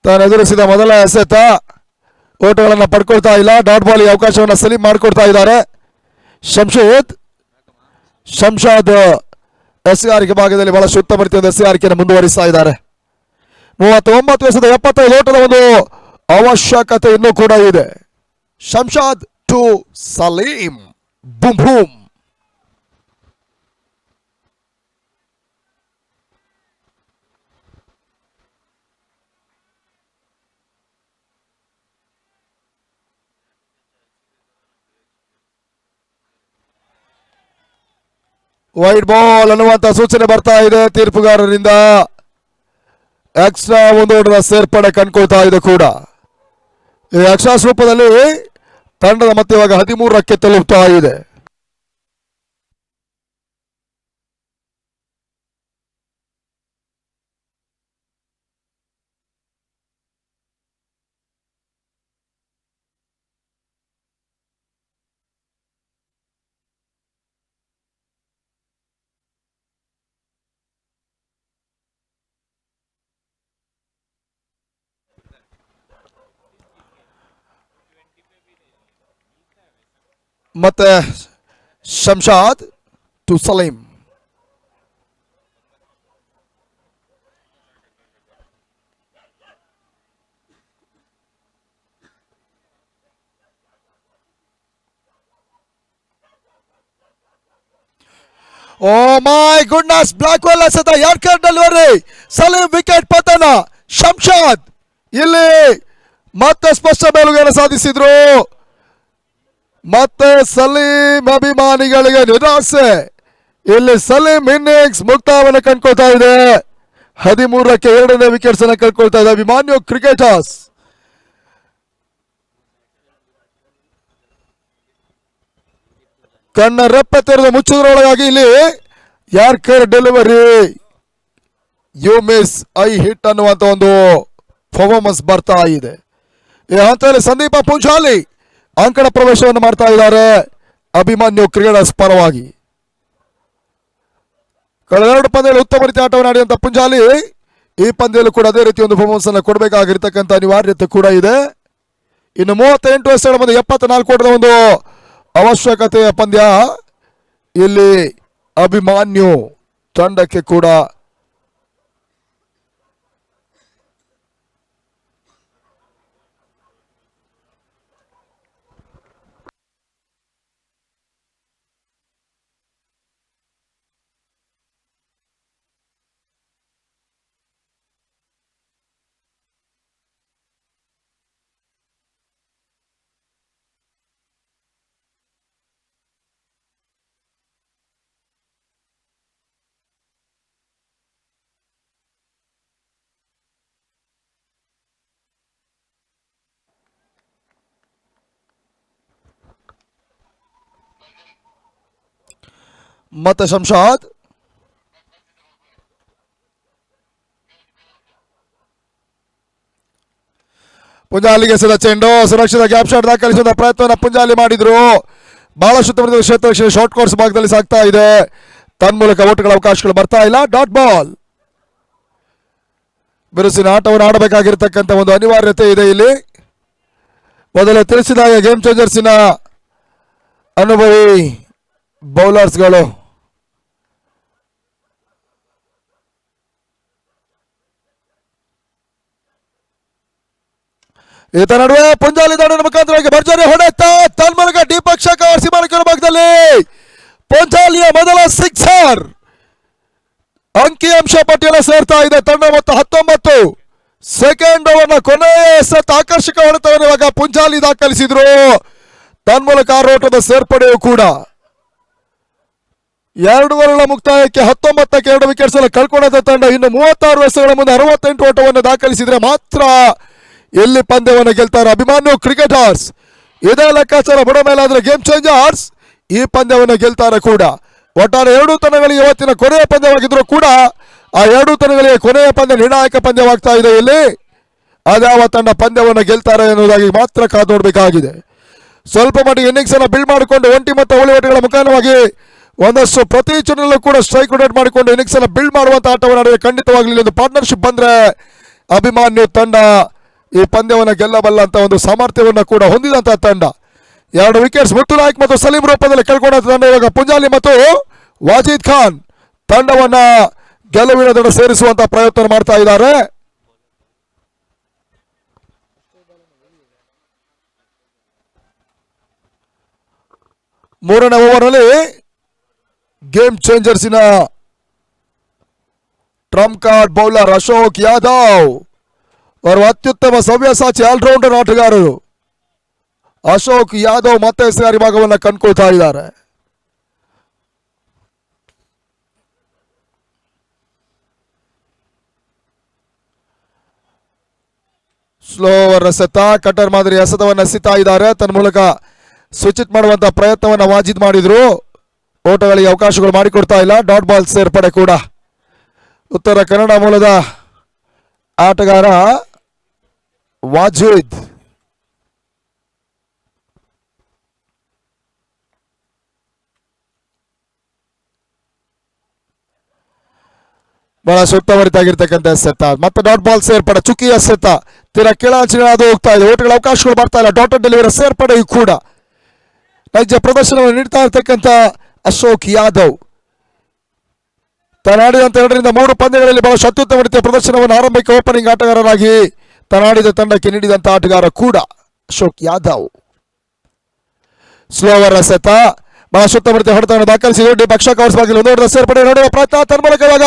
ತಾನು ಎದುರಿಸಿದ ಮೊದಲ ಎಸೆತ ಓಟಗಳನ್ನು ಪಡ್ಕೊಳ್ತಾ ಇಲ್ಲ. ಡಾಟ್ ಬಾಲ್ಗೆ ಅವಕಾಶವನ್ನು ಸಲೀಂ ಮಾಡಿಕೊಡ್ತಾ ಇದ್ದಾರೆ. ಶಂಶಾದ್ SAR ಭಾಗದಲ್ಲಿ ಬಹಳಷ್ಟು ಉತ್ತಮ ರೀತಿಯ SAR ಮುಂದುವರಿಸ್ತಾ ಇದ್ದಾರೆ. 39 ಎಸೆತ 75 ಓಟದ ಒಂದು ಅವಶ್ಯಕತೆ ಇನ್ನೂ ಕೂಡ ಇದೆ. Shamshad to Salim boom boom. Wide ball ಅನ್ನುವಂತ ಸೂಚನೆ ಬರ್ತಾ ಇದೆ ತೀರ್ಪುಗಾರರಿಂದ. ಎಕ್ಸ್ಟ್ರಾ ಒಂದು ಓಟದ ಸೇರ್ಪಡೆ ಕಂಡುಕೊಳ್ತಾ ಇದೆ ಕೂಡ. ಈ ಎಕ್ಸ್ಟ್ರಾ ರೂಪದಲ್ಲಿ ತಂಡದ ಮತ್ತೆ ಇವಾಗ 13ಕ್ಕೆ ತಲುಪ್ತಾ ಇದೆ. ಮತ್ತೆ Shamshad to Salim. Oh my goodness, block well ಎಸೆತ ಯಾರ್ಕರ್ ಡೆಲಿವರಿ, ಸಲೀಂ ವಿಕೆಟ್ ಪತನ. ಶಂಶಾದ್ ಇಲ್ಲಿ ಮತ್ತೆ ಸ್ಪಷ್ಟ ಮೇಲುಗೈಯನ್ನು ಸಾಧಿಸಿದ್ರು. ಮತ್ತೆ ಸಲೀಂ ಅಭಿಮಾನಿಗಳಿಗೆ ನಿರಾಸೆ. ಇಲ್ಲಿ ಸಲೀಂ ಇನ್ನಿಂಗ್ಸ್ ಮುಕ್ತಾಯವನ್ನು ಕಂಡುಕೊಳ್ತಾ ಇದೆ. 13ಕ್ಕೆ 2ನೇ ವಿಕೆಟ್ಸ್ ಅನ್ನು ಕಳ್ಕೊಳ್ತಾ ಇದೆ ಅಭಿಮಾನ್ಯು ಕ್ರಿಕೆಟರ್ಸ್. ಕಣ್ಣ ರೆಪ್ಪೆ ತೆರೆದು ಮುಚ್ಚುವುದರೊಳಗಾಗಿ ಇಲ್ಲಿ yorker delivery, you miss I hit ಅನ್ನುವಂತ ಒಂದು ಪರ್ಫಾರ್ಮೆನ್ಸ್ ಬರ್ತಾ ಇದೆ. ಈ ಹಂತದಲ್ಲಿ ಸಂದೀಪ ಪುಂಜಾಲಿ ಅಂಕಣ ಪ್ರವೇಶವನ್ನು ಮಾಡ್ತಾ ಇದ್ದಾರೆ ಅಭಿಮನ್ಯು ಕ್ರಿಕೆಟರ್ಸ್ ಪರವಾಗಿ. ಕಳೆದ 2 ಪಂದ್ಯದಲ್ಲಿ ಉತ್ತಮ ರೀತಿಯ ಆಟವನ್ನು ಆಡಿದಂತ ಪುಂಜಾಲಿ ಈ ಪಂದ್ಯದಲ್ಲೂ ಕೂಡ ಅದೇ ರೀತಿ ಒಂದು ಪರ್ಫಾರ್ಮೆನ್ಸ್ ಅನ್ನು ಕೊಡಬೇಕಾಗಿರ್ತಕ್ಕಂಥ ಅನಿವಾರ್ಯತೆ ಕೂಡ ಇದೆ. ಇನ್ನು 38 ಎಸೆಗಳ ಮುಂದೆ 74 ಓಟದ ಒಂದು ಅವಶ್ಯಕತೆಯ ಪಂದ್ಯ ಇಲ್ಲಿ ಅಭಿಮನ್ಯು ತಂಡಕ್ಕೆ ಕೂಡ. ಮತ್ತೆ ಶಂಶಾದ್ ಪುಂಜಾಲಿಗೆ ಎಸೆದ ಚೆಂಡು ಸುರಕ್ಷಿತ ಗ್ಯಾಪ್ ಶಾಟ್ ದಾಖಲಿಸುವ ಪ್ರಯತ್ನವನ್ನು ಪುಂಜಾಲಿ ಮಾಡಿದ್ರು. ಬಹಳಷ್ಟು ಉತ್ತಮ ಕ್ಷೇತ್ರ ಶಾರ್ಟ್ ಕೋರ್ಸ್ ಭಾಗದಲ್ಲಿ ಸಾಗ್ತಾ ಇದೆ. ತನ್ಮೂಲಕ ಓಟುಗಳ ಅವಕಾಶಗಳು ಬರ್ತಾ ಇಲ್ಲ. Dot ball. ಬಿರುಸಿನ ಆಟವನ್ನು ಆಡಬೇಕಾಗಿರ್ತಕ್ಕಂಥ ಒಂದು ಅನಿವಾರ್ಯತೆ ಇದೆ ಇಲ್ಲಿ. ಮೊದಲೇ ತಿಳಿಸಿದಾಗ ಗೇಮ್ ಚೇಂಜರ್ಸಿನ ಅನುಭವಿ ಬೌಲರ್ಸ್ಗಳು ಈತ ನಡುವೆ ಪುಂಜಾಲಿ ದಾಳಿಯ ಮುಖಾಂತರವಾಗಿ ಭರ್ಜರಿ ಹೊಡೆತ ತನ್ಮೂಲಕ ದೀಪಕ್ ಶೇಖ್ ಅವರ ಸೀಮಾರೇಖೆಯ ಭಾಗದಲ್ಲಿ ಪುಂಜಾಲಿಯ ಮೊದಲ ಸಿಕ್ಸರ್ ಅಂಕಿಅಂಶ ಪಟ್ಟಿಯಲ್ಲಿ ಸೇರ್ತಾ ಇದೆ ತಂಡ. ಮತ್ತು 19 ಸೆಕೆಂಡ್ ಓವರ್ನ ಕೊನೆಯ ಎಸೆತ ಆಕರ್ಷಕ ಹೊಡೆತವನ್ನು ಇವಾಗ ಪುಂಜಾಲಿ ದಾಖಲಿಸಿದ್ರು. ತನ್ಮೂಲಕ 6 ಓಟದ ಸೇರ್ಪಡೆಯೂ ಕೂಡ 2 ಓವರ್ಗಳ ಮುಕ್ತಾಯಕ್ಕೆ 19ಕ್ಕೆ 2 ವಿಕೆಟ್ಸ್ ಅನ್ನು ಕಳ್ಕೊಂಡ ತಂಡ ಇನ್ನು 36 ಎಸೆಗಳ ಮುಂದೆ 68 ಓಟವನ್ನು ದಾಖಲಿಸಿದ್ರೆ ಮಾತ್ರ ಎಲ್ಲಿ ಪಂದ್ಯವನ್ನು ಗೆಲ್ತಾರೆ ಅಭಿಮಾನ್ಯು ಕ್ರಿಕೆಟರ್ಸ್. ಇದೇ ಲೆಕ್ಕಾಚಾರ ಬುಡ ಮೇಲಾದ್ರೆ ಗೇಮ್ ಚೇಂಜರ್ಸ್ ಈ ಪಂದ್ಯವನ್ನು ಗೆಲ್ತಾರೆ ಕೂಡ. ಒಟ್ಟಾರೆ 2 ತಂಡಗಳಿಗೆ ಇವತ್ತಿನ ಕೊನೆಯ ಪಂದ್ಯವಾಗಿದ್ರು ಕೂಡ ಆ 2 ತಂಡಗಳಿಗೆ ಕೊನೆಯ ಪಂದ್ಯ ನಿರ್ಣಾಯಕ ಪಂದ್ಯವಾಗ್ತಾ ಇದೆ. ಇಲ್ಲಿ ಅದ್ಯಾವ ತಂಡ ಪಂದ್ಯವನ್ನು ಗೆಲ್ತಾರೆ ಎನ್ನುವುದಾಗಿ ಮಾತ್ರ ಕಾದು ನೋಡಬೇಕಾಗಿದೆ. ಸ್ವಲ್ಪ ಮಟ್ಟಿಗೆ ಇನ್ನಿಂಗ್ಸ್ ಅನ್ನು ಬಿಲ್ಡ್ ಮಾಡಿಕೊಂಡು ಒಂಟಿ ಮತ್ತು ಅವಳಿ ಓಟಗಳ ಮುಖಾಂತರವಾಗಿ ಒಂದಷ್ಟು ಪ್ರತಿ ಚುನಾವಣೆಯಲ್ಲೂ ಕೂಡ ಸ್ಟ್ರೈಕ್ ರೊಟೇಟ್ ಮಾಡಿಕೊಂಡು ಇನ್ನಿಂಗ್ಸ್ ಅನ್ನು ಬಿಲ್ಡ್ ಮಾಡುವಂತ ಆಟವನ್ನು ಆಡಿದ್ರೆ ಖಂಡಿತವಾಗ್ಲಿ ಒಂದು ಪಾರ್ಟ್ನರ್ಶಿಪ್ ಬಂದ್ರೆ ಅಭಿಮಾನ್ಯು ತಂಡ ಈ ಪಂದ್ಯವನ್ನು ಗೆಲ್ಲಬಲ್ಲ ಅಂತ ಒಂದು ಸಾಮರ್ಥ್ಯವನ್ನು ಕೂಡ ಹೊಂದಿದಂತಹ ತಂಡ. 2 ವಿಕೆಟ್ಸ್ ಮುತ್ತು ನಾಯ್ಕ್ ಮತ್ತು ಸಲೀಂ ರೂಪದಲ್ಲಿ ಕಳ್ಕೊಂಡ ತಂಡ ಇವಾಗ ಪುಂಜಾಲಿ ಮತ್ತು ವಾಜಿದ್ ಖಾನ್ ತಂಡವನ್ನ ಗೆಲುವಿನ ದಡ ಸೇರಿಸುವಂತ ಪ್ರಯತ್ನ ಮಾಡ್ತಾ ಇದ್ದಾರೆ. ಮೂರನೇ ಓವರ್ನಲ್ಲಿ ಗೇಮ್ ಚೇಂಜರ್ಸಿನ trump card bowler Ashok Yadav ಅವರು ಅತ್ಯುತ್ತಮ ಸವ್ಯಸಾಚಿ ಆಲ್ರೌಂಡರ್ ಆಟಗಾರರು. ಅಶೋಕ್ ಯಾದವ್ ಮತ್ತೆ ಹೆಸರಾರಿ ಭಾಗವನ್ನು ಕಂಡುಕೊಳ್ತಾ ಇದ್ದಾರೆ. ಸ್ಲೋವರ್ ಎಸೆತ ಕಟರ್ ಮಾದರಿ ಎಸೆತವನ್ನು ಎಸೆತಾ ಇದ್ದಾರೆ. ತನ್ನ ಮೂಲಕ ಸ್ವಿಚ್ ಇಟ್ ಮಾಡುವಂತಹ ಪ್ರಯತ್ನವನ್ನು ವಾಜಿದ್ ಮಾಡಿದ್ರು. ಓಟಗಳಿಗೆ ಅವಕಾಶಗಳು ಮಾಡಿಕೊಡ್ತಾ ಇಲ್ಲ. ಡಾಟ್ ಬಾಲ್ ಸೇರ್ಪಡೆ ಕೂಡ ಉತ್ತರ ಕನ್ನಡ ಮೂಲದ ಆಟಗಾರ ವಾಜಿದ್. ಬಹಳ ಸುತ್ತಮರಿತಾಗಿರ್ತಕ್ಕಂಥ ಎಸೆತ ಮತ್ತೆ ಡಾಟ್ ಬಾಲ್ ಸೇರ್ಪಡೆ ಚುಕ್ಕಿ ಎಸೆತ ತೀರಾ ಕೆಳಾಂಚಿನ ಅದು ಹೋಗ್ತಾ ಇದೆ. ಓಟಗಳ ಅವಕಾಶಗಳು ಬರ್ತಾ ಇಲ್ಲ. ಡಾಟ್ ಡೆಲಿವರಿ ಸೇರ್ಪಡೆಯೂ ಕೂಡ ನೈಜ ಪ್ರದರ್ಶನವನ್ನು ನೀಡ್ತಾ ಇರತಕ್ಕಂಥ ಅಶೋಕ್ ಯಾದವ್ ತನ್ನಾಡಿದಂತ 2ರಿಂದ 3 ಪಂದ್ಯಗಳಲ್ಲಿ ಬಹಳ ಅತ್ಯುತ್ತಮ ರೀತಿಯ ಪ್ರದರ್ಶನವನ್ನು ಆರಂಭಿಕ ಓಪನಿಂಗ್ ಆಟಗಾರರಾಗಿ ತನ್ನಾಡಿದ ತಂಡಕ್ಕೆ ನೀಡಿದಂತ ಆಟಗಾರ ಕೂಡ ಅಶೋಕ್ ಯಾದವ್. ಸ್ಲೋವರ್ ಎಸೆತ ಬಹಳ ಸುತ್ತಮುತ್ತ ಹೊಡೆತವನ್ನು ದಾಖಲಿಸಿದೆ. ಡಿ ಪಕ್ಷ ಕವರ್ಸ್ ಬಾಗಿಲು ಒಂದು ಹೊಡೆದ ಸೇರ್ಪಡೆ ನೋಡುವ ಪ್ರಯತ್ನ ತನ್ಮೂಲಕ ಇವಾಗ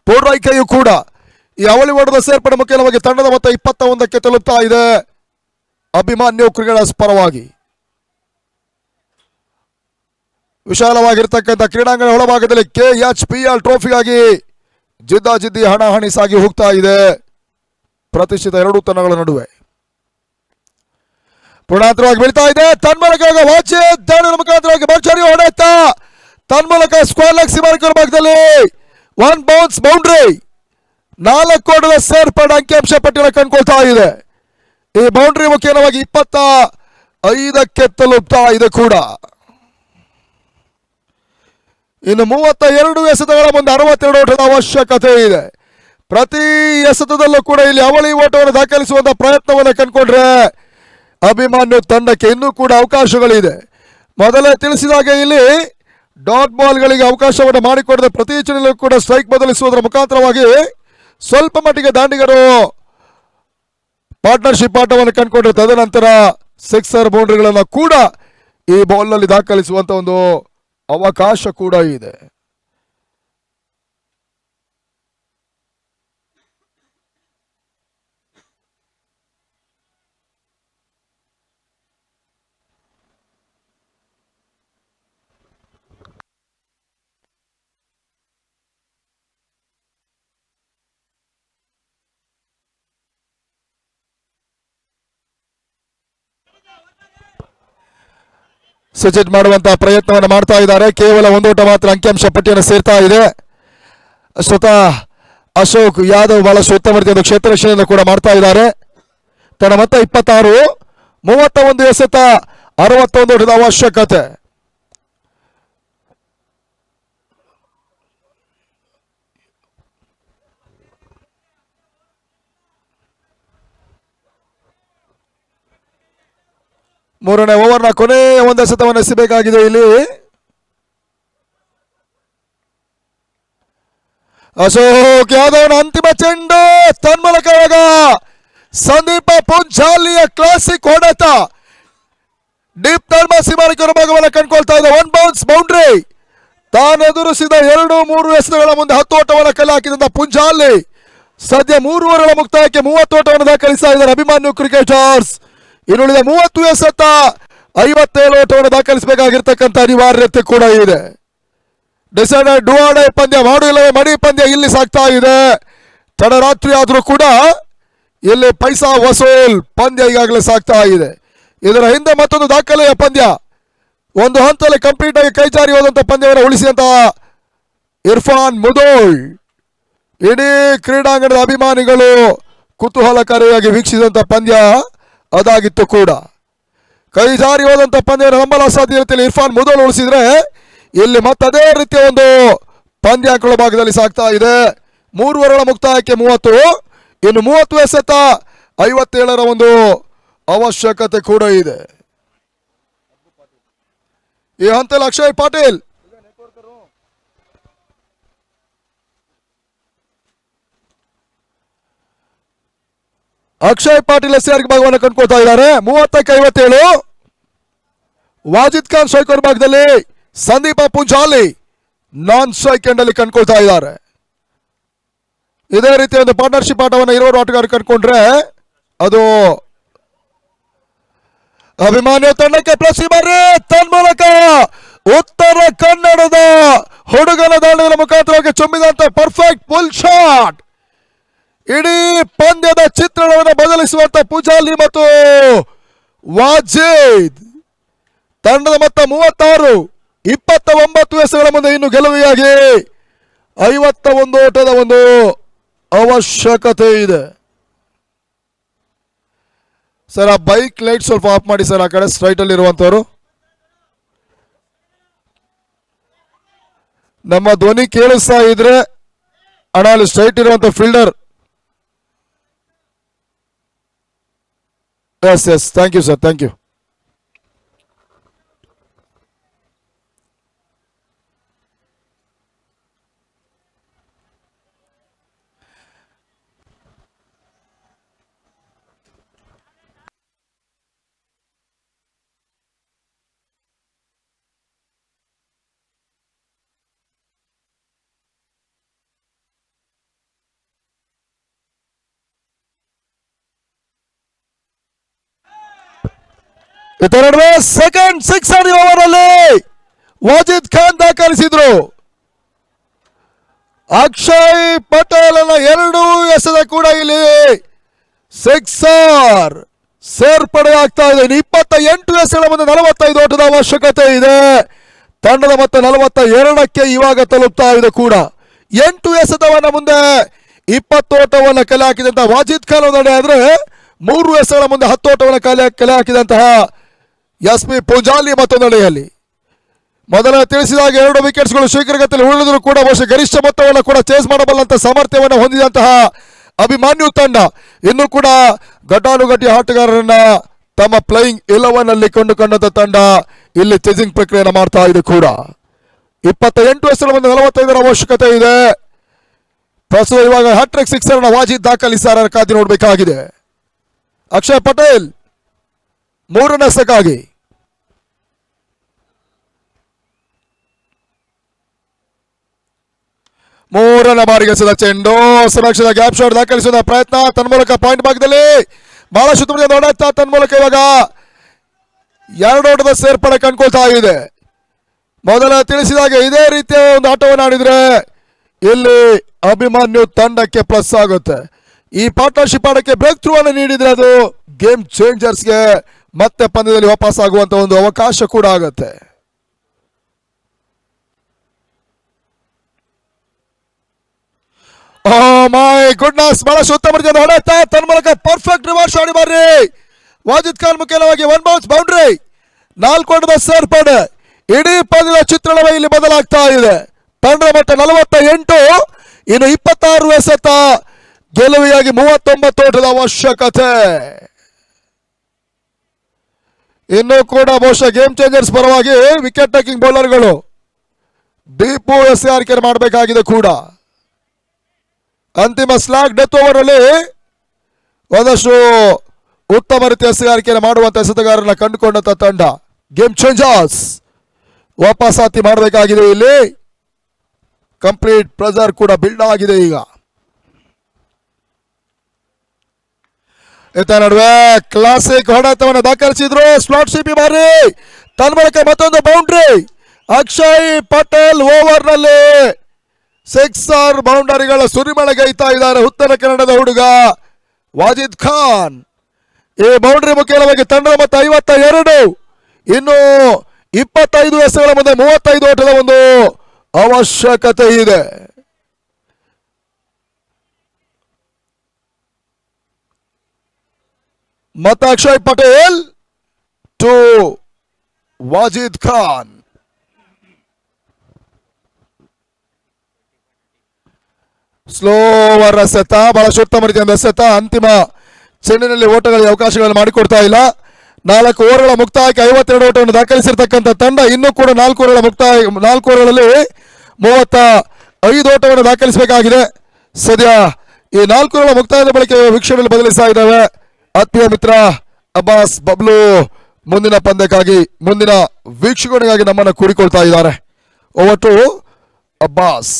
ಪೂರ್ವೈಕೆಯು ಕೂಡ ಈ ಅವಳಿ ಹೊಡೆದ ಸೇರ್ಪಡೆ ಮುಖ್ಯವಾಗಿ ತಂಡದ ಮೊತ್ತ 21ಕ್ಕೆ ತಲುಪ್ತಾ ಇದೆ ಅಭಿಮಾನ್ಯು ಕ್ರಿಕೆಟರ್ಸ್ ಪರವಾಗಿ. ವಿಶಾಲವಾಗಿರ್ತಕ್ಕಂಥ ಕ್ರೀಡಾಂಗಣ ಒಳಭಾಗದಲ್ಲಿ KHPL ಟ್ರೋಫಿಗಾಗಿ ಜಿದ್ದಾಜಿದ್ದಿ ಹಣಾಹಣಿ ಸಾಗಿ ಹೋಗ್ತಾ ಇದೆ ಪ್ರತಿಷ್ಠಿತ ಎರಡೂ ತಂಡಗಳ ನಡುವೆ. ಪೂರ್ಣಾಂತರವಾಗಿ ಬೀಳ್ತಾ ಇದೆ. ತನ್ಮೂಲಕ ವಾಚೆ ದಾಳಿಯ ಮುಖಾಂತರವಾಗಿ ಭರ್ಜರಿ ಹೊಡೆತ ತನ್ಮೂಲಕ ಸ್ಕ್ವೇರ್ ಲೆಗ್ ಸೀಮಾಂಕರ ಭಾಗದಲ್ಲಿ 1 ಬೌನ್ಸ್ ಬೌಂಡ್ರಿ 4 ಓಟದ ಸೇರ್ಪಡೆ ಅಂಕಿಅಂಶ ಪಟ್ಟಿಯನ್ನು ಕಂಡುಕೊಳ್ತಾ ಇದೆ. ಈ ಬೌಂಡ್ರಿ ಮುಖ್ಯವಾಗಿ 25ಕ್ಕೆ ತಲುಪ್ತಾ ಇದೆ ಕೂಡ. ಇನ್ನು 32 ಎಸೆತಗಳ ಮುಂದೆ 62 ಓಟದ ಅವಶ್ಯಕತೆ ಇದೆ. ಪ್ರತಿ ಎಸೆತದಲ್ಲೂ ಕೂಡ ಇಲ್ಲಿ ಅವಳಿ ಓಟವನ್ನು ದಾಖಲಿಸುವಂತಹ ಪ್ರಯತ್ನವನ್ನು ಕಂಡುಕೊಂಡ್ರೆ ಅಭಿಮಾನ್ಯು ತಂಡಕ್ಕೆ ಇನ್ನೂ ಕೂಡ ಅವಕಾಶಗಳಿದೆ. ಮೊದಲೇ ತಿಳಿಸಿದಾಗೆ ಇಲ್ಲಿ ಡಾಟ್ ಬಾಲ್ಗಳಿಗೆ ಅವಕಾಶವನ್ನು ಮಾಡಿಕೊಡದೆ ಪ್ರತಿ ಚುನಾವಣೆಯಲ್ಲೂ ಕೂಡ ಸ್ಟ್ರೈಕ್ ಬದಲಿಸುವುದರ ಮುಖಾಂತರವಾಗಿ ಸ್ವಲ್ಪ ಮಟ್ಟಿಗೆ ದಾಂಡಿಗರು ಪಾರ್ಟ್ನರ್ಶಿಪ್ ಆಟವನ್ನು ಕಂಡುಕೊಂಡ್ರೆ ತದನಂತರ ಸಿಕ್ಸರ್ ಬೌಂಡ್ರಿಗಳನ್ನು ಕೂಡ ಈ ಬಾಲ್ನಲ್ಲಿ ದಾಖಲಿಸುವಂತ ಒಂದು ಅವಕಾಶ ಕೂಡ ಇದೆ. ಸಜೆಟ್ ಮಾಡುವಂತಹ ಪ್ರಯತ್ನವನ್ನು ಮಾಡ್ತಾ ಇದ್ದಾರೆ. ಕೇವಲ ಒಂದು ಓಟ ಮಾತ್ರ ಅಂಕಿಅಂಶ ಪಟ್ಟಿಯನ್ನು ಸೇರ್ತಾ ಇದೆ. ಸ್ವತಃ ಅಶೋಕ್ ಯಾದವ್ ಬಹಳಷ್ಟು ಉತ್ತಮ ರೀತಿಯ ಕ್ಷೇತ್ರ ರಕ್ಷಣೆಯನ್ನು ಕೂಡ ಮಾಡ್ತಾ ಇದ್ದಾರೆ. ತನ್ನ ಮೊತ್ತ 26, 31 ಎಸೆತ 61 ಓಟದ ಅವಶ್ಯಕತೆ. ಮೂರನೇ ಓವರ್ನ ಕೊನೆಯ ಒಂದು ಎಸೆತವನ್ನು ಎಸೆಯಬೇಕಾಗಿದೆ ಇಲ್ಲಿ. ಅಶೋಕ್ ಯಾದವ್ನ ಅಂತಿಮ ಚೆಂಡು ತನ್ಮೂಲಕ ಇವಾಗ ಸಂದೀಪ ಪುಂಜಾಲಿಯ ಕ್ಲಾಸಿಕ್ ಹೊಡೆತ ಡೀಪ್ ತರ್ಮ ಸೀಮಾನಿಕರ ಭಾಗವನ್ನು ಕಂಡುಕೊಳ್ತಾ ಇದೆ. 1 ಬೌನ್ಸ್ ಬೌಂಡ್ರಿ ತಾನೆದುರಿಸಿದ 2-3 ಎಸೆತಗಳ ಮುಂದೆ 10 ಓಟವನ್ನು ಕಲೆ ಹಾಕಿದಂತ ಪುಂಜಾಲಿ ಸದ್ಯ 3 ಓವರ್ಗಳ ಮುಕ್ತಾಯಕ್ಕೆ 30 ಓಟವನ್ನು ದಾಖಲಿಸ್ತಾ ಇದ್ದಾರೆ ಅಭಿಮಾನ್ಯು ಕ್ರಿಕೆಟರ್ಸ್. ಇನ್ನುಳಿದ 30 ಎಸೆತ 57 ಓಟವನ್ನು ದಾಖಲಿಸಬೇಕಾಗಿರ್ತಕ್ಕಂಥ ಅನಿವಾರ್ಯತೆ ಕೂಡ ಇದೆ. ಡಿಸೈಡೆಡ್ ಡುವಾಡೆ ಪಂದ್ಯ ಮಾಡು ಇಲ್ಲವೇ ಮಡಿ ಪಂದ್ಯ ಇಲ್ಲಿ ಸಾಗ್ತಾ ಇದೆ. ತಡರಾತ್ರಿ ಆದರೂ ಕೂಡ ಇಲ್ಲಿ ಪೈಸಾ ವಸೂಲ್ ಪಂದ್ಯ ಈಗಾಗಲೇ ಸಾಗ್ತಾ ಇದೆ. ಇದರ ಹಿಂದೆ ಮತ್ತೊಂದು ದಾಖಲೆಯ ಪಂದ್ಯ ಒಂದು ಹಂತದಲ್ಲಿ ಕಂಪ್ಲೀಟ್ ಆಗಿ ಕೈಜಾರಿ ಹೋದಂತ ಪಂದ್ಯವನ್ನು ಉಳಿಸಿದಂತ ಇರ್ಫಾನ್ ಮುದೋಳ್ ಇಡೀ ಕ್ರೀಡಾಂಗಣದ ಅಭಿಮಾನಿಗಳು ಕುತೂಹಲಕಾರಿಯಾಗಿ ವೀಕ್ಷಿಸಿದಂತ ಪಂದ್ಯ ಅದಾಗಿತ್ತು ಕೂಡ. ಕೈ ಜಾರಿ ಹೋದಂತ ಪಂದ್ಯವನ್ನು ನಂಬಲ ಅಸಾಧ್ಯ ರೀತಿಯಲ್ಲಿ ಇರ್ಫಾನ್ ಮುದೋಳ್ ಉಳಿಸಿದ್ರೆ ಇಲ್ಲಿ ಮತ್ತದೇ ರೀತಿಯ ಒಂದು ಪಂದ್ಯ ಅಂಕಗಳ ಭಾಗದಲ್ಲಿ ಸಾಗ್ತಾ ಇದೆ. 3 ಓವರ್ಗಳ ಮುಕ್ತಾಯಕ್ಕೆ 30, ಇನ್ನು 30 ಎಸೆತ 57ರ ಒಂದು ಅವಶ್ಯಕತೆ ಕೂಡ ಇದೆ. ಈ ಹಂತದಲ್ಲಿ ಅಕ್ಷಯ್ ಪಾಟೀಲ್ ಎಸ್ಆರ್ಗೆ ಭಾಗವನ್ನು ಕಂಡುಕೊಳ್ತಾ ಇದ್ದಾರೆ. 30ಕ್ಕೆ 57. ವಾಜಿದ್ ಖಾನ್ ಸ್ಟ್ರೈಕರ್ ಭಾಗದಲ್ಲಿ ಸಂದೀಪ ಪುಂಜಾಲಿ ನಾನ್ ಸ್ಟ್ರೈಕ್ ಎಂಡ್ ಅಲ್ಲಿ ಕಂಡುಕೊಳ್ತಾ ಇದ್ದಾರೆ. ಇದೇ ರೀತಿಯ ಒಂದು ಪಾರ್ಟ್ನರ್ಶಿಪ್ ಆಟವನ್ನು ಇರುವರು ಆಟಗಾರರು ಕಂಡುಕೊಂಡ್ರೆ ಅದು ಅಭಿಮಾನ್ಯ ತಂಡಕ್ಕೆ ಪ್ಲಸ್ ಬರ್ರಿ. ತನ್ಮೂಲಕ ಉತ್ತರ ಕನ್ನಡದ ಹುಡುಗನ ದಾಳಿಯ ಮುಖಾಂತರವಾಗಿ ಚುಮ್ಮಿದಂತ ಪರ್ಫೆಕ್ಟ್ ಫುಲ್ ಶಾಟ್ ಇಡೀ ಪಂದ್ಯದ ಚಿತ್ರಣವನ್ನು ಬದಲಿಸುವಂತ ಪೂಜಾಲಿ ಮತ್ತು ವಾಜಿದ್ ತಂಡದ ಮೊತ್ತ 36, 29 ಎಸೆಗಳ ಮುಂದೆ ಇನ್ನು ಗೆಲುವಿಗಾಗಿ 51 ಓಟದ ಒಂದು ಅವಶ್ಯಕತೆ ಇದೆ. ಸರ್ ಆ ಬೈಕ್ ಲೈಟ್ ಸ್ವಲ್ಪ ಆಫ್ ಮಾಡಿ ಸರ್. ಆ ಕಡೆ ಸ್ಟ್ರೈಟ್ ಅಲ್ಲಿ ಇರುವಂತವರು ನಮ್ಮ ಧ್ವನಿ ಕೇಳಿಸ್ತಾ ಇದ್ರೆ ಅಣ್ಣ ಅಲ್ಲಿ ಸ್ಟ್ರೈಟ್ ಇರುವಂತ fielder. Yes thank you sir, thank you. ಇದರ ನಡುವೆ ಸೆಕೆಂಡ್ 6 ಓವರ್ ಅಲ್ಲಿ ವಾಜಿದ್ ಖಾನ್ ದಾಖಲಿಸಿದ್ರು. ಅಕ್ಷಯ್ ಪಟೇಲ್ ಅನ್ನ 2 ಎಸೆದ ಕೂಡ ಇಲ್ಲಿ ಸಿಕ್ಸರ್ ಸೇರ್ಪಡೆ ಆಗ್ತಾ ಇದೆ. 28 ಎಸೆಗಳ ಮುಂದೆ 45 ಓಟದ ಅವಶ್ಯಕತೆ ಇದೆ. ತಂಡದ ಮತ್ತೆ 42ಕ್ಕೆ ಇವಾಗ ತಲುಪ್ತಾ ಇದೆ ಕೂಡ. 8 ಎಸೆತವನ್ನ ಮುಂದೆ 20 ಓಟವನ್ನು ಕಲೆ ಹಾಕಿದಂತಹ ವಾಜಿದ್ ಖಾನ್ ನಡೆ ಆದ್ರೆ 3 ಎಸೆಗಳ ಮುಂದೆ 10 ಓಟವನ್ನು ಕಲೆ ಹಾಕಿದಂತಹ ಎಸ್ಪಿ ಪೂಜಾಲಿ ಮತ್ತೊಂದೆಡೆಯಲ್ಲಿ ಮೊದಲ ತಿಳಿಸಿದಾಗ 2 ವಿಕೆಟ್ಸ್ಗಳು ಶೀಘ್ರಗತಿಯಲ್ಲಿ ಉಳಿದರೂ ಕೂಡ ಬಹುಶಃ ಗರಿಷ್ಠ ಮೊತ್ತವನ್ನು ಕೂಡ ಚೇಸ್ ಮಾಡಬಲ್ಲಂತ ಸಾಮರ್ಥ್ಯವನ್ನು ಹೊಂದಿದಂತಹ ಅಭಿಮನ್ಯು ತಂಡ ಇನ್ನೂ ಕೂಡ ಘಟಾನುಘಟಿ ಆಟಗಾರರನ್ನ ತಮ್ಮ ಪ್ಲೇಯಿಂಗ್ 11 ಅಲ್ಲಿ ಕೊಂಡುಕೊಂಡಂತ ತಂಡ ಇಲ್ಲಿ ಚೇಸಿಂಗ್ ಪ್ರಕ್ರಿಯೆಯನ್ನು ಮಾಡ್ತಾ ಇದೆ ಕೂಡ. 28 ಎಸೆಗಳ ಮುಂದೆ 45 ಅವಶ್ಯಕತೆ ಇದೆ. ಪ್ರಸ್ತುತ ಇವಾಗ ಹ್ಯಾಟ್ರಿಕ್ ಸಿಕ್ಸರ್ ವಾಜಿದ್ ದಾಖಲಿಸಾರ ಕಾದಿ ನೋಡಬೇಕಾಗಿದೆ. ಅಕ್ಷಯ್ ಪಟೇಲ್ 3ನೇ ಎಸೆಗಾಗಿ ಮೂರನೇ ಬಾರಿಗೆ ಎಸೆದ ಚೆಂಡು ಸುರಕ್ಷಿತ ಗ್ಯಾಪ್ ಶಾಟ್ ದಾಖಲಿಸುವ ಪ್ರಯತ್ನ ತನ್ಮೂಲಕ ಪಾಯಿಂಟ್ ಭಾಗದಲ್ಲಿ ಬಹಳ ಸುತ್ತಮುತ್ತ ನೋಡುತ್ತಾ ತನ್ಮೂಲಕ ಇವಾಗ 2 ಓಟದ ಸೇರ್ಪಡೆ ಕಂಡುಕೊಳ್ತಾ ಇದೆ. ಮೊದಲ ತಿಳಿಸಿದಾಗ ಇದೇ ರೀತಿಯ ಒಂದು ಆಟವನ್ನು ಆಡಿದ್ರೆ ಇಲ್ಲಿ ಅಭಿಮನ್ಯು ತಂಡಕ್ಕೆ ಪ್ಲಸ್ ಆಗುತ್ತೆ. ಈ ಪಾರ್ಟ್ನರ್ಶಿಪ್ ಆಡಕ್ಕೆ ಬ್ರೇಕ್ ಥ್ರೂ ಅನ್ನು ನೀಡಿದ್ರೆ ಅದು ಗೇಮ್ ಚೇಂಜರ್ಸ್ಗೆ ಮತ್ತೆ ಪಂದ್ಯದಲ್ಲಿ ವಾಪಸ್ ಆಗುವಂತ ಒಂದು ಅವಕಾಶ ಕೂಡ ಆಗುತ್ತೆ. ಓ ಮೈ ಗುಡ್ನೆಸ್, ಬಹಳಷ್ಟು ಉತ್ತಮ ರೀತಿಯಿಂದ ಹೊಡೆಯುತ್ತಾ ತನ್ಮೂಲಕ ಪರ್ಫೆಕ್ಟ್ ರಿವರ್ಸ್ ಆಡಿ ಬರ್ರಿ ವಾಜಿದ್ ಖಾನ್ ಮುಖ್ಯವಾಗಿ 1 ಬೌನ್ಸ್ ಬೌಂಡ್ರಿ 4 ಓಟದ ಸೇರ್ಪಡೆ. ಇಡೀ ಪಂದ್ಯದ ಚಿತ್ರಣವೇ ಇಲ್ಲಿ ಬದಲಾಗ್ತಾ ಇದೆ. ತಂಡದ ಮಟ್ಟ 48, ಇನ್ನು 26 ಎಸೆತ ಗೆಲುವಿಯಾಗಿ 39 ಓಟದ ಅವಶ್ಯಕತೆ. ಇನ್ನು ಕೂಡ ಬಹುಶಃ ಗೇಮ್ ಚೇಂಜರ್ಸ್ ಪರವಾಗಿ ವಿಕೆಟ್ ಟೇಕಿಂಗ್ ಬೌಲರ್ಗಳು ಡೀಪು ಎಸೆಗಾರಿಕೆ ಮಾಡಬೇಕಾಗಿದೆ ಕೂಡ. ಅಂತಿಮ ಸ್ಲಾಗ್ ಡೆತ್ ಓವರ್ ಅಲ್ಲಿ ಒಂದಷ್ಟು ಉತ್ತಮ ರೀತಿಯ ಎಸೆಗಾರಿಕೆಯನ್ನು ಮಾಡುವಂತ ಎಸೆತಗಾರರನ್ನ ಕಂಡುಕೊಂಡಂತ ತಂಡ ಗೇಮ್ ಚೇಂಜರ್ಸ್ ವಾಪಸಾತಿ ಮಾಡಬೇಕಾಗಿದೆ. ಇಲ್ಲಿ ಕಂಪ್ಲೀಟ್ ಪ್ರೆಷರ್ ಕೂಡ ಬಿಲ್ಡ್ ಆಗಿದೆ. ಈಗ ಇತ್ತ ನಡುವೆ ಕ್ಲಾಸಿಕ್ ಹೊಡೆತವನ್ನು ದಾಖಲಿಸಿದ್ರು ಸ್ಲಾಟ್ ಸಿಪಿ ಮಾರಿ ತನ್ಮೂಲಕ ಮತ್ತೊಂದು ಬೌಂಡ್ರಿ. ಅಕ್ಷಯ್ ಪಟೇಲ್ ಓವರ್ ನಲ್ಲಿ ಸಿಕ್ಸರ್ ಬೌಂಡರಿಗಳ ಸುರಿಮಳೆಗೈತಾ ಇದ್ದಾರೆ ಉತ್ತರ ಕನ್ನಡದ ಹುಡುಗ ವಾಜಿದ್ ಖಾನ್. ಈ ಬೌಂಡ್ರಿ ಮುಖ್ಯವಾಗಿ ತಂಡದ ಮೊತ್ತ 52, ಇನ್ನು 25 ಎಸೆಗಳ ಮುಂದೆ 35 ಓಟದ ಒಂದು ಅವಶ್ಯಕತೆ ಇದೆ. ಮತ್ತ ಅಕ್ಷಯ್ ಪಟೇಲ್ ಟು ವಾಜಿದ್ ಖಾನ್. ಸ್ಲೋವರ್ ಎಸೆತ, ಬಹಳಷ್ಟು ಉತ್ತಮ ರೀತಿಯ ಎಸೆತ. ಅಂತಿಮ ಚೆಂಡಿನಲ್ಲಿ ಓಟಗಳಿಗೆ ಅವಕಾಶಗಳನ್ನು ಮಾಡಿಕೊಡ್ತಾ ಇಲ್ಲ. 4 ಓವರ್ಗಳ ಮುಕ್ತಾಯಕ್ಕೆ 52 ಓಟವನ್ನು ದಾಖಲಿಸಿರ್ತಕ್ಕಂಥ ತಂಡ ಇನ್ನೂ ಕೂಡ 4 ಓವರ್ಗಳಲ್ಲಿ 35 ಓಟವನ್ನು ದಾಖಲಿಸಬೇಕಾಗಿದೆ. ಸದ್ಯ ಈ 4 ಓವರ್ಗಳ ಮುಕ್ತಾಯದ ಬಳಿಕ ವೀಕ್ಷಣೆಯಲ್ಲಿ ಬದಲಿಸ್ತಾ ಇದ್ದಾವೆ. ಆತ್ಮೀಯ ಮಿತ್ರ ಅಬ್ಬಾಸ್ ಬಬ್ಲು ಮುಂದಿನ ಪಂದ್ಯಕ್ಕಾಗಿ ಮುಂದಿನ ವೀಕ್ಷಣೆಗಾಗಿ ನಮ್ಮನ್ನು ಕೂಡಿಕೊಳ್ತಾ ಇದ್ದಾರೆ. Over to Abbas.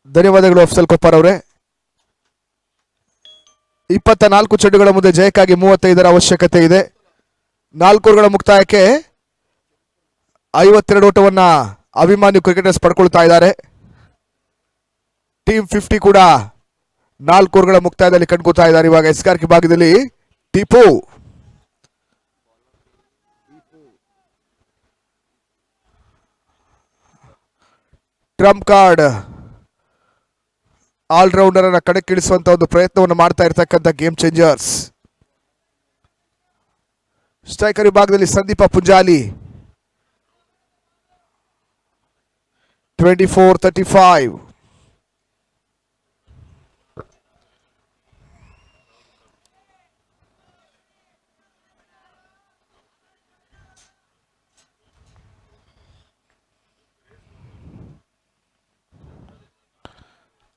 ಧನ್ಯವಾದಗಳು ಅಫ್ಸಲ್ ಕೊಪ್ಪಾರ್ ಅವರೇ. 24 ಚೆಂಡುಗಳ ಮುಂದೆ ಜಯಕ್ಕಾಗಿ 35 ಅವಶ್ಯಕತೆ ಇದೆ. 4 ಓವರ್ಗಳ ಮುಕ್ತಾಯಕ್ಕೆ 52 ಓಟವನ್ನ ಅಭಿಮಾನ್ಯು ಕ್ರಿಕೆಟರ್ಸ್ ಪಡ್ಕೊಳ್ತಾ ಇದ್ದಾರೆ. ಟೀಮ್ 50 ಕೂಡ 4 ಓವರ್ಗಳ ಮುಕ್ತಾಯದಲ್ಲಿ ಕಂಡುಕೊಳ್ತಾ ಇದ್ದಾರೆ. ಇವಾಗ ಎಸ್ಗಾರ್ಕಿ ಭಾಗದಲ್ಲಿ ಟಿಪು ಟ್ರಂಪ್ ಕಾರ್ಡ್ ಆಲ್ರೌಂಡರ್ ಅನ್ನ ಕಣಕ್ಕಿಳಿಸುವಂತ ಒಂದು ಪ್ರಯತ್ನವನ್ನು ಮಾಡ್ತಾ ಇರ್ತಕ್ಕಂಥ ಗೇಮ್ ಚೇಂಜರ್ಸ್. ಸ್ಟ್ರೈಕರ್ ವಿಭಾಗದಲ್ಲಿ ಸಂದೀಪ ಪುಂಜಾಲಿ 24-35.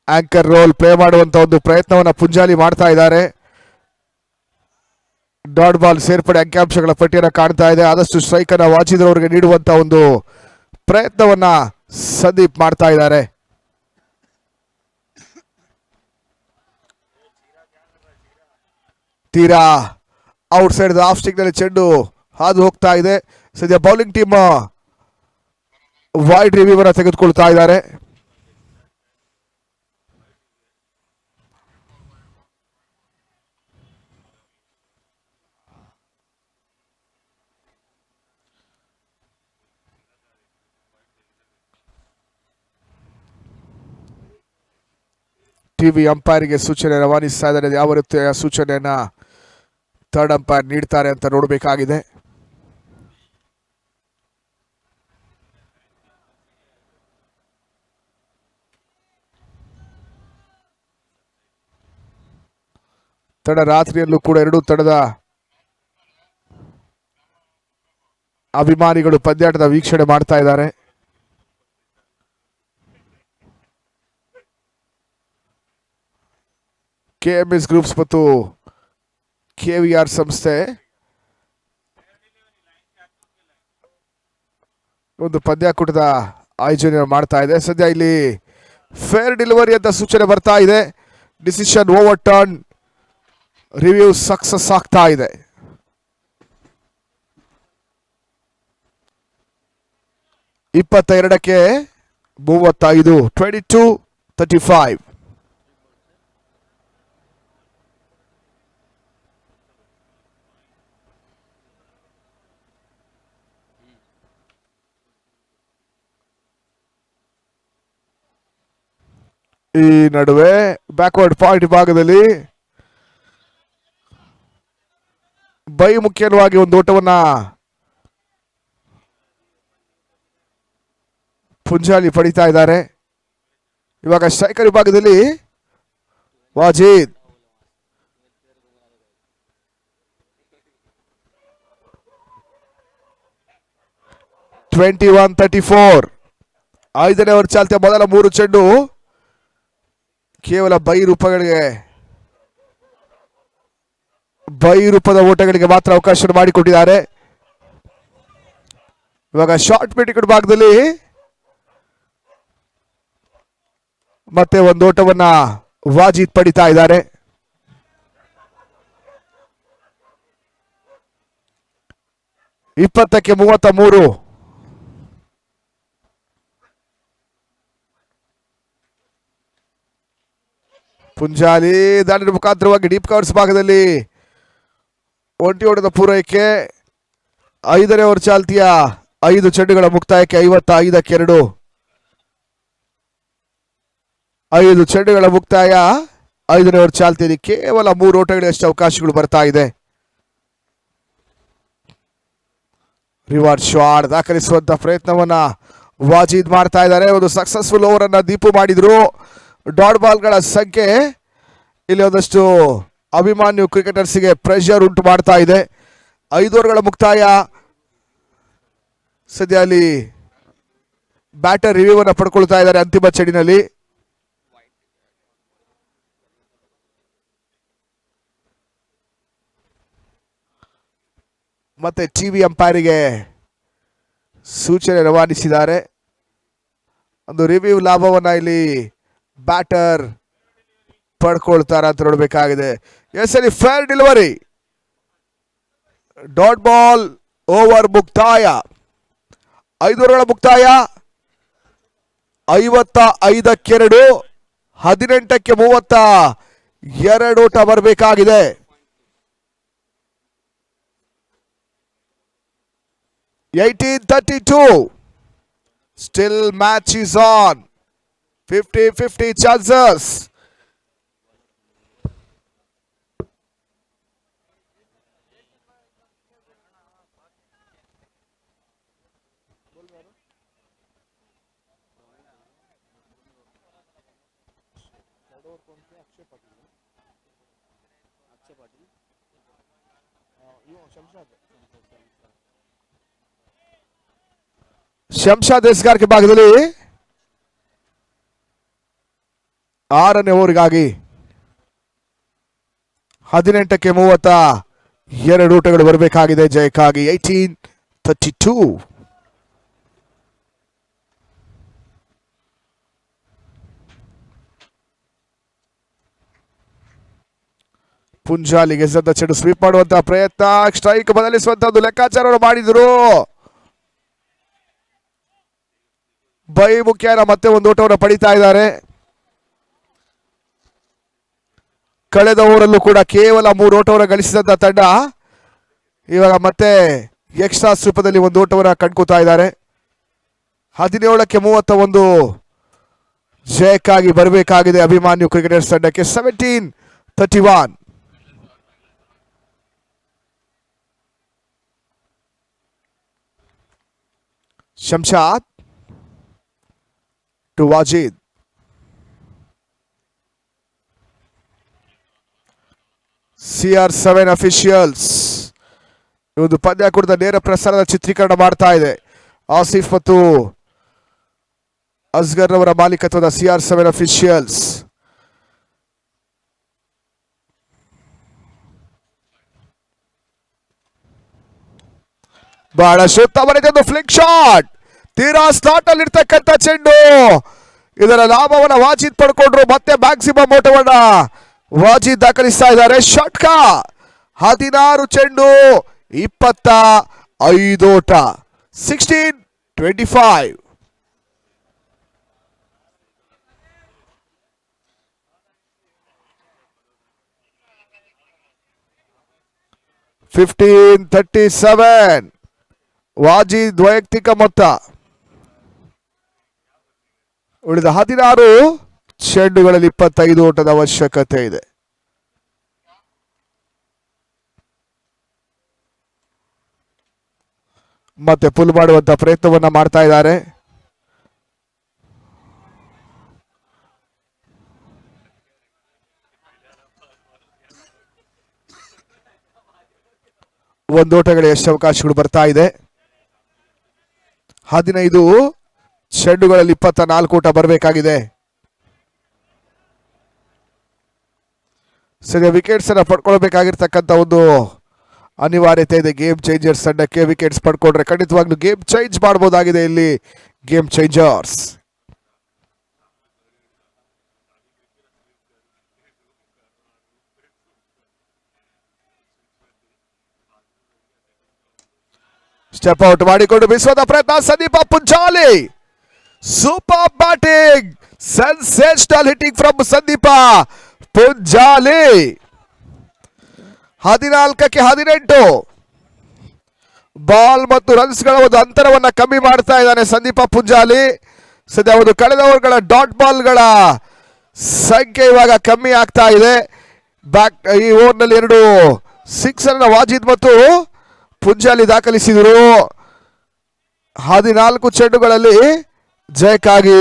ಆಂಕರ್ ರೋಲ್ ಪ್ಲೇ ಮಾಡುವಂತ ಒಂದು ಪ್ರಯತ್ನವನ್ನು ಪುಂಜಾಲಿ ಮಾಡ್ತಾ ಇದ್ದಾರೆ. ಡಾಟ್ ಬಾಲ್ ಸೇರ್ಪಡೆ ಅಂಕಿಅಂಶಗಳ ಪಟ್ಟಿಯನ್ನು ಕಾಣ್ತಾ ಇದೆ. ಆದಷ್ಟು ಸ್ಟ್ರೈಕ್ ಅನ್ನ ವಾಚಿದ್ರು ಅವರಿಗೆ ನೀಡುವಂತ ಒಂದು ಪ್ರಯತ್ನವನ್ನ ಸಂದೀಪ್ ಮಾಡ್ತಾ ಇದ್ದಾರೆ. ತೀರಾ ಔಟ್ ಸೈಡ್ ಆಫ್ ಸ್ಟಿಕ್ ನಲ್ಲಿ ಚೆಂಡು ಹಾದು ಹೋಗ್ತಾ ಇದೆ. ಸದ್ಯ ಬೌಲಿಂಗ್ ಟೀಮ್ ವೈಡ್ ರಿವ್ಯೂ ಅನ್ನು ತೆಗೆದುಕೊಳ್ತಾ ಇದ್ದಾರೆ. ಟಿವಿ ಅಂಪೈರ್ಗೆ ಸೂಚನೆ ರವಾನಿಸ್ತಾ ಇದ್ದಾರೆ. ಯಾವ ರೀತಿಯ ಸೂಚನೆಯನ್ನ ಥರ್ಡ್ ಅಂಪೈರ್ ನೀಡ್ತಾರೆ ಅಂತ ನೋಡಬೇಕಾಗಿದೆ. ತಡ ರಾತ್ರಿಯಲ್ಲೂ ಕೂಡ ಎರಡೂ ತಂಡದ ಅಭಿಮಾನಿಗಳು ಪಂದ್ಯಾಟದ ವೀಕ್ಷಣೆ ಮಾಡ್ತಾ ಇದ್ದಾರೆ. KMS ಗ್ರೂಪ್ಸ್ ಮತ್ತು KVR ಸಂಸ್ಥೆ ಒಂದು ಪಂದ್ಯಾಕೂಟದ ಆಯೋಜನೆ ಮಾಡ್ತಾ ಇದೆ. ಸದ್ಯ ಇಲ್ಲಿ ಫೇರ್ ಡೆಲಿವರಿ ಅಂತ ಸೂಚನೆ ಬರ್ತಾ ಇದೆ. Decision over turn, review success ಆಗ್ತಾ ಇದೆ. ಇಪ್ಪತ್ತೆರಡಕ್ಕೆ 35, 22-35. ಈ ನಡುವೆ ಬ್ಯಾಕ್ವರ್ಡ್ ಪಾಯಿಂಟ್ ಭಾಗದಲ್ಲಿ ಮುಖ್ಯವಾಗಿ ಒಂದು ಓಟವನ್ನ ಪುಂಜಾಲಿ ಪಡಿತಾ ಇದ್ದಾರೆ. ಇವಾಗ ಸ್ಟ್ರೈಕರ್ ವಿಭಾಗದಲ್ಲಿ ವಾಜೀದ್ (21-34). 5ನೇ ಓವರ್ ಚಾಲ್ತಿಯ ಮೊದಲ 3 ಚೆಂಡು ಕೇವಲ ರೂಪದ ಓಟಗಳಿಗೆ ಮಾತ್ರ ಅವಕಾಶ ಮಾಡಿಕೊಟ್ಟಿದ್ದಾರೆ. ಇವಾಗ ಶಾರ್ಟ್ ಮಿಡ್ ಭಾಗದಲ್ಲಿ ಮತ್ತೆ ಒಂದು ಓಟವನ್ನ ವಾಜೀದ್ ಪಡಿತಾ ಇದ್ದಾರೆ. ಇಪ್ಪತ್ತಕ್ಕೆ 33. ಪುಂಜಾಲಿ ದಾಳಿನ ಮುಖಾಂತರವಾಗಿ ಡೀಪ್ ಕವರ್ಸ್ ಭಾಗದಲ್ಲಿ ಒಂಟಿ ಓಟದ ಪೂರೈಕೆ. 5ನೇ ಓವರ್ ಚಾಲ್ತಿಯ 5 ಚೆಂಡುಗಳ ಮುಕ್ತಾಯಕ್ಕೆ 55ಕ್ಕೆ 2. 5 ಚೆಂಡುಗಳ ಮುಕ್ತಾಯ 5ನೇ ಓವರ್ ಚಾಲ್ತಿಯಲ್ಲಿ ಕೇವಲ 3 ಓಟಗಳಷ್ಟು ಅವಕಾಶಗಳು ಬರ್ತಾ ಇದೆ. ರಿವರ್ಸ್ ಶಾಟ್ ದಾಖಲಿಸುವಂತ ಪ್ರಯತ್ನವನ್ನ ವಾಜೀದ್ ಮಾಡ್ತಾ ಇದ್ದಾರೆ. ಒಂದು ಸಕ್ಸಸ್ಫುಲ್ ಓವರ್ ಅನ್ನ ದೀಪು ಮಾಡಿದ್ರು. ಡಾಟ್ ಬಾಲ್ಗಳ ಸಂಖ್ಯೆ ಇಲ್ಲಿ ಒಂದಷ್ಟು ಅಭಿಮಾನ್ಯು ಕ್ರಿಕೆಟರ್ಸ್ಗೆ ಪ್ರೆಷರ್ ಉಂಟು ಮಾಡ್ತಾ ಇದೆ. 5 ಓವರ್ಗಳ ಮುಕ್ತಾಯ. ಸದ್ಯ ಅಲ್ಲಿ ಬ್ಯಾಟರ್ ರಿವ್ಯೂ ಅನ್ನು ಪಡ್ಕೊಳ್ತಾ ಇದ್ದಾರೆ ಅಂತಿಮ ಚೆಂಡಿನಲ್ಲಿ. ಮತ್ತೆ ಟಿವಿ ಅಂಪೈರಿಗೆ ಸೂಚನೆ ರವಾನಿಸಿದ್ದಾರೆ. ಒಂದು ರಿವ್ಯೂ ಲಾಭವನ್ನ ಇಲ್ಲಿ ಬ್ಯಾಟರ್ ಪಡ್ಕೊಳ್ತಾರ ಅಂತ ನೋಡಬೇಕಾಗಿದೆ. ಎಸ್ ಅಲ್ಲಿ fair delivery, dot ball over ಮುಕ್ತಾಯ. 5 ಓವರ್ಗಳ ಮುಕ್ತಾಯ 55ಕ್ಕೆ 2, 18ಕ್ಕೆ 32 ಓಟ ಬರಬೇಕಾಗಿದೆ. (18-32). Still match is on. 50-50 chances. ಶಂಶಾದ್ ಎಸ್ಗಾರಿಕೆ ಭಾಗದಲ್ಲಿ 6ನೇ ಓವರ್ಗಾಗಿ 18-32 ಊಟಗಳು ಬರಬೇಕಾಗಿದೆ ಜಯಕ್ಕಾಗಿ. 18-32. ಪುಂಜಾಲಿಗೆ ಸದ್ದ ಚೆಂಡು ಸ್ವೀಪ್ ಮಾಡುವಂತಹ ಪ್ರಯತ್ನ, ಸ್ಟ್ರೈಕ್ ಬದಲಿಸುವಂತಹ ಒಂದು ಲೆಕ್ಕಾಚಾರ ಮಾಡಿದ್ರು. ಬೈ ಮುಖ್ಯನ ಮತ್ತೆ ಒಂದು ಓಟವನ್ನು ಪಡಿತಾ ಇದ್ದಾರೆ. ಕಳೆದ ಓವರಲ್ಲೂ ಕೂಡ ಕೇವಲ 3 ಓಟವನ್ನು ಗಳಿಸಿದಂತ ತಂಡ ಇವಾಗ ಮತ್ತೆ ಎಕ್ಸ್ಟ್ರಾ ರೂಪದಲ್ಲಿ ಒಂದು ಓಟವನ್ನು ಕಂಡ್ಕೋತಾ ಇದ್ದಾರೆ. 17-31 ಜಯಕ್ಕಾಗಿ ಬರಬೇಕಾಗಿದೆ ಅಭಿಮಾನ್ಯು ಕ್ರಿಕೆಟರ್ಸ್ ತಂಡಕ್ಕೆ. 17-31. ಶಂಶಾದ್ ಟು ವಾಜಿದ್. CR7 ಅಫಿಷಿಯಲ್ಸ್ ಈ ಒಂದು ಪಂದ್ಯಾಕೂಟದ ನೇರ ಪ್ರಸಾರದ ಚಿತ್ರೀಕರಣ ಮಾಡ್ತಾ ಇದೆ. ಆಸಿಫ್ ಮತ್ತು ಅಸ್ಗರ್ ಅವರ ಮಾಲೀಕತ್ವದ CR7 ಅಫಿಷಿಯಲ್ಸ್. ಬಹಳಷ್ಟು ಉತ್ತಮವಾದ ಫ್ಲಿಕ್ ಶಾಟ್, ತೀರಾ ಸ್ಲಾಟ್ ಅಲ್ಲಿ ಇರ್ತಕ್ಕಂಥ ಚೆಂಡು. ಇದರ ಲಾಭವನ್ನ ವಾಜಿದ್ ಪಡ್ಕೊಂಡ್ರು. ಮತ್ತೆ ಮ್ಯಾಕ್ಸಿಮಮ್ ಓಟವನ್ನ ವಾಜಿದ್ ದಾಖಲಿಸ್ತಾ ಇದ್ದಾರೆ. ಷಟ್ಕ 16 ಚೆಂಡು 25 ಓಟ. 16-25. $15-37 ವಾಜಿದ್ ವೈಯಕ್ತಿಕ ಮೊತ್ತ. ಉಳಿದ 16 ಚೆಂಡುಗಳಲ್ಲಿ 25 ಓಟದ ಅವಶ್ಯಕತೆ ಇದೆ. ಮತ್ತೆ ಪುಲ್ ಮಾಡುವಂತ ಪ್ರಯತ್ನವನ್ನ ಮಾಡ್ತಾ ಇದ್ದಾರೆ. ಒಂದು ಓಟಗಳ ಎಷ್ಟು ಅವಕಾಶಗಳು ಬರ್ತಾ ಇದೆ. 15 ಚೆಂಡುಗಳಲ್ಲಿ 24 ಓಟ ಬರಬೇಕಾಗಿದೆ. ಸರಿ, ವಿಕೆಟ್ಸ್ ಅನ್ನ ಪಡ್ಕೊಳ್ಬೇಕಾಗಿರ್ತಕ್ಕಂಥ ಒಂದು ಅನಿವಾರ್ಯತೆ ಇದೆ ಗೇಮ್ ಚೇಂಜರ್ಸ್ ತಂಡಕ್ಕೆ. ವಿಕೆಟ್ಸ್ ಪಡ್ಕೊಂಡ್ರೆ ಖಂಡಿತವಾಗ್ಲೂ ಗೇಮ್ ಚೇಂಜ್ ಮಾಡಬಹುದಾಗಿದೆ ಇಲ್ಲಿ ಗೇಮ್ ಚೇಂಜರ್ಸ್. ಸ್ಟೆಪ್ ಔಟ್ ಮಾಡಿಕೊಂಡು ಬೀಸುವಂತ ಪ್ರಯತ್ನ. Sandeep Punjali super batting, sensational hitting from Sandeep Punjali. 14-18 ball ಮತ್ತು ರನ್ಸ್ಗಳ ಒಂದು ಅಂತರವನ್ನ ಕಮ್ಮಿ ಮಾಡ್ತಾ ಇದ್ದಾನೆ ಸಂದೀಪ ಪುಂಜಾಲಿ. ಸದ್ಯ ಒಂದು ಕಳೆದ ಓವರ್ಗಳ ಡಾಟ್ ಬಾಲ್ಗಳ ಸಂಖ್ಯೆ ಇವಾಗ ಕಮ್ಮಿ ಆಗ್ತಾ ಇದೆ. ಈ ಓವರ್ನಲ್ಲಿ 2 ಸಿಕ್ಸರ್ ವಾಜಿದ್ ಮತ್ತು ಪುಂಜಾಲಿ ದಾಖಲಿಸಿದರು. 14 ಚೆಂಡುಗಳಲ್ಲಿ ಜಯಕ್ಕಾಗಿ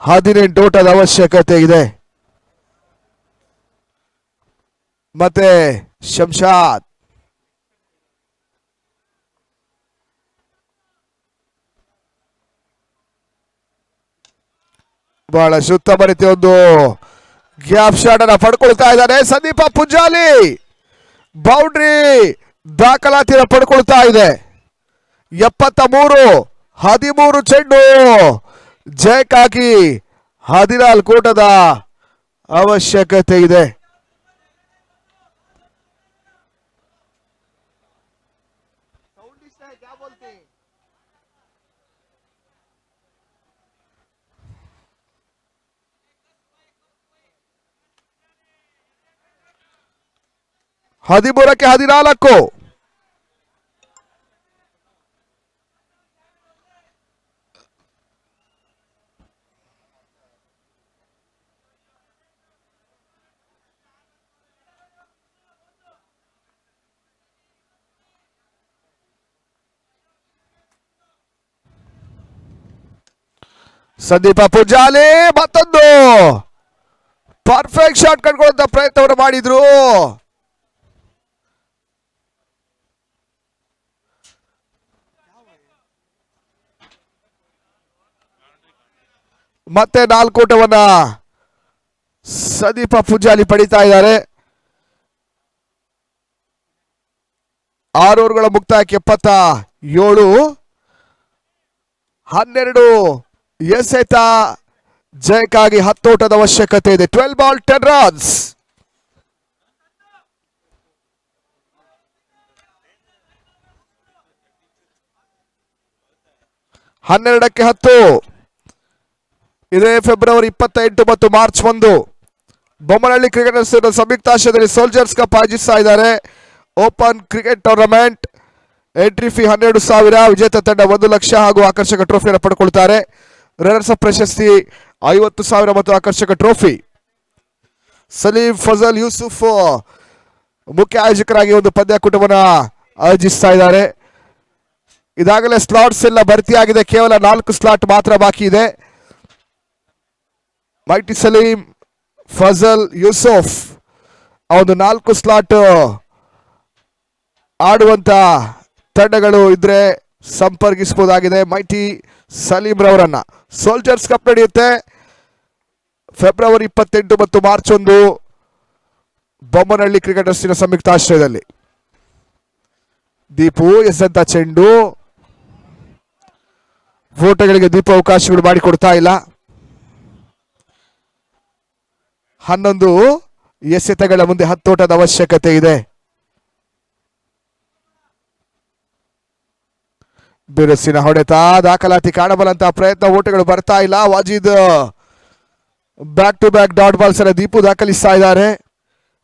18 ಓಟದ ಅವಶ್ಯಕತೆ ಇದೆ. ಮತ್ತೆ ಶಂಶಾದ್ ಬಹಳ ಉತ್ತಮ ರೀತಿಯ ಒಂದು ಗ್ಯಾಪ್ ಶಾಟ್ ಅನ್ನ ಪಡ್ಕೊಳ್ತಾ ಇದ್ದಾನೆ ಸಂದೀಪ ಪುಂಜಾಲಿ. ಬೌಂಡ್ರಿ ದಾಖಲಾತಿಯನ್ನು ಪಡ್ಕೊಳ್ತಾ ಇದೆ. 73-13 ಚೆಂಡು ಜಯಕ್ಕಾಗಿ 14 ಓಟದ ಅವಶ್ಯಕತೆ ಇದೆ. ಹದಿಮೂರಕ್ಕೆ 14. ಸಂದೀಪ ಪೂಜಾಲಿ ಮತ್ತೊಂದು ಪರ್ಫೆಕ್ಟ್ ಶಾಟ್ ಕಂಡುಕೊಳ್ಳುವಂತ ಪ್ರಯತ್ನವನ್ನು ಮಾಡಿದ್ರು. ಮತ್ತೆ 4 ಓಟವನ್ನ ಸಂದೀಪ ಪೂಜಾಲಿ ಪಡಿತಾ ಇದ್ದಾರೆ. 6 ಓವರ್ಗಳ ಮುಕ್ತಾಯಕ್ಕೆ 77-12 ಎಸೆತ ಜಯಕ್ಕಾಗಿ 10 ಓಟದ ಅವಶ್ಯಕತೆ ಇದೆ. 12 ಬಾಲ್ 10 ರನ್ಸ್. ಹನ್ನೆರಡಕ್ಕೆ 10 ಇದೇ ಫೆಬ್ರವರಿ 28 ಮತ್ತು ಮಾರ್ಚ್ 1 ಬೊಮ್ಮನಹಳ್ಳಿ ಕ್ರಿಕೆಟರ್ಸ್ ಸಂಯುಕ್ತಾಶ್ರಯದಲ್ಲಿ ಸೋಲ್ಜರ್ಸ್ ಕಪ್ ಆಯೋಜಿಸ್ತಾ ಇದ್ದಾರೆ. Open cricket tournament. Entry fee 12,000. ವಿಜೇತ ತಂಡ 1 ಲಕ್ಷ ಹಾಗೂ ಆಕರ್ಷಕ ಟ್ರೋಫಿಯನ್ನು ಪಡ್ಕೊಳ್ತಾರೆ. ರನ್ನರ್ಸ್ ಅಪ್ ಪ್ರಶಸ್ತಿ 50,000 ಮತ್ತು ಆಕರ್ಷಕ ಟ್ರೋಫಿ. ಸಲೀಂ ಫಜಲ್ ಯೂಸುಫ್ ಮುಖ್ಯ ಆಯೋಜಕರಾಗಿ ಒಂದು ಪಂದ್ಯಾಕೂಟವನ್ನು ಆಯೋಜಿಸ್ತಾ ಇದ್ದಾರೆ. ಇದಾಗಲೇ ಸ್ಲಾಟ್ಸ್ ಎಲ್ಲ ಭರ್ತಿಯಾಗಿದೆ. ಕೇವಲ 4 ಸ್ಲಾಟ್ ಮಾತ್ರ ಬಾಕಿ ಇದೆ. ಮೈಟಿ ಸಲೀಂ ಫಜಲ್ ಯೂಸುಫ್ ಆ ಒಂದು 4 ಸ್ಲಾಟ್ ಆಡುವಂತ ತಂಡಗಳು ಇದ್ರೆ ಸಂಪರ್ಕಿಸಬಹುದಾಗಿದೆ ಮೈಟಿ ಸಲೀಂ ರವರನ್ನ. ಸೋಲ್ಜರ್ಸ್ ಕಪ್ ನಡೆಯುತ್ತೆ ಫೆಬ್ರವರಿ 28 ಮತ್ತು ಮಾರ್ಚ್ 1 ಬೊಮ್ಮನಹಳ್ಳಿ ಕ್ರಿಕೆಟರ್ಸಿನ ಸಂಯುಕ್ತಾಶ್ರಯದಲ್ಲಿ. ದೀಪು ಎಸೆದಂತ ಚೆಂಡು. ಫೋಟೋಗಳಿಗೆ ದೀಪ ಅವಕಾಶಗಳು ಮಾಡಿಕೊಡ್ತಾ ಇಲ್ಲ. 11 ಎಸೆತಗಳ ಮುಂದೆ 10 ಓಟದ ಅವಶ್ಯಕತೆ ಇದೆ. ಬಿರುಸಿನ ಹೊಡೆತ, ದಾಖಲಾತಿ ಕಾಣಬಲ್ಲಂತಹ ಪ್ರಯತ್ನ, ಓಟಗಳು ಬರ್ತಾ ಇಲ್ಲ. Wajid back to back dot balls ಅನ್ನ ದೀಪು ದಾಖಲಿಸ್ತಾ ಇದ್ದಾರೆ.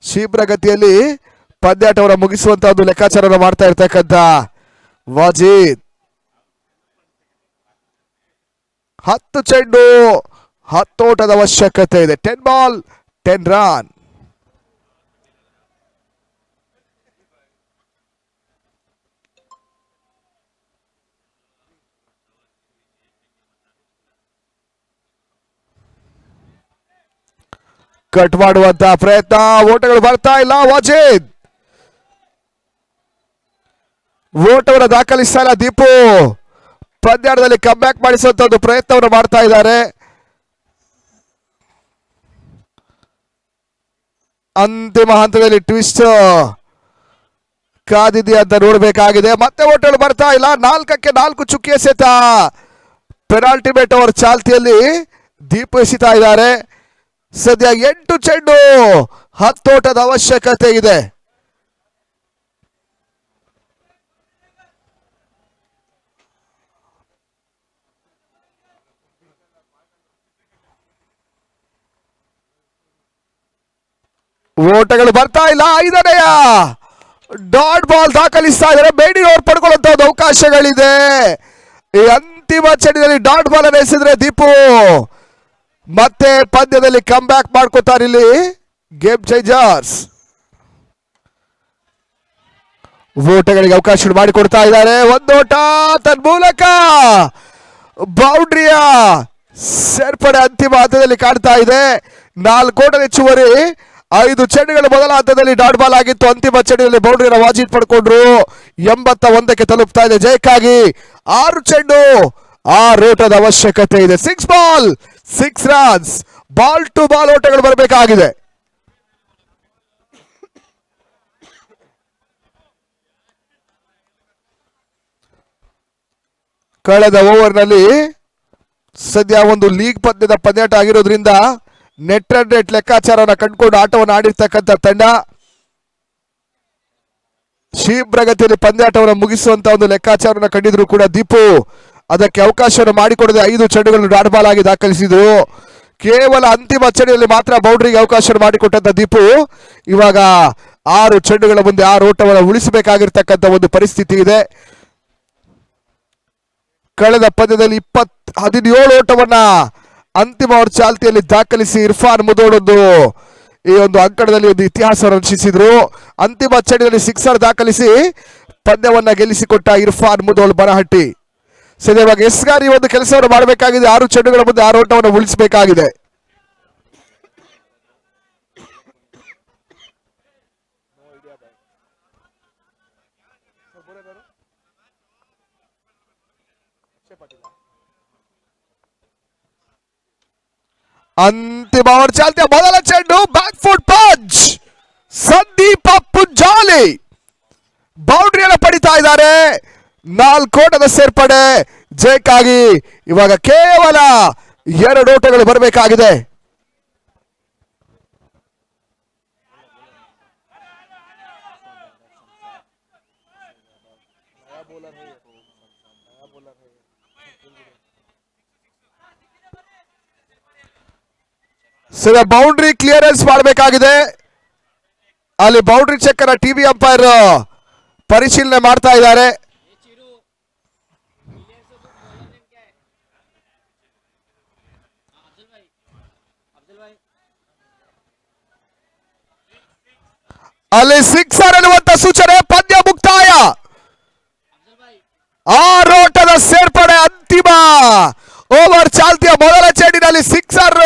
ಶೀಘ್ರ ಗತಿಯಲ್ಲಿ ಪಂದ್ಯಾಟವನ್ನು ಮುಗಿಸುವಂತ ಒಂದು ಲೆಕ್ಕಾಚಾರ ಮಾಡ್ತಾ ಇರ್ತಕ್ಕಂಥ ವಾಜಿದ್. 10 ಚೆಂಡು 10 ಓಟದ ಅವಶ್ಯಕತೆ ಇದೆ. 10 ಬಾಲ್ 10 ರನ್. ಕಟ್ ಮಾಡುವಂತ ಪ್ರಯತ್ನ, ಓಟಗಳು ಬರ್ತಾ ಇಲ್ಲ. ವಾಜಿದ್ ಓಟವನ್ನು ದಾಖಲಿಸ್ತಾ ಇಲ್ಲ. ದೀಪು ಪಂದ್ಯಾಟದಲ್ಲಿ ಕಮ್ ಬ್ಯಾಕ್ ಮಾಡಿಸುವಂತ ಒಂದು ಪ್ರಯತ್ನವನ್ನು ಮಾಡ್ತಾ ಇದ್ದಾರೆ. ಅಂತಿಮ ಹಂತದಲ್ಲಿ ಟ್ವಿಸ್ಟ್ ಕಾದಿದೆ ಅಂತ ನೋಡಬೇಕಾಗಿದೆ. ಮತ್ತೆ ಓಟಗಳು ಬರ್ತಾ ಇಲ್ಲ. 4ಕ್ಕೆ 4 ಚುಕ್ಕಿ ಎಸೆತ. ಪೆನಾಲ್ಟಿ ಬೇಟ್ ಅವರ ಚಾಲ್ತಿಯಲ್ಲಿ ದೀಪು ಎಸಿತಾ ಇದ್ದಾರೆ. ಸದ್ಯ 8 ಚೆಂಡು 10 ಓಟದ ಅವಶ್ಯಕತೆ ಇದೆ. ಓಟಗಳು ಬರ್ತಾ ಇಲ್ಲ. 5ನೆಯ ಡಾಟ್ ಬಾಲ್ ದಾಖಲಿಸ್ತಾ ಇದ್ದಾರೆ. ಬೇಡಿ ಓವರ್ ಪಡ್ಕೊಳ್ಳುವಂತ ಒಂದು ಅವಕಾಶಗಳಿದೆ. ಈ ಅಂತಿಮ ಚೆಂಡಿನಲ್ಲಿ ಡಾಟ್ ಬಾಲ್ ಅನ್ನು ಎಸೆದ್ರೆ ದೀಪು ಮತ್ತೆ ಪಂದ್ಯದಲ್ಲಿ ಕಮ್ ಬ್ಯಾಕ್ ಮಾಡ್ಕೋತಾರೆ. ಇಲ್ಲಿ ಗೇಮ್ ಚೇಂಜರ್ಸ್ ಓಟಗಳಿಗೆ ಅವಕಾಶ ಮಾಡಿಕೊಡ್ತಾ ಇದ್ದಾರೆ. 1 ಓಟ ತನ್ಮೂಲಕ ಬೌಂಡ್ರಿಯ ಸೇರ್ಪಡೆ ಅಂತಿಮ ಹಂತದಲ್ಲಿ ಕಾಣ್ತಾ ಇದೆ. 4 ಓಟದ ಹೆಚ್ಚುವರಿ. 5 ಚೆಂಡುಗಳ ಮೊದಲ ಹಂತದಲ್ಲಿ ಡಾಟ್ ಬಾಲ್ ಆಗಿತ್ತು. ಅಂತಿಮ ಚೆಂಡಿನಲ್ಲಿ ಬೌಂಡ್ರಿಯನ್ನು ವಾಜಿದ್ ಪಡ್ಕೊಂಡ್ರು. 81ಕ್ಕೆ ತಲುಪ್ತಾ ಇದೆ ಜಯಕ್ಕಾಗಿ. 6 ಚೆಂಡು 6 ಓಟದ ಅವಶ್ಯಕತೆ ಇದೆ. 6 ball 6 runs. Ball to ball ಓಟಗಳು ಬರಬೇಕಾಗಿದೆ. ಕಳೆದ ಓವರ್ನಲ್ಲಿ ಸದ್ಯ ಒಂದು ಲೀಗ್ ಪಂದ್ಯದ ಪಂದ್ಯಾಟ ಆಗಿರೋದ್ರಿಂದ ನೆಟ್ ರನ್ ರೇಟ್ ಲೆಕ್ಕಾಚಾರವನ್ನು ಕಂಡುಕೊಂಡು ಆಟವನ್ನು ಆಡಿರ್ತಕ್ಕಂಥ ತಂಡ ಶೀಘ್ರಗತಿಯಲ್ಲಿ ಪಂದ್ಯಾಟವನ್ನು ಮುಗಿಸುವಂತ ಒಂದು ಲೆಕ್ಕಾಚಾರವನ್ನು ಕಂಡಿದ್ರು ಕೂಡ ದೀಪು ಅದಕ್ಕೆ ಅವಕಾಶವನ್ನು ಮಾಡಿಕೊಡದೆ 5 ಚೆಂಡುಗಳನ್ನು ಡಾಟ್ ಬಾಲ್ ಆಗಿ ದಾಖಲಿಸಿದ್ರು. ಕೇವಲ ಅಂತಿಮ ಚೆಂಡಿನಲ್ಲಿ ಮಾತ್ರ ಬೌಂಡ್ರಿಗೆ ಅವಕಾಶ ಮಾಡಿಕೊಟ್ಟಂತ ದೀಪು ಇವಾಗ 6 ಚೆಂಡುಗಳ ಮುಂದೆ 6 ಓಟವನ್ನು ಉಳಿಸಬೇಕಾಗಿರ್ತಕ್ಕಂಥ ಒಂದು ಪರಿಸ್ಥಿತಿ ಇದೆ. ಕಳೆದ ಪಂದ್ಯದಲ್ಲಿ 17 ಓಟವನ್ನ ಅಂತಿಮ ಅವರ ಚಾಲ್ತಿಯಲ್ಲಿ ದಾಖಲಿಸಿ ಇರ್ಫಾನ್ ಮುದೋಡೊಂದು ಈ ಒಂದು ಅಂಕಣದಲ್ಲಿ ಒಂದು ಇತಿಹಾಸವನ್ನು ರಚಿಸಿದ್ರು. ಅಂತಿಮ ಚೆಂಡಿನಲ್ಲಿ 6 ದಾಖಲಿಸಿ ಪಂದ್ಯವನ್ನ ಗೆಲ್ಲಿಸಿಕೊಟ್ಟ ಇರ್ಫಾನ್ ಮುದೋಳ್ ಬನಹಟ್ಟಿ. ಸರಿ, ಇವಾಗ ಎಸ್ಗಾರ್ ಈ ಒಂದು ಕೆಲಸವನ್ನು ಮಾಡಬೇಕಾಗಿದೆ. 6 ಚೆಂಡುಗಳ ಮುಂದೆ 6 ಓಟವನ್ನು ಉಳಿಸಬೇಕಾಗಿದೆ. ಅಂತಿಮ ಓವರ್ ಚಾಲ್ತಿಯ ಮೊದಲ ಚೆಂಡು, ಬ್ಯಾಕ್ ಫುಟ್ ಪಂಚ್, ಸಂದೀಪ ಪುಂಜಾಲಿ ಬೌಂಡ್ರಿಯನ್ನು ಪಡಿತಾ ಇದ್ದಾರೆ. 4 ಓಟದ ಸೇರ್ಪಡೆ ಜಯಕ್ಕಾಗಿ ಇವಾಗ ಕೇವಲ 2 ಓಟಗಳು ಬರಬೇಕಾಗಿದೆ. ಸರಿ, ಬೌಂಡ್ರಿ ಕ್ಲಿಯರೆನ್ಸ್ ಮಾಡಬೇಕಾಗಿದೆ. ಅಲ್ಲಿ ಬೌಂಡ್ರಿ ಚೆಕ್ ಅನ್ನ ಟಿವಿ ಅಂಪೈರ್ ಪರಿಶೀಲನೆ ಮಾಡ್ತಾ ಇದ್ದಾರೆ. ಅಲ್ಲಿ ಸಿಕ್ಸರ್ ಎನ್ನುವಂತ ಸೂಚನೆ. ಪಂದ್ಯ ಮುಕ್ತಾಯ. 6 ಓಟದ ಸೇರ್ಪಡೆ. ಅಂತಿಮ ಓವರ್ ಚಾಲ್ತಿಯ ಮೊದಲ ಚೆಂಡಿನಲ್ಲಿ ಸಿಕ್ಸರ್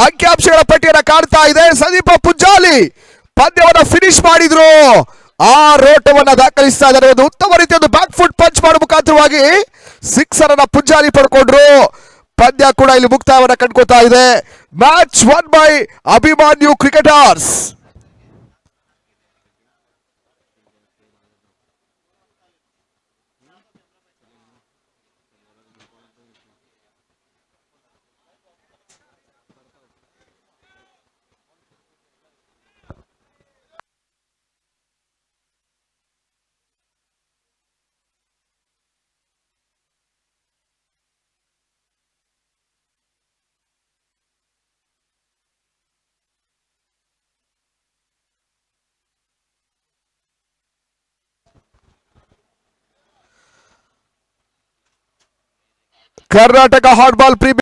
ಅಂಕಿಅಂಶಗಳ ಪಟ್ಟಿಯನ್ನು ಕಾಣ್ತಾ ಇದೆ. ಸಂದೀಪ ಪುಂಜಾಲಿ ಪಂದ್ಯವನ್ನು ಫಿನಿಶ್ ಮಾಡಿದ್ರು. 6 ಓಟವನ್ನ ದಾಖಲಿಸ್ತಾ ಇದ್ದಾರೆ. ಒಂದು ಉತ್ತಮ ರೀತಿಯ ಒಂದು ಬ್ಯಾಕ್ ಫುಟ್ ಪಂಚ್ ಮಾಡುವ ಮುಖಾಂತರವಾಗಿ ಸಿಕ್ಸರ್ ಅನ್ನ ಪುಂಜಾಲಿ ಪಡ್ಕೊಂಡ್ರು. ಪಂದ್ಯ ಕೂಡ ಇಲ್ಲಿ ಮುಕ್ತಾಯವನ್ನ ಕಂಡ್ಕೋತಾ ಇದೆ. Match won by Abhimanyu cricketers. Karnataka hardball premier